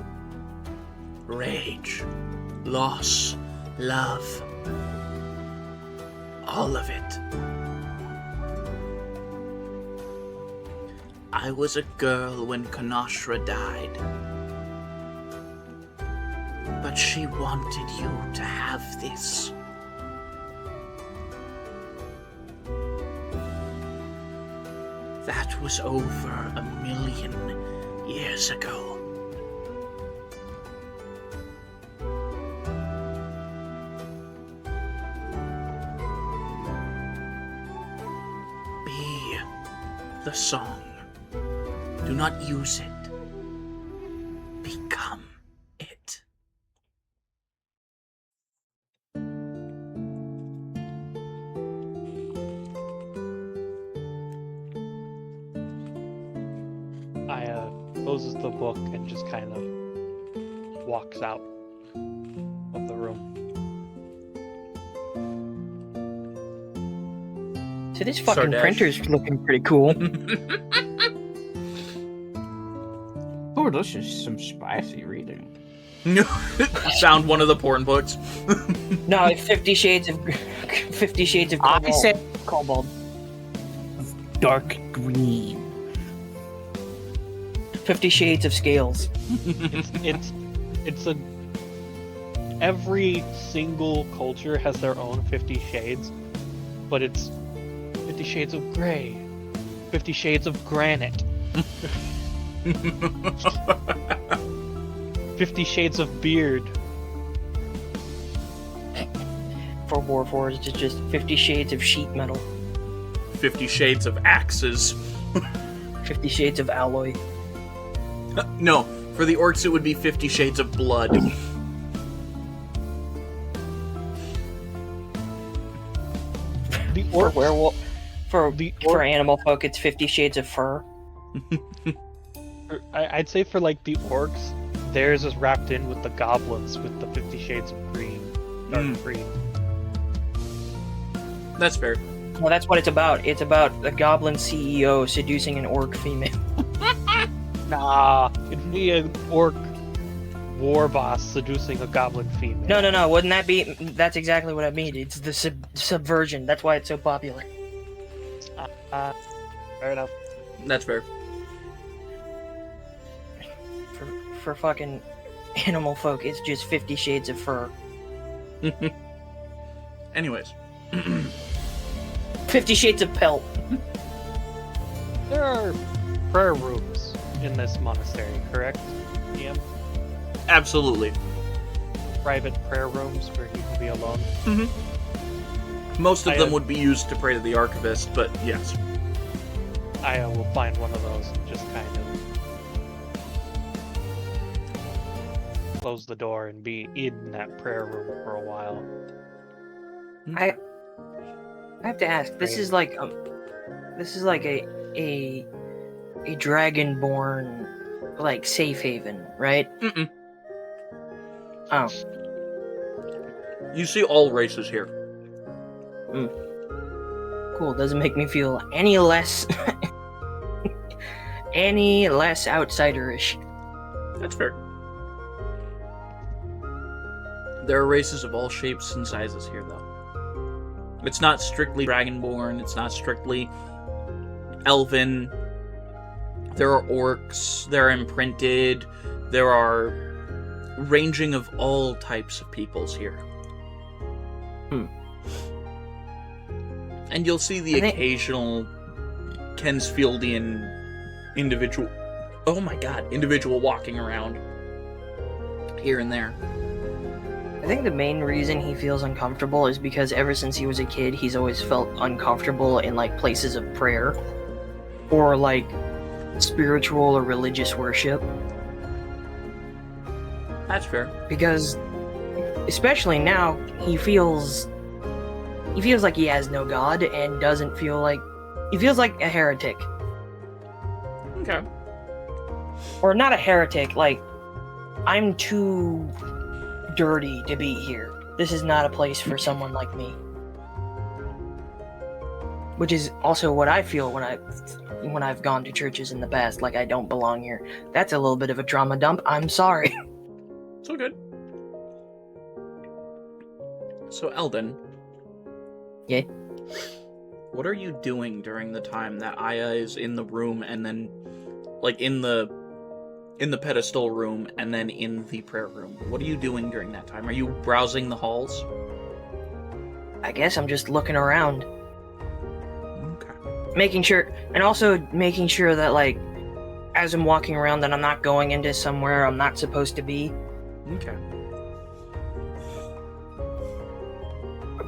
Rage, loss, love. All of it. I was a girl when Kanashra died. But she wanted you to have this. That was over 1,000,000 years ago. Be the song. Do not use it. Become it. Aya closes the book and just kind of walks out of the room. So this fucking Sardash. printer's looking pretty cool. Oh, this is some spicy reading. Found one of the porn books. No, it's 50 Shades of I Cobalt. said Cobalt. dark green. 50 Shades of Scales. It's a every single culture has their own 50 shades, but it's 50 shades of gray, 50 shades of granite, 50 shades of beard. For Warforged, it's just 50 Shades of Sheet Metal. 50 Shades of Axes. 50 Shades of Alloy. No, for the orcs it would be 50 Shades of Blood. The For orcs, werewolf. For the for animal folk, it's 50 Shades of Fur. I'd say for like the orcs, theirs is wrapped in with the goblins with the 50 shades of green, dark green. That's fair. Well, that's what it's about. It's about the goblin CEO seducing an orc female. Nah, it'd be an orc war boss seducing a goblin female. No. Wouldn't that be? That's exactly what I mean. It's the subversion. That's why it's so popular. Fair enough. That's fair. For fucking animal folk, it's just 50 Shades of Fur. Anyways. 50 Shades of Pelt. There are prayer rooms in this monastery, correct, Ian? Absolutely. Private prayer rooms where you can be alone. Most of I them have- would be used to pray to the archivist, but yes. I will find one of those and just kind of close the door and be in that prayer room for a while. I have to ask. This is like a dragonborn like safe haven, right? Mm-mm. Oh, You see all races here. cool. Doesn't make me feel any less outsiderish. That's fair. There are races of all shapes and sizes here, though. It's not strictly dragonborn, it's not strictly elven. There are orcs, there are imprinted, there are ranging of all types of peoples here. And you'll see the occasional Kensfieldian individual. Oh my god, individual walking around here and there. I think the main reason he feels uncomfortable is because ever since he was a kid, he's always felt uncomfortable in like places of prayer or like spiritual or religious worship. That's fair. Because especially now, he feels like he has no god and doesn't feel like he feels like a heretic. Okay. Or not a heretic, like I'm too dirty to be here. This is not a place for someone like me. Which is also what I feel when I've gone to churches in the past, like I don't belong here. That's a little bit of a trauma dump. I'm sorry. So good. So Eldon. Yeah. What are you doing during the time that Aya is in the room and then like in the pedestal room and then in the prayer room? What are you doing during that time? Are you browsing the halls? I guess I'm just looking around. Okay. Making sure that like as I'm walking around that I'm not going into somewhere I'm not supposed to be. Okay.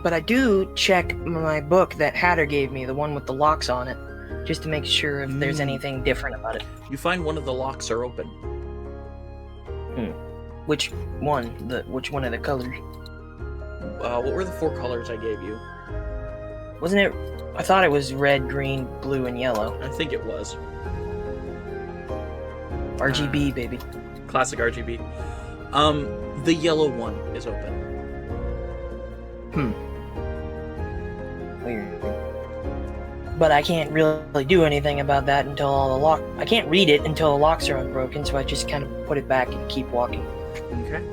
But I do check my book that Hatter gave me, the one with the locks on it, just to make sure if there's anything different about it. You find one of the locks are open. Which one? Which one of the colors? What were the 4 colors I gave you? Wasn't it? I thought it was red, green, blue, and yellow. I think it was. RGB, baby. Classic RGB. The yellow one is open. Weird. But I can't really do anything about that until I can't read it until the locks are unbroken, so I just kind of put it back and keep walking. Okay.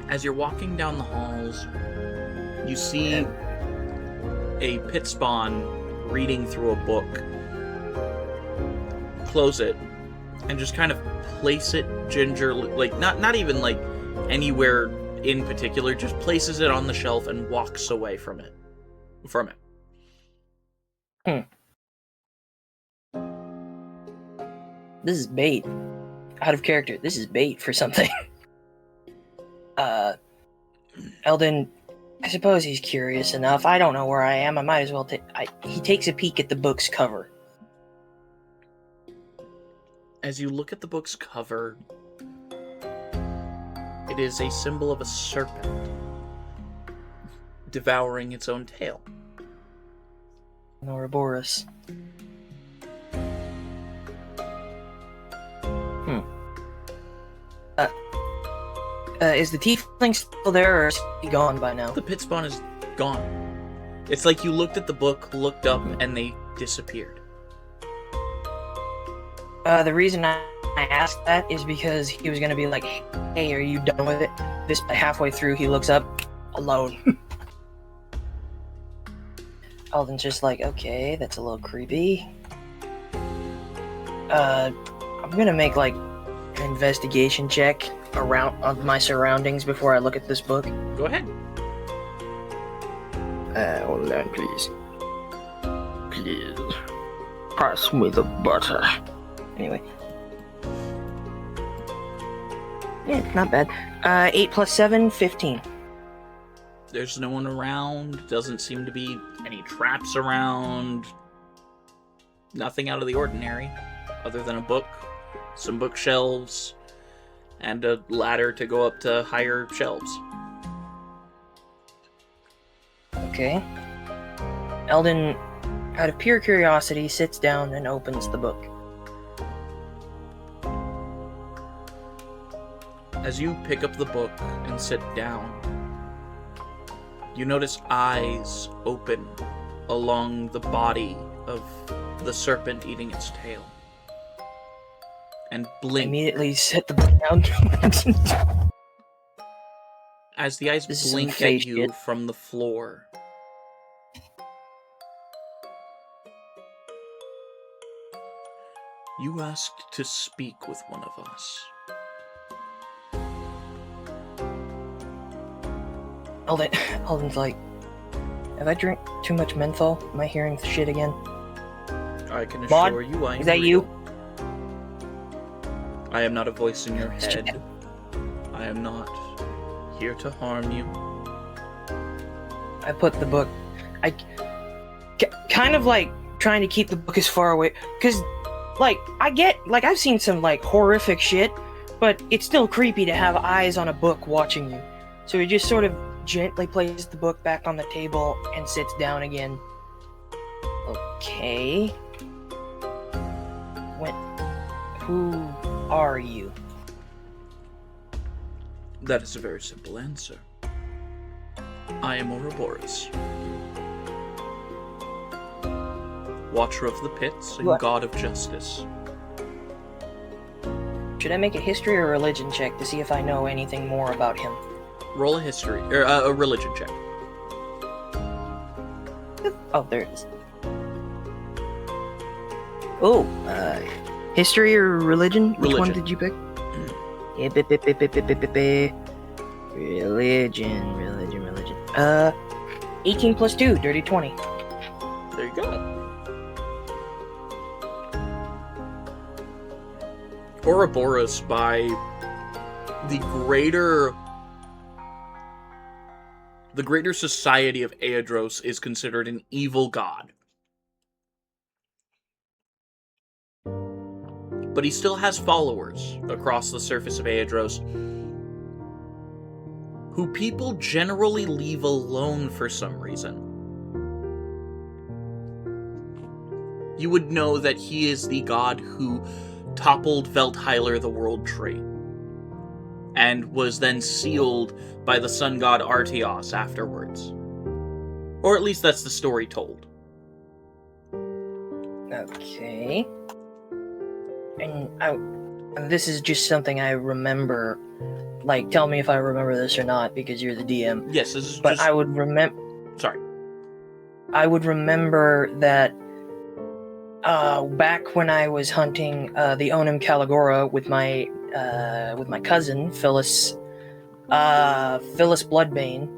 As you're walking down the halls, you see a pit spawn reading through a book. Close it and just kind of place it gingerly, like not even like anywhere in particular, just places it on the shelf and walks away from it. This is bait. Out of character. This is bait for something. Eldon, I suppose he's curious enough. I don't know where I am. I might as well he takes a peek at the book's cover. As you look at the book's cover, it is a symbol of a serpent devouring its own tail. Ouroboros. Is the tiefling still there, or is he gone by now? The pit spawn is gone. It's like you looked at the book, looked up, and they disappeared. The reason I asked that is because he was gonna be like, "Hey, are you done with it?" This halfway through, he looks up, alone. Alden's just like, "Okay, that's a little creepy." I'm gonna make like an investigation check around on my surroundings before I look at this book. Go ahead. Hold on, please. Please. Pass me the butter. Anyway. Yeah, not bad. 8 plus 7, 15. There's no one around. Doesn't seem to be any traps around. Nothing out of the ordinary, other than a book, some bookshelves, and a ladder to go up to higher shelves. Okay. Eldon, out of pure curiosity, sits down and opens the book. As you pick up the book and sit down, you notice eyes open along the body of the serpent eating its tail. And blink. Immediately set the book down. As the eyes This is blink some fake at you shit. from the floor. You asked to speak with one of us. Eldon's like, Have I drank too much menthol? Am I hearing shit again? I can Maud, assure you I am Is that real. you? I am not a voice in your Shit. head. I am not here to harm you. I put the book. I kind of like trying to keep the book as far away, because like I've seen some like horrific shit, but it's still creepy to have eyes on a book watching you. So he just sort of gently places the book back on the table and sits down again. Okay. Who are you? That is a very simple answer. I am Ouroboros, Watcher of the Pits and What? God of Justice. Should I make a history or religion check to see if I know anything more about him? Roll a history, or a religion check. Oh, there it is. Oh, history or religion? Which one Religion. did you pick? Religion. 18 plus 2, dirty 20. There you go. Ouroboros, by the greater society of Aeidros, is considered an evil god. But he still has followers across the surface of Aeidros who people generally leave alone for some reason. You would know that he is the god who toppled Veltheiler the World Tree, and was then sealed by the sun god Artios afterwards. Or at least that's the story told. Okay. And this is just something I remember. Like, tell me if I remember this or not, because you're the DM. Yes, this is But just... I would remember. Sorry. I would remember that back when I was hunting the Onum Caligora with my cousin Phyllis Bloodbane.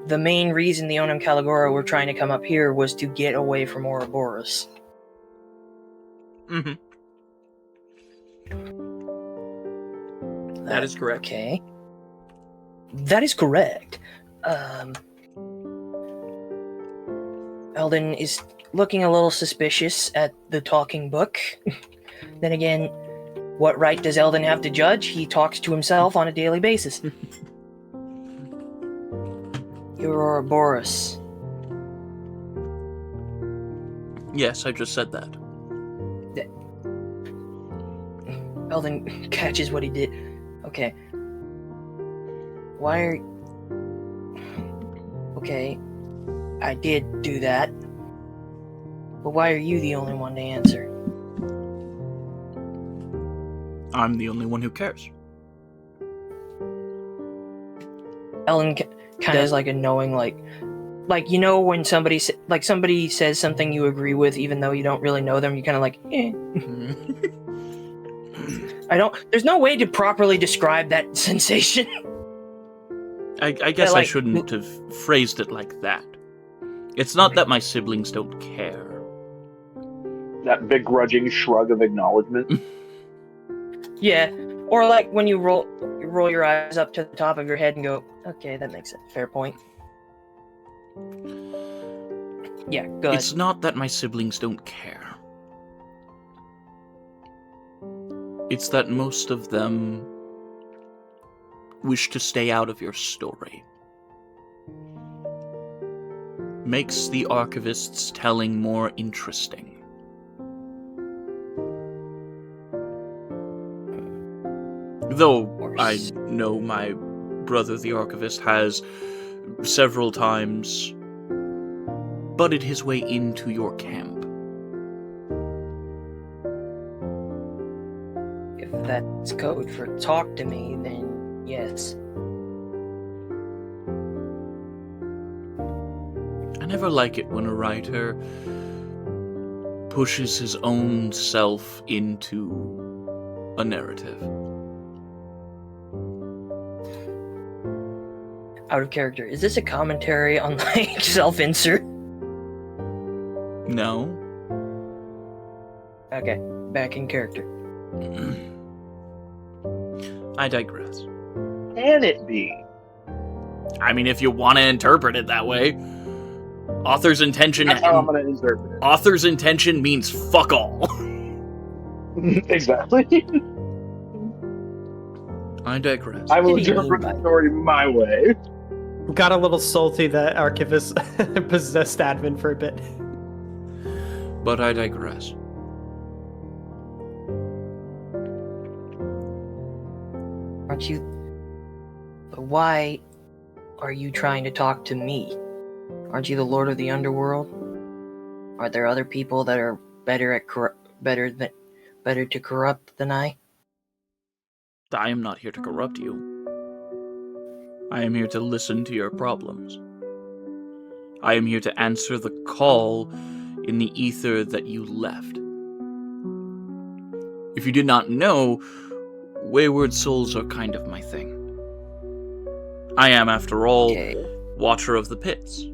The main reason the Onum Caligora were trying to come up here was to get away from Ouroboros. Mm-hmm. That is correct. Okay. That is correct. Eldon is looking a little suspicious at the talking book. Then again, what right does Eldon have to judge? He talks to himself on a daily basis. You're Ouroboros. Yes, I just said that. Eldon catches what he did. Okay. Why are... Okay. I did do that. But why are you the only one to answer? I'm the only one who cares. Ellen kind of does like a knowing, like you know when somebody says something you agree with, even though you don't really know them, you kind of like, eh. There's no way to properly describe that sensation. I guess like, I shouldn't have phrased it like that. It's not that my siblings don't care. That begrudging shrug of acknowledgement. Yeah, or like when you roll your eyes up to the top of your head and go, okay, that makes sense. Fair point. Yeah, go ahead. It's not that my siblings don't care. It's that most of them wish to stay out of your story. Makes the archivist's telling more interesting. Though I know my brother, the archivist, has several times butted his way into your camp. If that's code for talk to me, then yes. I never like it when a writer pushes his own self into a narrative. out of character. Is this a commentary on like self-insert? No. Okay, back in character. I digress. Can it be? I mean, if you want to interpret it that way. Author's intention. That's how I'm gonna interpret it. Author's intention means fuck all. Exactly. I digress. I will What do you interpret mean the by- story my way. Got a little salty that Archivist possessed admin for a bit. But I digress. Aren't you? But why are you trying to talk to me? Aren't you the Lord of the Underworld? Are there other people that are better to corrupt than I? I am not here to corrupt you. I am here to listen to your problems. I am here to answer the call in the ether that you left. If you did not know, wayward souls are kind of my thing. I am, after all, Okay. Watcher of the Pits.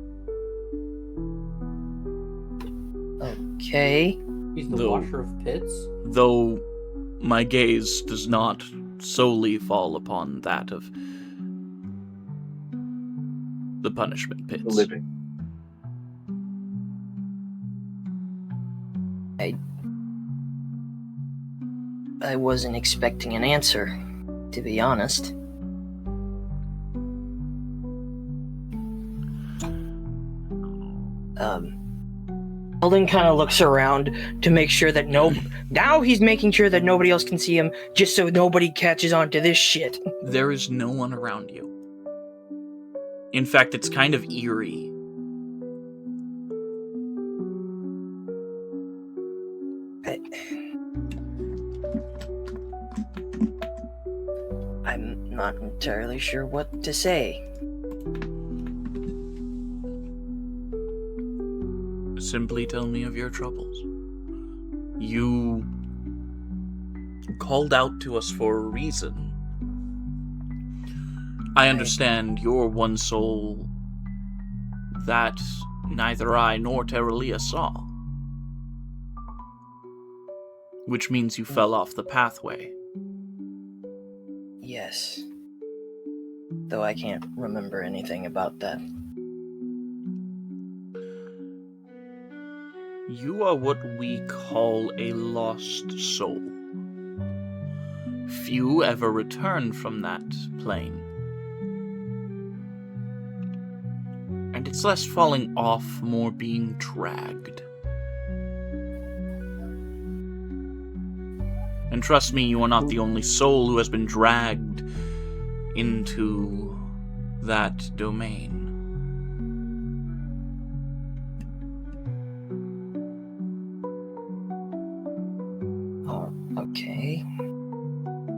Okay. He's the Though- washer of pits. Though my gaze does not solely fall upon that of the punishment pits. The living. I wasn't expecting an answer, to be honest. Eldon kind of looks around to make sure that now he's making sure that nobody else can see him, just so nobody catches on to this shit. There is no one around you. In fact, it's kind of eerie. I'm not entirely sure what to say. Simply tell me of your troubles. You called out to us for a reason. I understand you're one soul that neither I nor Terralia saw. Which means you fell off the pathway. Yes. Though I can't remember anything about that. You are what we call a lost soul. Few ever return from that plane. And it's less falling off, more being dragged. And trust me, you are not the only soul who has been dragged into that domain. Oh, okay.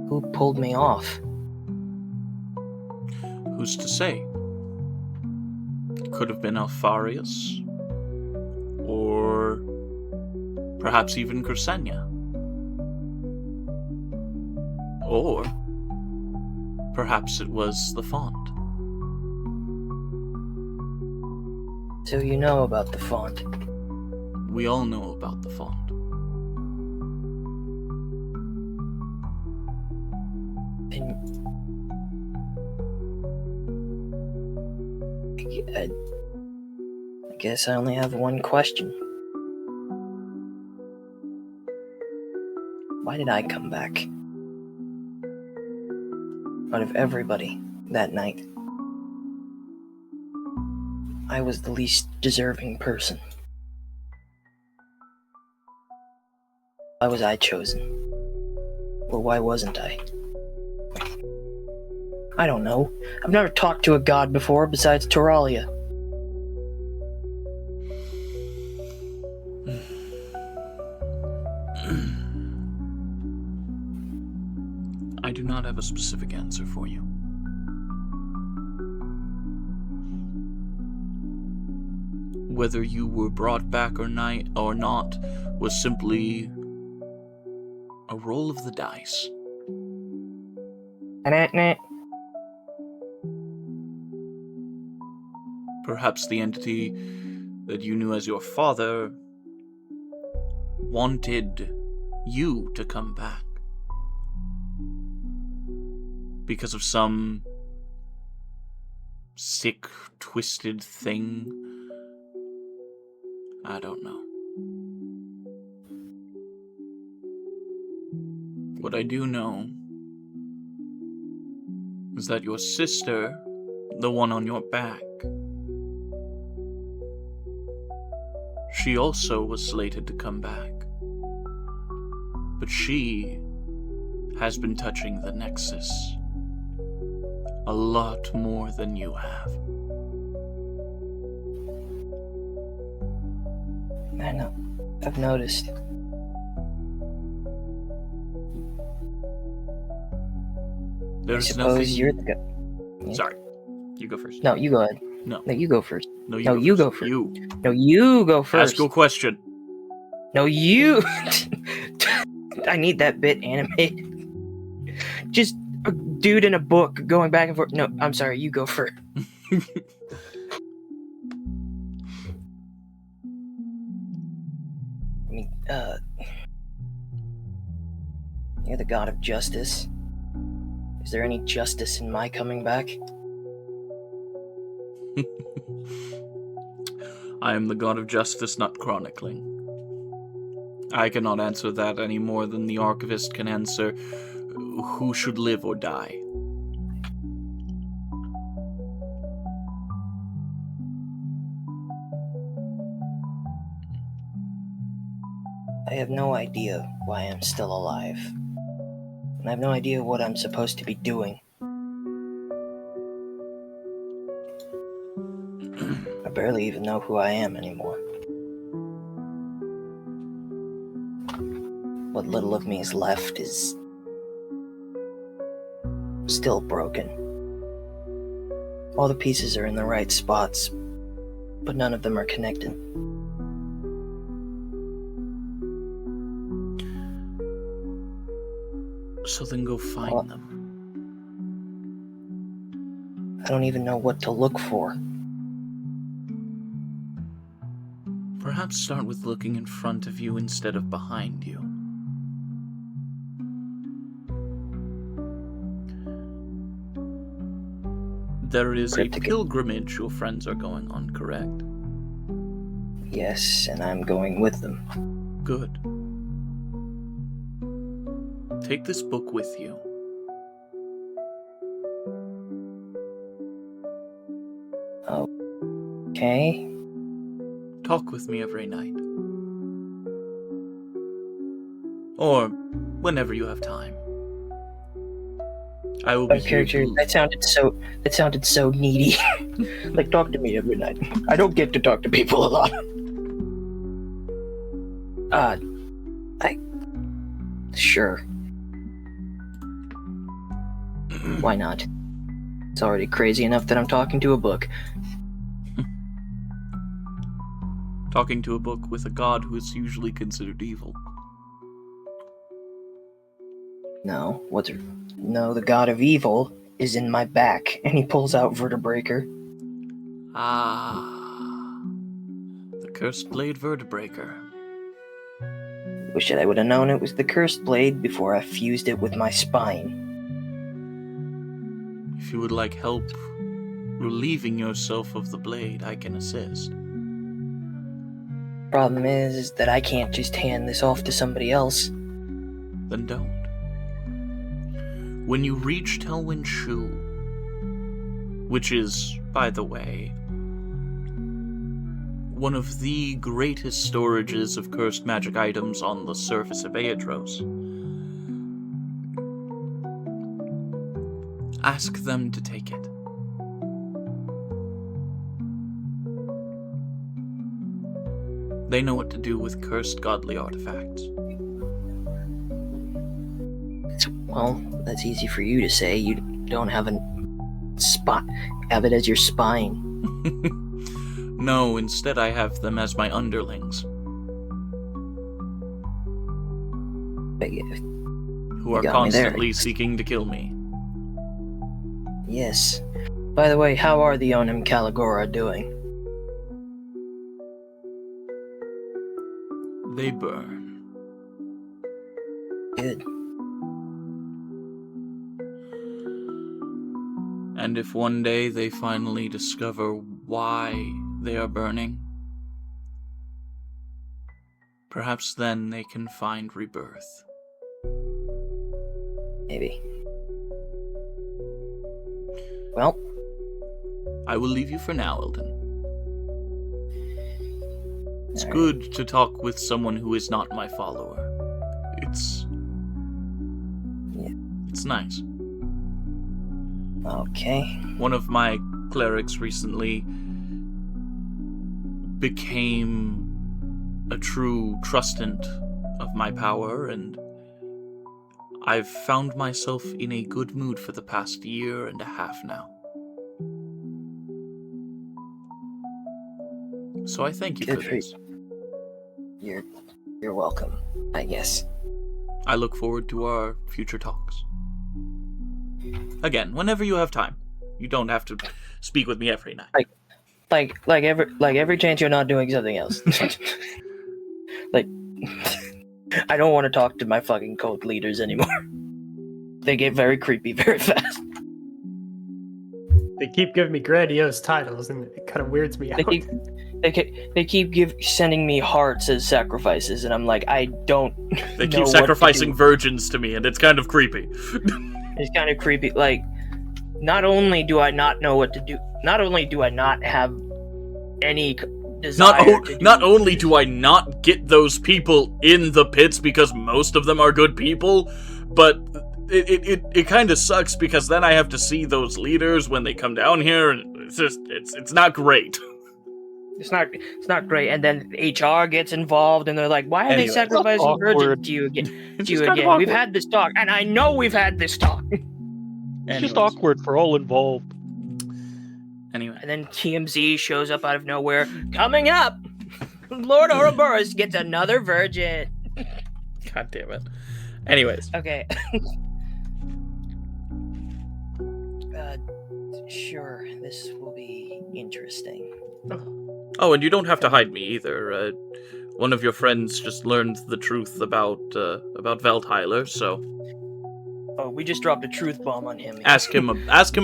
Who pulled me off? Who's to say? Could have been Alfarius. Or perhaps even Corsenia. Or perhaps it was the font. So you know about the font. We all know about the font. And I guess I only have one question. Why did I come back? Out of everybody that night, I was the least deserving person. Why was I chosen? Or why wasn't I? I don't know. I've never talked to a god before besides Terralia. I do not have a specific answer for you. Whether you were brought back or not was simply a roll of the dice. Perhaps the entity that you knew as your father wanted you to come back. Because of some sick, twisted thing. I don't know. What I do know is that your sister, the one on your back, she also was slated to come back. But she has been touching the Nexus a lot more than you have. I know. I've noticed. I There's suppose nothing... you're the guy. Sorry. You go first. No, you go ahead. No. No, you go first. No, No, you go first. You. No, you go first. Ask your question. No, you. I need that bit animated. Just a dude in a book going back and forth. No, I'm sorry. You go first. I mean, you're the god of justice. Is there any justice in my coming back? I am the god of justice, not chronicling. I cannot answer that any more than the archivist can answer who should live or die. I have no idea why I'm still alive. And I have no idea what I'm supposed to be doing. I barely even know who I am anymore. What little of me is left is still broken. All the pieces are in the right spots, but none of them are connected. So then go find them. I don't even know what to look for. Perhaps start with looking in front of you instead of behind you. There is a pilgrimage your friends are going on, correct? Yes, and I'm going with them. Good. Take this book with you. Okay. Talk with me every night. Or whenever you have time. I will be here Character, to... that sounded so needy. Like, talk to me every night. I don't get to talk to people a lot. Sure. Why not? It's already crazy enough that I'm talking to a book. Talking to a book with a god who is usually considered evil. No, No, the god of evil is in my back, and he pulls out Vertebreaker. Ah. The Cursed Blade Vertebreaker. Wish that I would have known it was the cursed blade before I fused it with my spine. If you would like help relieving yourself of the blade, I can assist. Problem is that I can't just hand this off to somebody else. Then don't. When you reach Telwyn Shu, which is, by the way, one of the greatest storages of cursed magic items on the surface of Aeidros, ask them to take it. They know what to do with cursed godly artifacts. Well, that's easy for you to say. You don't have have it as your spine. No, instead I have them as my underlings. Who are constantly seeking to kill me. Yes. By the way, how are the Onim Caligora doing? they burn. Good. And if one day they finally discover why they are burning, perhaps then they can find rebirth. Maybe. Well, I will leave you for now, Eldon. It's all right. good to talk with someone who is not my follower. It's nice. Okay. One of my clerics recently became a true trustant of my power, and I've found myself in a good mood for the past 1.5 years now. So I thank you Good for for this. You're welcome, I guess. I look forward to our future talks. Again, whenever you have time. You don't have to speak with me every night. Like every chance you're not doing something else. Like, I don't want to talk to my fucking cult leaders anymore. They get very creepy very fast. They keep giving me grandiose titles, and it kind of weirds me out. They keep sending me hearts as sacrifices, and I'm like, I don't. They know keep what sacrificing to do. virgins to me, and it's kind of creepy. It's kind of creepy. Like, not only do I not know what to do, not only do I not have any desire to do Not only do I not get those people in the pits because most of them are good people, but it kind of sucks because then I have to see those leaders when they come down here, and it's not great. It's not great. And then HR gets involved, and they're like, "Why are Anyways. they sacrificing Awkward. virgins to you again? It's To you just kind of again? We've awkward. had this talk, and I know we've had this talk." It's just Anyways. awkward for all involved. Anyway, And then TMZ shows up out of nowhere. Coming up, Lord Ouroboros gets another virgin. god damn it. Anyways, Okay. Sure, this will be interesting. oh, and you don't have to hide me either. One of your friends just learned the truth about Veltheiler, so Oh, we just dropped a truth bomb on him. ask him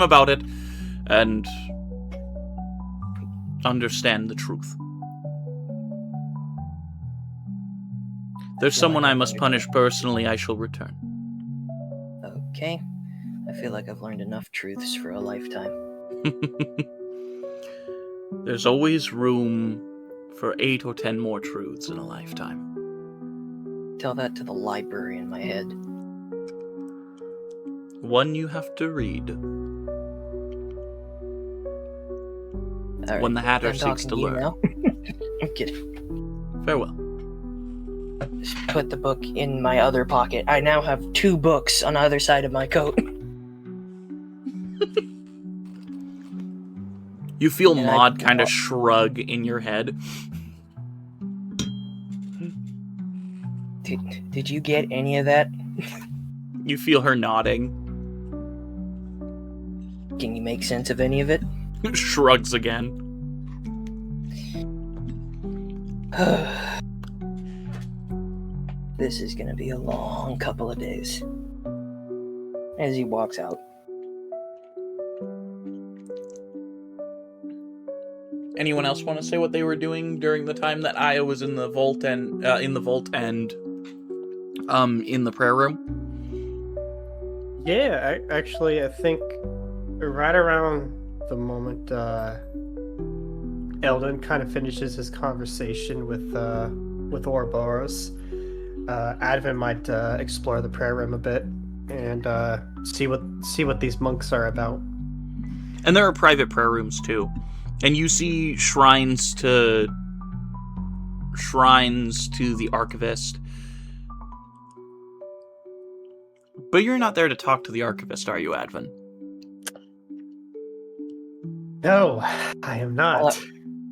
about it, and understand the truth. There's someone I must punish personally. I shall return. Okay. I feel like I've learned enough truths for a lifetime. There's always room for 8 or 10 more truths in a lifetime. Tell that to the library in my head. One you have to read. All When the Hatter I'm seeks talking to you learn. now. I'm kidding. Farewell. Just put the book in my other pocket. I now have 2 books on either side of my coat. You feel And I- Maud kind of shrug in your head. Did you get any of that? You feel her nodding. Can you make sense of any of it? Shrugs again. This is gonna be a long couple of days. As he walks out. Anyone else want to say what they were doing during the time that Aya was in the vault and in the prayer room? Yeah, I think right around the moment Eldon kind of finishes his conversation with Ouroboros, Advent might explore the prayer room a bit and see what these monks are about. And there are private prayer rooms too. And you see shrines to the archivist. But you're not there to talk to the archivist, are you, Advin? No, I am not.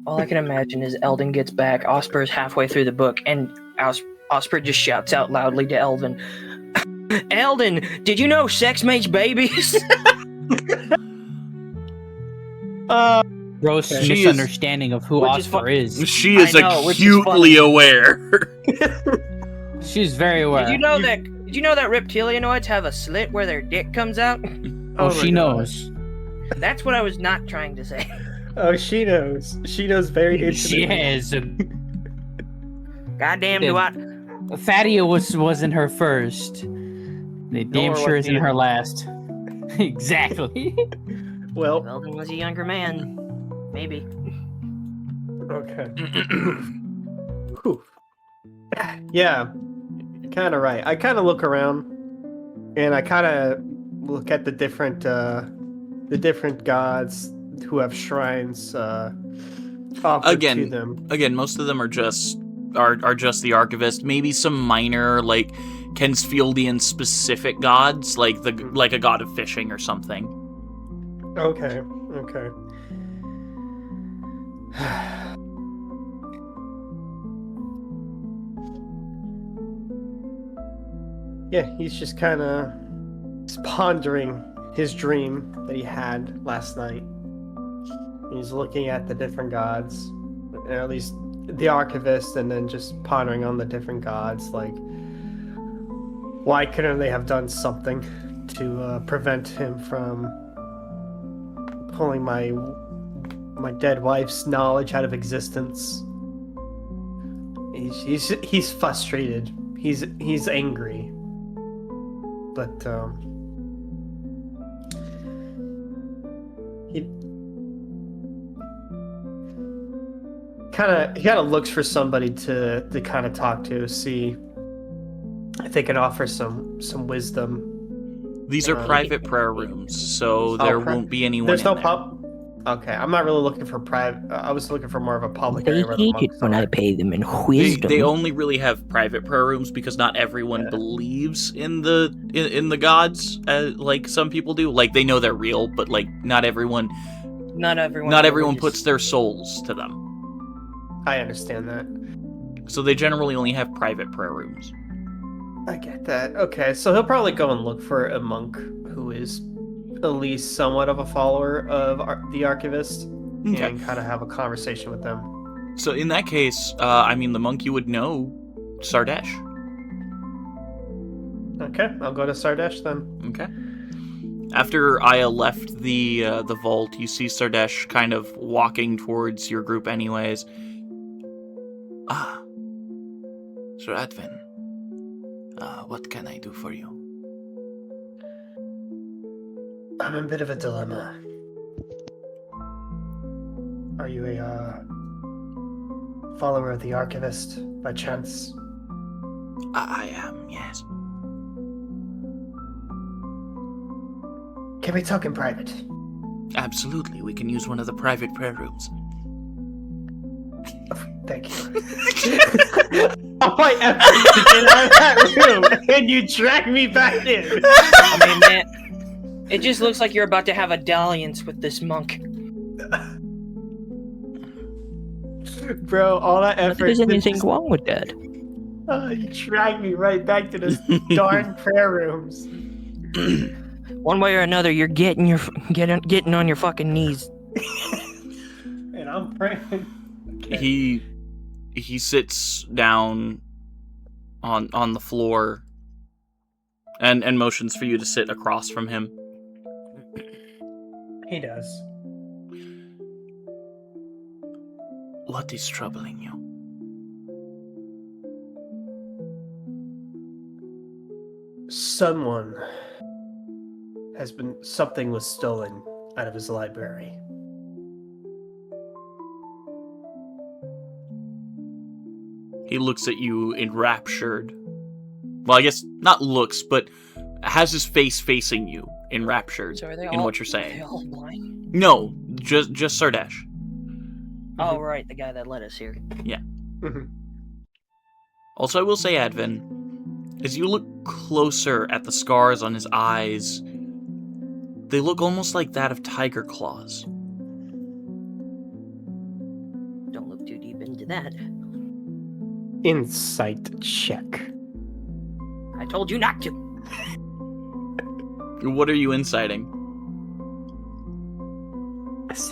All I can imagine is Eldon gets back, Osper's halfway through the book, and Osper just shouts out loudly to Eldon, Eldon, did you know sex makes babies? gross Okay. She is- misunderstanding of who Which is Oscar is. She is I know, which is acutely funny. aware. She's very aware. Did you know that reptilianoids have a slit where their dick comes out? Oh, my she God. knows. That's what I was not trying to say. Oh, she knows. She knows very She intimately. has. Goddamn, do I? Thadia wasn't her first. They damn Nor sure was isn't he. her last. Exactly. Well, Weldon was a younger man. Maybe. okay. Whew. Yeah, kind of right. I kind of look around, and I kind of look at the different gods who have shrines offered to them. Again, most of them are just the archivist. Maybe some minor like Kensfieldian specific gods, like a god of fishing or something. Okay. Yeah, he's just kind of pondering his dream that he had last night. He's looking at the different gods, or at least the archivist, and then just pondering on the different gods. Like, why couldn't they have done something to prevent him from pulling my dead wife's knowledge out of existence? He's frustrated. He's angry. But he kind of looks for somebody to kind of talk to, see if they can offer some wisdom. These are private prayer rooms, so there won't be anyone. There's in no there. pub. Okay, I'm not really looking for private. I was looking for more of a public They area where the hate it monks when are. I pay them in wisdom. They only really have private prayer rooms because not everyone believes in the gods, like some people do. Like they know they're real, but like not everyone puts their souls to them. I understand that. So they generally only have private prayer rooms. I get that. Okay, so he'll probably go and look for a monk who is at least somewhat of a follower of the archivist, Okay. and kind of have a conversation with them. So in that case, I mean, the monk you would know, Sardesh. Okay, I'll go to Sardesh then. Okay. After Aya left the vault, you see Sardesh kind of walking towards your group anyways. Ah, Sir Advin, what can I do for you? I'm in a bit of a dilemma. Are you a follower of the archivist by chance? I am, yes. Can we talk in private? Absolutely, we can use one of the private prayer rooms. Thank you. All my efforts to get out of that room, and you drag me back in. I mean, man, it just looks like you're about to have a dalliance with this monk. Bro, all that If effort. there's to anything just- wrong with that. You dragged me right back to those darn prayer rooms. One way or another, you're getting on your fucking knees. And I'm praying. He sits down on the floor and motions for you to sit across from him. He does. What is troubling you? Something was stolen out of his library. He looks at you enraptured. Well, I guess not looks, but has his face facing you, enraptured So are they in all, what you're Are they saying. all blind? No, just Sardesh. Oh, right, the guy that led us here. Mhm. Also, I will say, Advin, as you look closer at the scars on his eyes, they look almost like that of tiger claws. Don't look too deep into that. Insight check. I told you not to. What are you inciting?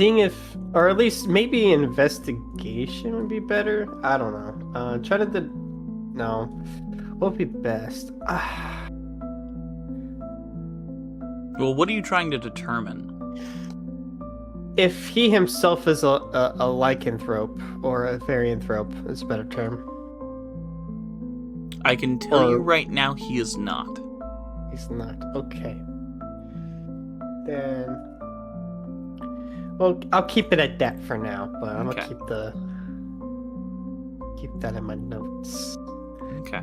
seeing if, or at least maybe investigation would be better. I don't know. Try to no. What would be best? Well, what are you trying to determine? If he himself is a lycanthrope or a therianthrope is a better term. I can tell you right now he is not. He's not. Okay. Then, well, I'll keep it at that for now, but I'm Okay. gonna keep that in my notes. Okay.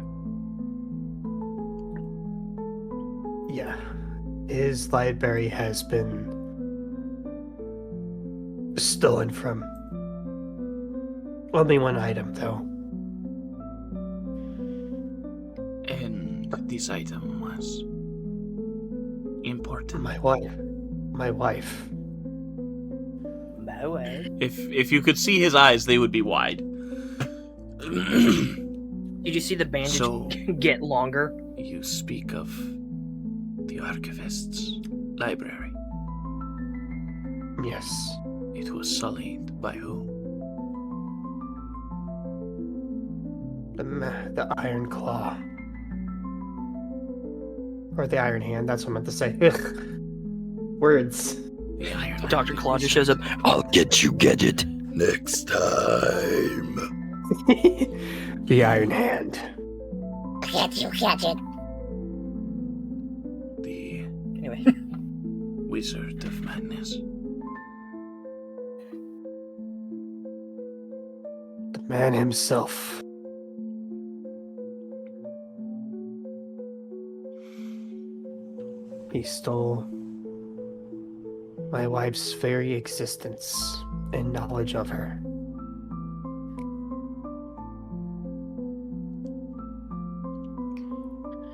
Yeah. His library has been stolen from only one item, though. And this item was important. My wife. My way. If you could see his eyes, they would be wide. Did you see the bandage So- get longer? You speak of the archivist's library. Yes. It was sullied by who? The Iron Claw. Or the Iron Hand, that's what I meant to say. Words. The Iron Dr. Hand Claw just is- shows up. I'll get you, Gadget, next time. The Iron Hand. The Anyway. Wizard of Madness. The man himself. He stole my wife's very existence and knowledge of her.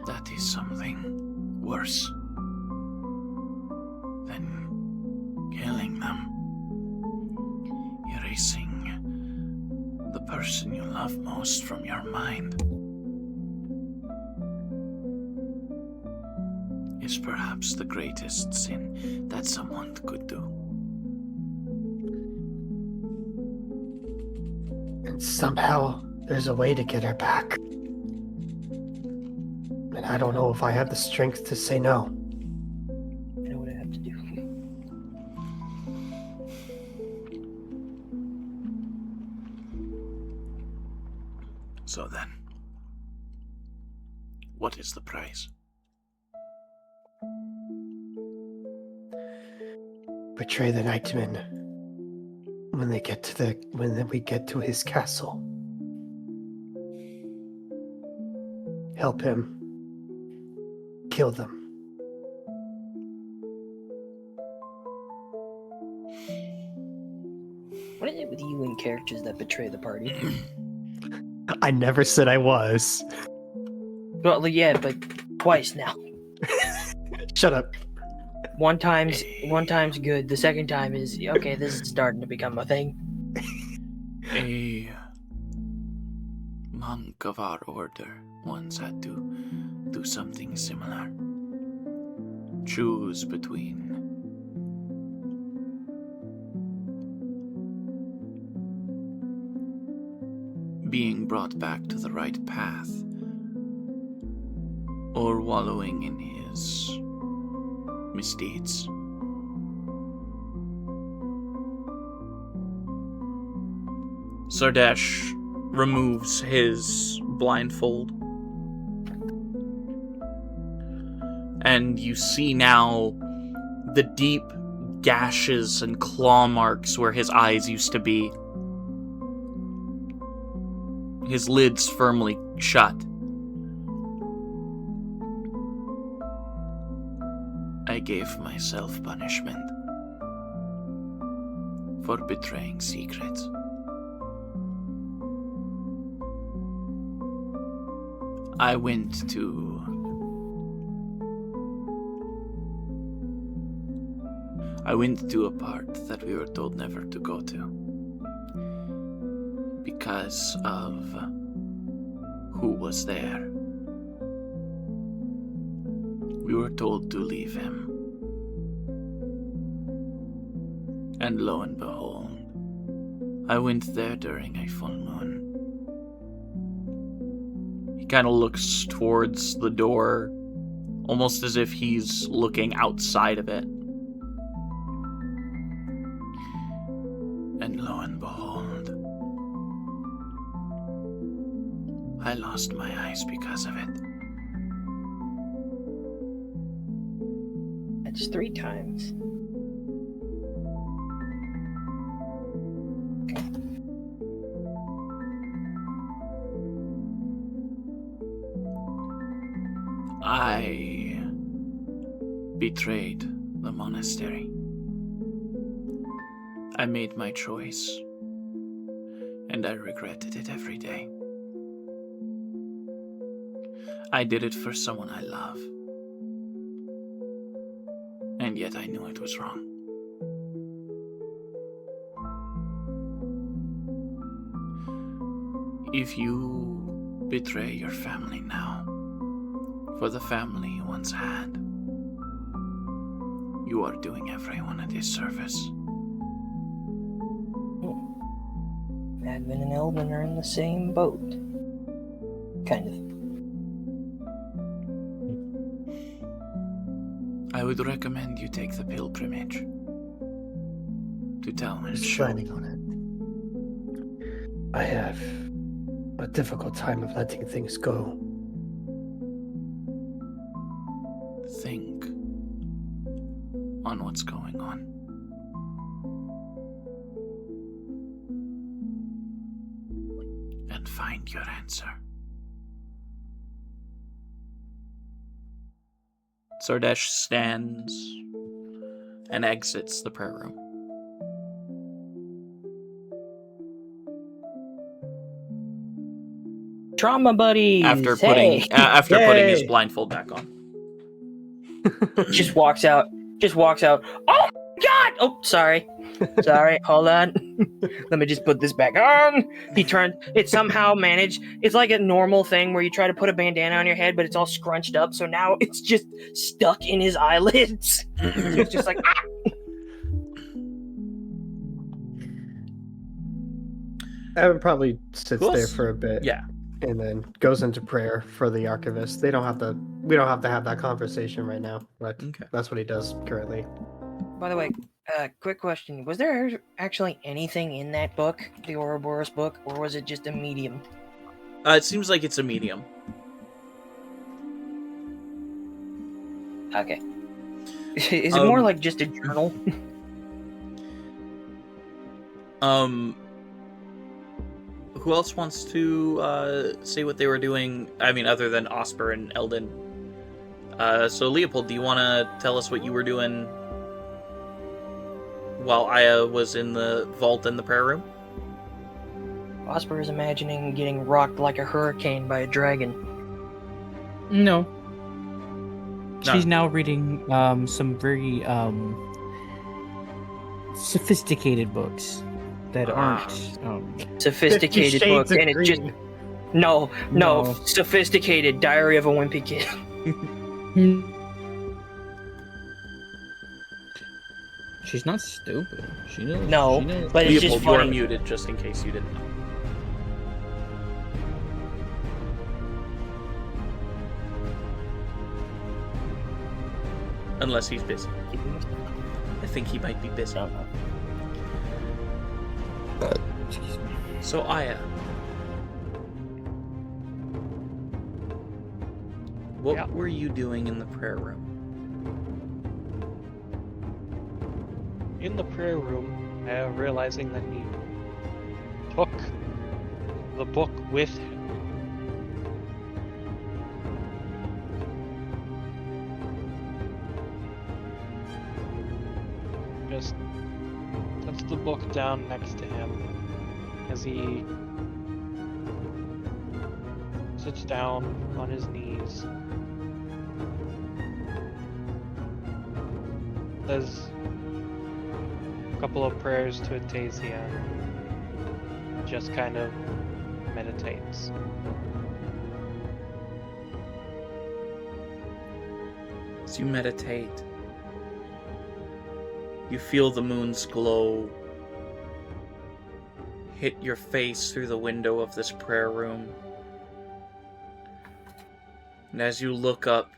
That is something worse than killing them. Erasing the person you love most from your mind is perhaps the greatest sin that someone could do. And somehow there's a way to get her back. And I don't know if I have the strength to say no. I know what I have to do. So then, what is the price? Betray the Nightmen when we get to his castle. Help him. Kill them. What is it with you and characters that betray the party? I never said I was. Well, yeah, but twice now. Shut up. One time's good. The second time is okay. This is starting to become a thing. A monk of our order once had to do something similar. Choose between being brought back to the right path or wallowing in his misdeeds. Sardesh removes his blindfold. And you see now the deep gashes and claw marks where his eyes used to be. His lids firmly shut. I gave myself punishment for betraying secrets. I went to a part that we were told never to go to because of who was there. We were told to leave him. And lo and behold, I went there during a full moon. He kind of looks towards the door, almost as if he's looking outside of it. And lo and behold, I lost my eyes because of it. That's 3 times. I betrayed the monastery. I made my choice, and I regretted it every day. I did it for someone I love, and yet I knew it was wrong. If you betray your family now, for the family you once had, you are doing everyone a disservice. Admin and Elvin are in the same boat. Kind of. I would recommend you take the pilgrimage to Talmer's It's shining on it. I have a difficult time of letting things go. Think on what's going on. And find your answer. Sardesh stands and exits the prayer room. Trauma buddies. After hey! putting his Yay! blindfold back on. Just walks out. Oh my god! Oh, sorry. Hold on. Let me just put this back on. He turned. It somehow managed. It's like a normal thing where you try to put a bandana on your head, but it's all scrunched up. So now it's just stuck in his eyelids. So it's just like. Evan probably sits Cool. there for a bit. Yeah. And then goes into prayer for the archivist. We don't have to have that conversation right now, but Okay. that's what he does currently. By the way, quick question: was there actually anything in that book, the Ouroboros book, or was it just a medium? It seems like it's a medium. Okay. Is it more like just a journal? Who else wants to say what they were doing? I mean, other than Osper and Eldon. So Leopold, do you want to tell us what you were doing while Aya was in the vault in the prayer room? Osper is imagining getting rocked like a hurricane by a dragon. No. No. She's now reading some very sophisticated books that aren't. Sophisticated 50 book, Shades of and it's just Green. no, No. sophisticated Diary of a Wimpy Kid. She's not stupid. She knows. No, she knows. but it's Leopold, just you're funny. muted, just in case you didn't know. Unless he's busy. I think he might be busy. Excuse me. So, Aya. What Yeah. were you doing in the prayer room? In the prayer room, realizing that he took the book with him. Just puts the book down next to him as he sits down on his knees. Says a couple of prayers to Atasia. Just kind of meditates. As you meditate, You feel the moon's glow hit your face through the window of this prayer room. And as you look up,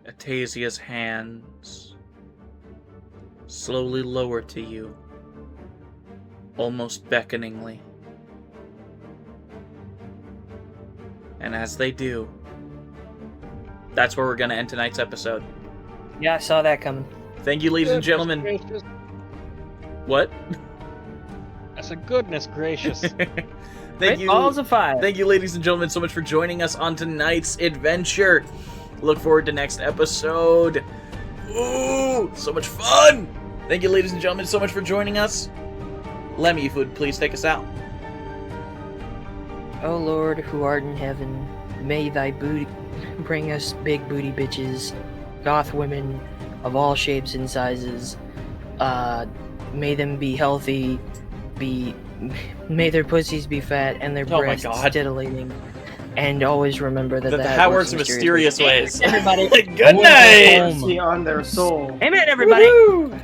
Atasia's hands slowly lower to you, almost beckoningly. And as they do, that's where we're going to end tonight's episode. Yeah, I saw that coming. Thank you, ladies and gentlemen. Gracious. What? I said, goodness gracious. Thank you. Balls of fire. Thank you, ladies and gentlemen, so much for joining us on tonight's adventure. Look forward to next episode. Ooh, so much fun! Thank you, ladies and gentlemen, so much for joining us. Lemmy, if you would please take us out. O Lord, who art in heaven, may thy booty bring us big booty bitches, goth women of all shapes and sizes. May them be healthy, may their pussies be fat and their breasts titillating. And always remember that the Hat works in mysterious ways. Everybody, good night! On their soul. Amen, everybody. Woo-hoo!